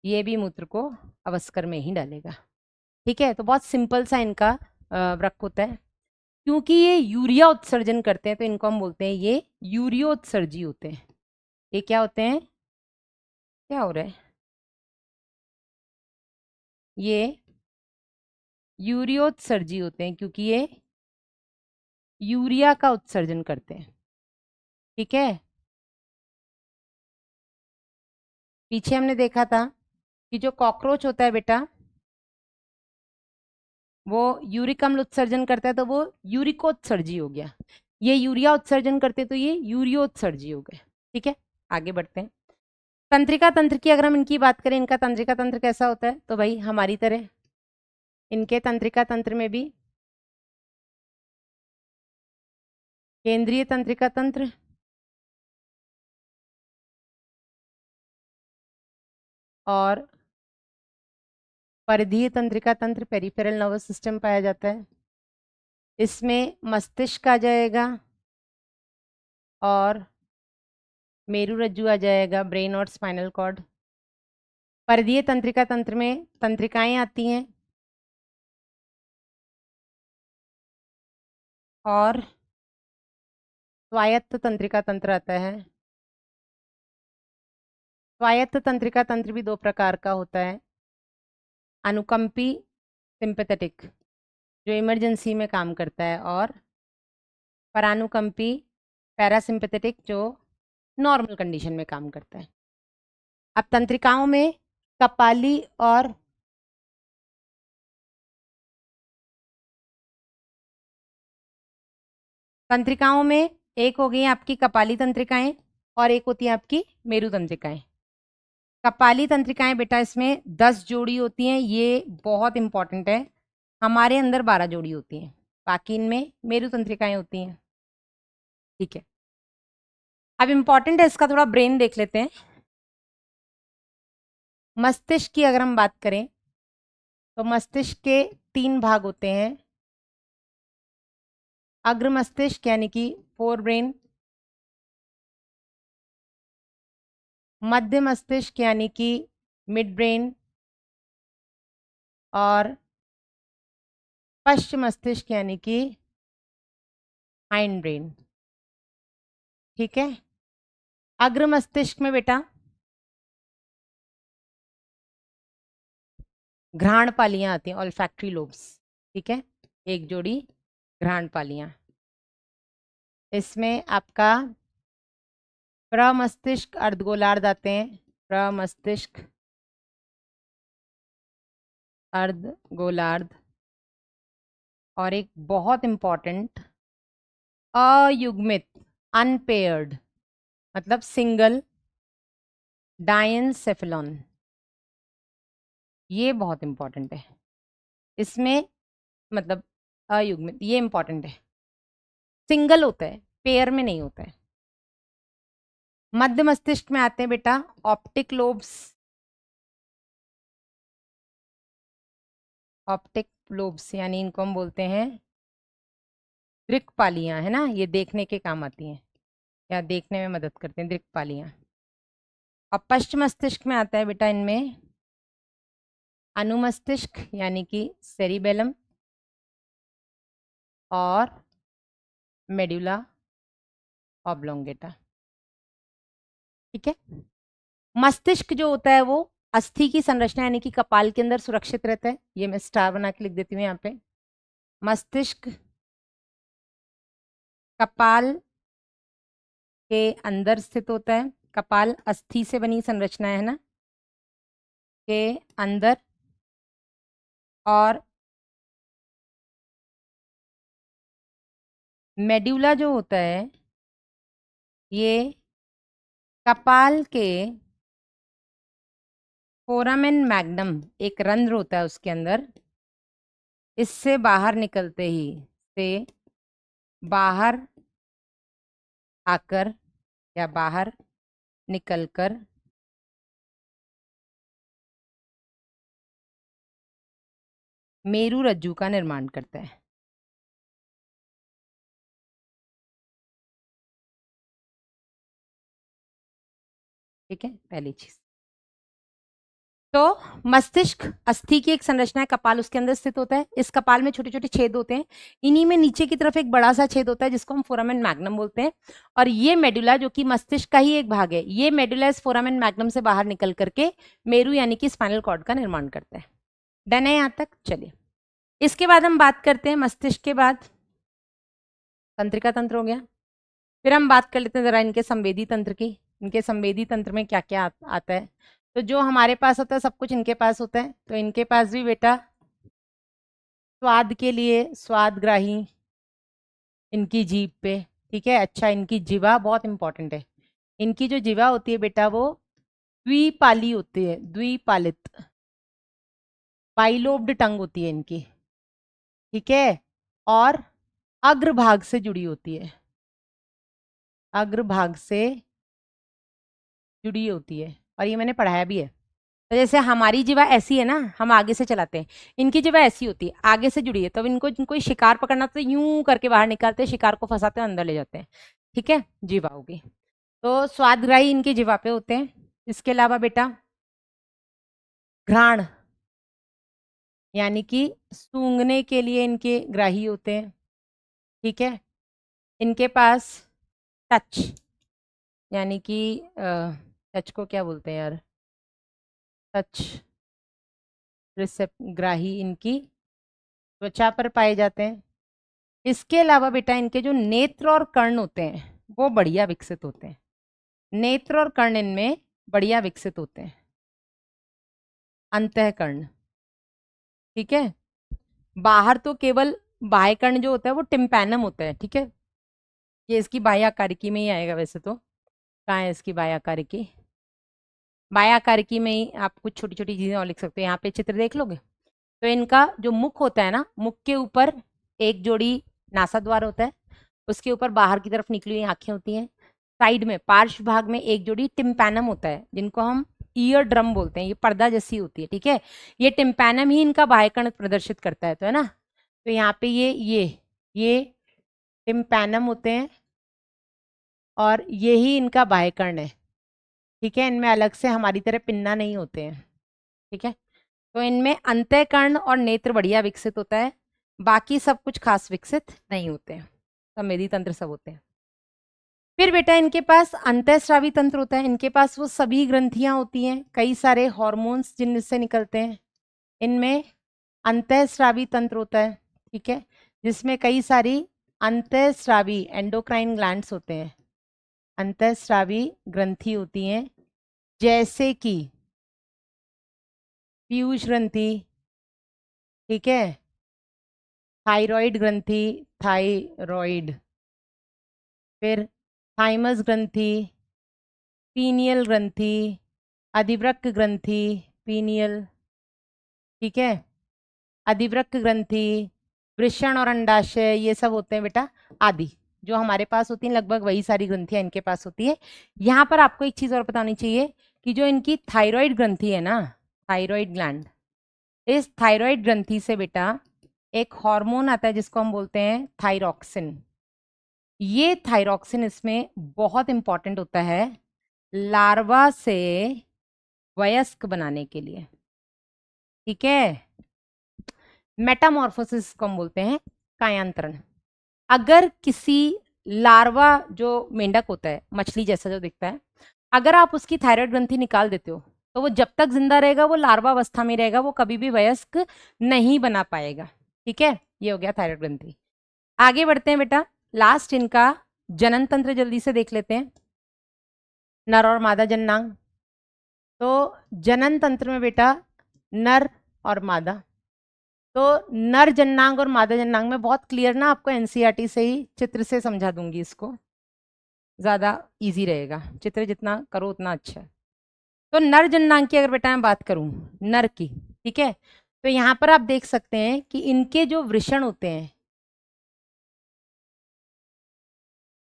ये भी मूत्र को अवस्कर में ही डालेगा। ठीक है, तो बहुत सिंपल सा इनका वृक्क होता है। क्योंकि ये यूरिया उत्सर्जन करते हैं तो इनको हम बोलते हैं ये यूरियोत्सर्जी होते हैं। ये क्या होते हैं, क्या हो रहा है, ये यूरियोत्सर्जी होते हैं क्योंकि ये यूरिया का उत्सर्जन करते हैं। ठीक है, पीछे हमने देखा था कि जो कॉकरोच होता है बेटा वो यूरिक अम्ल उत्सर्जन करता है तो वो यूरिकोत्सर्जी हो गया। ये यूरिया उत्सर्जन करते तो ये यूरियोत्सर्जी हो गए। ठीक है, आगे बढ़ते हैं। तंत्रिका तंत्र की अगर हम इनकी बात करें, इनका तंत्रिका तंत्र कैसा होता है, तो भाई हमारी तरह इनके तंत्रिका तंत्र में भी केंद्रीय तंत्रिका तंत्र और परिधीय तंत्रिका तंत्र पेरिफेरल नर्वस सिस्टम पाया जाता है। इसमें मस्तिष्क आ जाएगा और मेरु रज्जु आ जाएगा, ब्रेन और स्पाइनल कॉर्ड। परिधीय तंत्रिका तंत्र में तंत्रिकाएं आती हैं और स्वायत्त तंत्रिका तंत्र आता है। स्वायत्त तंत्रिका तंत्र भी दो प्रकार का होता है, अनुकंपी सिंपैथेटिक जो इमरजेंसी में काम करता है और परानुकंपी पैरासिम्पैथेटिक जो नॉर्मल कंडीशन में काम करता है। अब तंत्रिकाओं में कपाली और तंत्रिकाओं में एक हो गई आपकी कपाली तंत्रिकाएं और एक होती है आपकी मेरु तंत्रिकाएं। कपाली तंत्रिकाएं बेटा इसमें 10 जोड़ी होती हैं, ये बहुत इंपॉर्टेंट है। हमारे अंदर 12 जोड़ी होती हैं, बाकी इनमें मेरु तंत्रिकाएं होती हैं। ठीक है, अब इंपॉर्टेंट है इसका थोड़ा ब्रेन देख लेते हैं। मस्तिष्क की अगर हम बात करें तो मस्तिष्क के 3 भाग होते हैं, अग्र मस्तिष्क यानी कि फोर ब्रेन, मध्य मस्तिष्क यानी कि मिड ब्रेन और पश्च मस्तिष्क यानी कि हाइंड ब्रेन। ठीक है, अग्र मस्तिष्क में बेटा घ्राण पालियां आती हैं, ऑल्फैक्टरी लोब्स। ठीक है, एक जोड़ी घ्राण पालियां। इसमें आपका प्रमस्तिष्क अर्धगोलार्ध आते हैं, प्रमस्तिष्क अर्धगोलार्ध और एक बहुत इंपॉर्टेंट अयुग्मित अनपेयर्ड मतलब सिंगल डायनसेफेलॉन, ये बहुत इंपॉर्टेंट है। इसमें मतलब अयुग्मित ये इंपॉर्टेंट है, सिंगल होता है, पेयर में नहीं होता है। मध्य मस्तिष्क में आते हैं बेटा ऑप्टिक लोब्स, ऑप्टिक लोब्स यानी इनको हम बोलते हैं दृक्पालियां, है ना, ये देखने के काम आती हैं या देखने में मदद करते हैं दृक्पालियां। और पश्च मस्तिष्क में आता है बेटा इनमें अनुमस्तिष्क यानी कि सेरिबेलम और मेडुला ऑब्लोंगेटा। ठीक है, मस्तिष्क जो होता है वो अस्थि की संरचना यानी कि कपाल के अंदर सुरक्षित रहता है, ये मैं स्टार बना के लिख देती हूँ यहाँ पे। मस्तिष्क कपाल के अंदर स्थित होता है, कपाल अस्थि से बनी संरचना है ना, के अंदर, और मेडुला जो होता है ये कपाल के फोरामेन मैग्नम एक रंध्र होता है उसके अंदर, इससे बाहर निकलते ही से बाहर आकर या बाहर निकलकर मेरु रज्जु का निर्माण करता है। ठीक है, पहली चीज। तो मस्तिष्क अस्थि की एक संरचना है, कपाल उसके अंदर स्थित होता है। इस कपाल में छोटे छोटे छेद होते हैं, इन्हीं में नीचे की तरफ एक बड़ा सा छेद होता है जिसको हम फोरामेन मैग्नम बोलते हैं। और ये मेडुला जो कि मस्तिष्क का ही एक भाग है, ये मेडुला इस फोरामेन मैग्नम से बाहर निकल करके मेरु यानी कि स्पाइनल कॉर्ड का निर्माण करता है। डन है यहां तक? चलिए, इसके बाद हम बात करते हैं मस्तिष्क के बाद तंत्रिका तंत्र हो गया। फिर हम बात कर लेते हैं जरा इनके संवेदी तंत्र की। इनके संवेदी तंत्र में क्या क्या आता है। तो जो हमारे पास होता है सब कुछ इनके पास होता है। तो इनके पास भी बेटा स्वाद के लिए स्वादग्राही इनकी जीभ पे, ठीक है। अच्छा, इनकी जीवा बहुत इंपॉर्टेंट है। इनकी जो जीवा होती है बेटा वो द्विपाली होती है, द्विपालित बाइलोब्ड टंग होती है इनकी, ठीक है। और अग्रभाग से जुड़ी होती है, अग्रभाग से जुड़ी होती है। और ये मैंने पढ़ाया भी है। तो जैसे हमारी जीवा ऐसी है ना, हम आगे से चलाते हैं, इनकी जीवा ऐसी होती है, आगे से जुड़ी है। तो इनको कोई शिकार पकड़ना तो यूं करके बाहर निकालते हैं, शिकार को फंसाते हैं, अंदर ले जाते हैं, ठीक है। जीवा होगी। तो स्वादग्राही इनकी जीवा पे होते हैं। इसके अलावा बेटा घ्राण यानी कि सूंघने के लिए इनके ग्राही होते हैं, ठीक है। इनके पास टच यानी कि टच को क्या बोलते हैं यार, टच ग्राही इनकी त्वचा पर पाए जाते हैं। इसके अलावा बेटा इनके जो नेत्र और कर्ण होते हैं वो बढ़िया विकसित होते हैं। नेत्र और कर्ण इनमें बढ़िया विकसित होते हैं। अंतःकर्ण, ठीक है। बाहर तो केवल बाह्य कर्ण जो होता है वो टिम्पैनम होता है, ठीक है। ये इसकी बाह्य आकारिकी में ही आएगा वैसे तो। कहाँ है इसकी बाह्य आकारिकी? बाह्य आकारिकी में ही आप कुछ छोटी छोटी चीजें और लिख सकते हो। यहाँ पे चित्र देख लोगे तो इनका जो मुख होता है ना, मुख के ऊपर एक जोड़ी नासाद्वार होता है, उसके ऊपर बाहर की तरफ निकली हुई आंखें होती हैं। साइड में पार्श्व भाग में एक जोड़ी टिम्पैनम होता है जिनको हम ईयर ड्रम बोलते हैं, ये पर्दा जैसी होती है, ठीक है। ये टिम्पैनम ही इनका बाह्यकर्ण प्रदर्शित करता है, तो है ना। तो यहाँ पे ये टिम्पैनम होते हैं और ये ही इनका बाह्यकर्ण है, ठीक है। इनमें अलग से हमारी तरह पिन्ना नहीं होते हैं, ठीक है। तो इनमें अंतःकर्ण और नेत्र बढ़िया विकसित होता है, बाकी सब कुछ खास विकसित नहीं होते हैं। संवेदी तंत्र सब होते हैं। फिर बेटा इनके पास अंतःस्रावी तंत्र होता है। इनके पास वो सभी ग्रंथियां होती हैं, कई सारे हॉर्मोन्स जिनसे निकलते हैं। इनमें अंतःस्रावी तंत्र होता है, ठीक है, जिसमें कई सारी अंतःस्रावी एंडोक्राइन ग्लैंड्स होते हैं, अंतःस्रावी ग्रंथि होती हैं, जैसे कि पीयूष ग्रंथि, ठीक है, थायराइड ग्रंथि, थायराइड, फिर थाइमस ग्रंथि, पीनियल ग्रंथि, अधिवृक्क ग्रंथि, पीनियल, ठीक है, अधिवृक्क ग्रंथि, वृषण और अंडाशय, ये सब होते हैं बेटा आदि। जो हमारे पास होती हैं लगभग वही सारी ग्रंथियां इनके पास होती है। यहाँ पर आपको एक चीज और बतानी चाहिए कि जो इनकी थायराइड ग्रंथि है ना, थायराइड ग्लैंड, इस थायराइड ग्रंथि से बेटा एक हार्मोन आता है जिसको हम बोलते हैं थायरॉक्सिन। ये थायरॉक्सिन इसमें बहुत इंपॉर्टेंट होता है लार्वा से वयस्क बनाने के लिए, ठीक है। मेटामॉर्फोसिस को हम बोलते हैं कायांतरण। अगर किसी लार्वा जो मेंढक होता है, मछली जैसा जो दिखता है, अगर आप उसकी थायराइड ग्रंथि निकाल देते हो तो वो जब तक जिंदा रहेगा वो लार्वा अवस्था में रहेगा, वो कभी भी वयस्क नहीं बना पाएगा, ठीक है। ये हो गया थायराइड ग्रंथि। आगे बढ़ते हैं बेटा, लास्ट इनका जनन तंत्र जल्दी से देख लेते हैं, नर और मादा जननांग। तो जनन तंत्र में बेटा नर और मादा, तो नर जननांग और मादा जननांग में बहुत क्लियर ना, आपको एनसीईआरटी से ही चित्र से समझा दूंगी, इसको ज्यादा इजी रहेगा, चित्र जितना करो उतना अच्छा है। तो नर जननांग की अगर बेटा मैं बात करूं, नर की, ठीक है, तो यहां पर आप देख सकते हैं कि इनके जो वृषण होते हैं,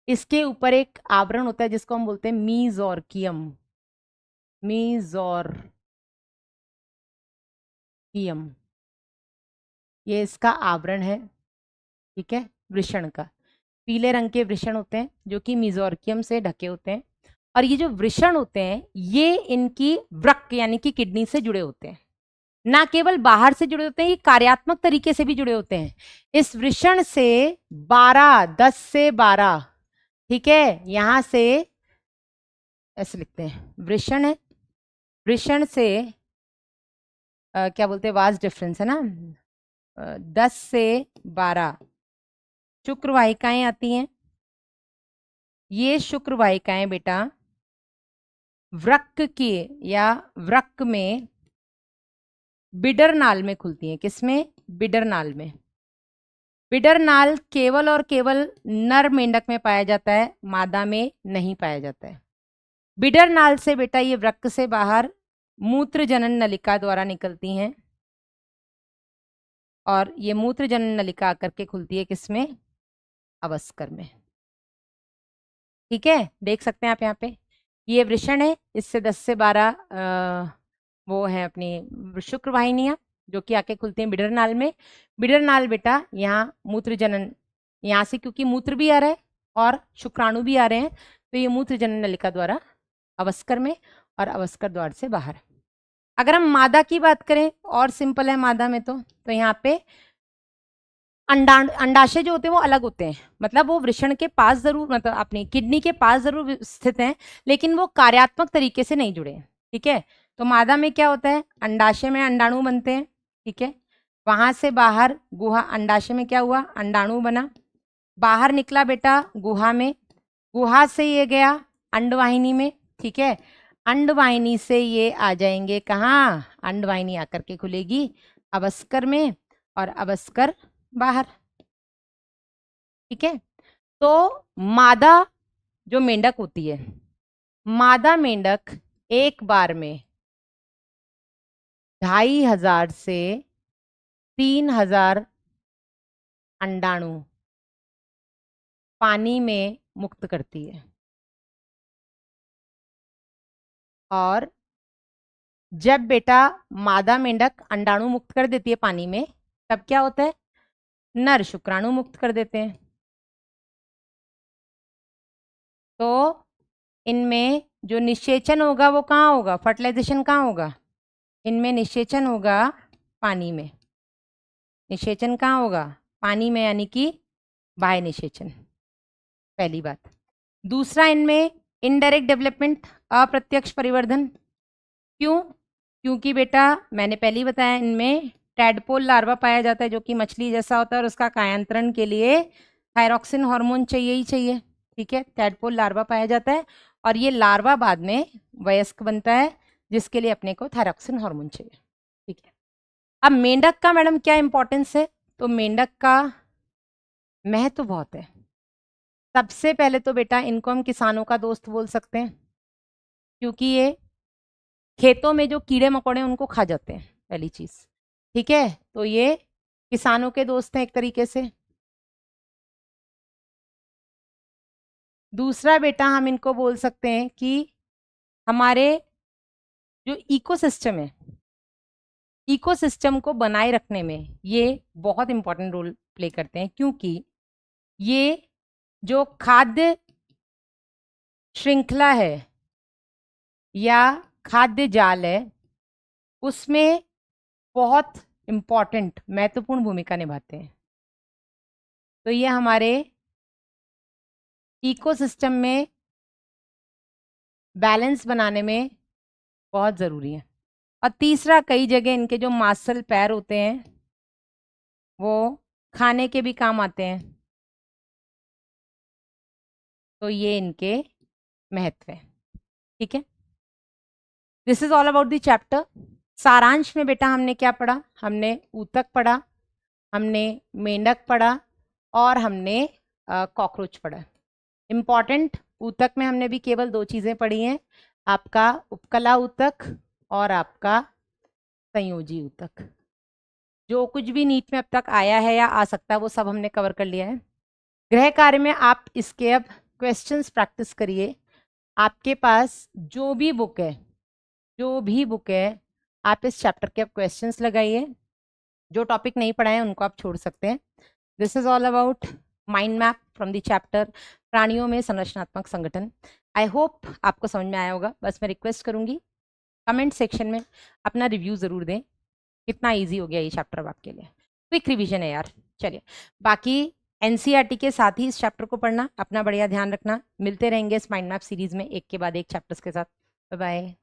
इसके ऊपर एक आवरण होता है जिसको हम बोलते हैं मीजोर्कियम, मीजोर्कियम, ये इसका आवरण है, ठीक है, वृषण का। पीले रंग के वृषण होते हैं जो कि मीजोर्कियम से ढके होते हैं। और ये जो वृषण होते हैं ये इनकी वृक्क यानी कि किडनी से जुड़े होते हैं, ना केवल बाहर से जुड़े होते हैं, ये कार्यात्मक तरीके से भी जुड़े होते हैं। इस वृषण से 12, 10 से 12, ठीक है, यहां से ऐसे लिखते हैं, वृषण है, वृषण से क्या बोलते हैं, वास्ट डिफरेंस है ना, 10 से 12 शुक्र वाहिकाएं आती हैं। ये शुक्र वाहिकाएं बेटा वृक्क के या वृक्क में बिडर नाल में खुलती हैं। किसमें? बिडर नाल में। बिडर नाल केवल और केवल नर मेंढक में पाया जाता है, मादा में नहीं पाया जाता है। बिडर नाल से बेटा ये वृक्क से बाहर मूत्र जनन नलिका द्वारा निकलती हैं और ये मूत्र जनन नलिका आकर के खुलती है किसमें? अवस्कर में। ठीक है, देख सकते हैं आप यहाँ पे, ये वृषण है, इससे 10 से 12 वो है अपनी शुक्र वाहिनियां जो कि आके खुलती हैं बिडर नाल में। बिडर नाल बेटा यहाँ मूत्र जनन, यहाँ से क्योंकि मूत्र भी आ रहा है और शुक्राणु भी आ रहे हैं, तो ये मूत्र जनन नलिका द्वारा अवस्कर में और अवस्कर द्वार से बाहर। अगर हम मादा की बात करें, और सिंपल है मादा में तो यहाँ पे अंडाशय जो होते हैं वो अलग होते हैं, मतलब वो वृषण के पास जरूर, मतलब अपनी किडनी के पास जरूर स्थित हैं, लेकिन वो कार्यात्मक तरीके से नहीं जुड़े हैं। ठीक है, तो मादा में क्या होता है, अंडाशय में अंडाणु बनते हैं। ठीक है, वहां से बाहर गुहा, अंडाशय में क्या हुआ, अंडाणु बना, बाहर निकला बेटा गुहा में, गुहा से ये गया अंडवाहिनी में। ठीक है, अंडवाहिनी से ये आ जाएंगे कहाँ, अंडवाहिनी आकर के खुलेगी अवस्कर में और अवस्कर बाहर। ठीक है, तो मादा जो मेंढक होती है, मादा मेंढक एक बार में 2500 से 3000 अंडाणु पानी में मुक्त करती है। और जब बेटा मादा मेंढक अंडाणु मुक्त कर देती है पानी में, तब क्या होता है, नर शुक्राणु मुक्त कर देते हैं। तो इनमें जो निषेचन होगा वो कहाँ होगा, फर्टिलाइजेशन कहाँ होगा, इनमें निषेचन होगा पानी में। निषेचन कहाँ होगा, पानी में, यानी कि बाह्य निषेचन, पहली बात। दूसरा, इनमें इनडायरेक्ट डेवलपमेंट, अप्रत्यक्ष परिवर्धन। क्यों? क्योंकि बेटा मैंने पहले ही बताया, इनमें टैडपोल लार्वा पाया जाता है जो कि मछली जैसा होता है और उसका कायांतरण के लिए थायरॉक्सिन हार्मोन चाहिए ही चाहिए। ठीक है, टैडपोल लार्वा पाया जाता है और ये लार्वा बाद में वयस्क बनता है जिसके लिए अपने को थायरॉक्सिन हार्मोन चाहिए। ठीक है, अब मेंढक का मैडम क्या इंपॉर्टेंस है, तो मेंढक का महत्व बहुत है। सबसे पहले तो बेटा इनको हम किसानों का दोस्त बोल सकते हैं, क्योंकि ये खेतों में जो कीड़े मकोड़े उनको खा जाते हैं, पहली चीज। ठीक है, तो ये किसानों के दोस्त हैं एक तरीके से। दूसरा बेटा हम इनको बोल सकते हैं कि हमारे जो इकोसिस्टम है, इकोसिस्टम को बनाए रखने में ये बहुत इंपॉर्टेंट रोल प्ले करते हैं, क्योंकि ये जो खाद्य श्रृंखला है या खाद्य जाल है उसमें बहुत इंपॉर्टेंट, महत्वपूर्ण भूमिका निभाते हैं। तो ये हमारे इकोसिस्टम में बैलेंस बनाने में बहुत ज़रूरी है। और तीसरा, कई जगह इनके जो मांसल पैर होते हैं वो खाने के भी काम आते हैं, तो ये इनके महत्व है। ठीक है, this is all about the chapter. सारांश में बेटा हमने क्या पढ़ा, हमने ऊतक पढ़ा, हमने मेंढक पढ़ा और हमने कॉकरोच पढ़ा। इम्पॉर्टेंट, ऊतक में हमने भी केवल 2 चीज़ें पढ़ी हैं, आपका उपकला ऊतक और आपका संयोजी ऊतक। जो कुछ भी नीट में अब तक आया है या आ सकता है वो सब हमने कवर कर लिया है। गृह कार्य में आप इसके अब क्वेश्चंस प्रैक्टिस करिए। आपके पास जो भी बुक है, जो भी बुक है, आप इस चैप्टर के अब क्वेश्चंस लगाइए। जो टॉपिक नहीं पढ़ा है उनको आप छोड़ सकते हैं। This is all about mind map from the chapter प्राणियों में संरचनात्मक संगठन। आई होप आपको समझ में आया होगा। बस मैं रिक्वेस्ट करूंगी कमेंट सेक्शन में अपना रिव्यू ज़रूर दें, कितना ईजी हो गया ये चैप्टर अब आपके लिए। क्विक रिवीजन है यार। चलिए, बाकी एनसीईआरटी के साथ ही इस चैप्टर को पढ़ना, अपना बढ़िया ध्यान रखना। मिलते रहेंगे इस माइंड मैप सीरीज में एक के बाद एक चैप्टर्स के साथ। Bye bye.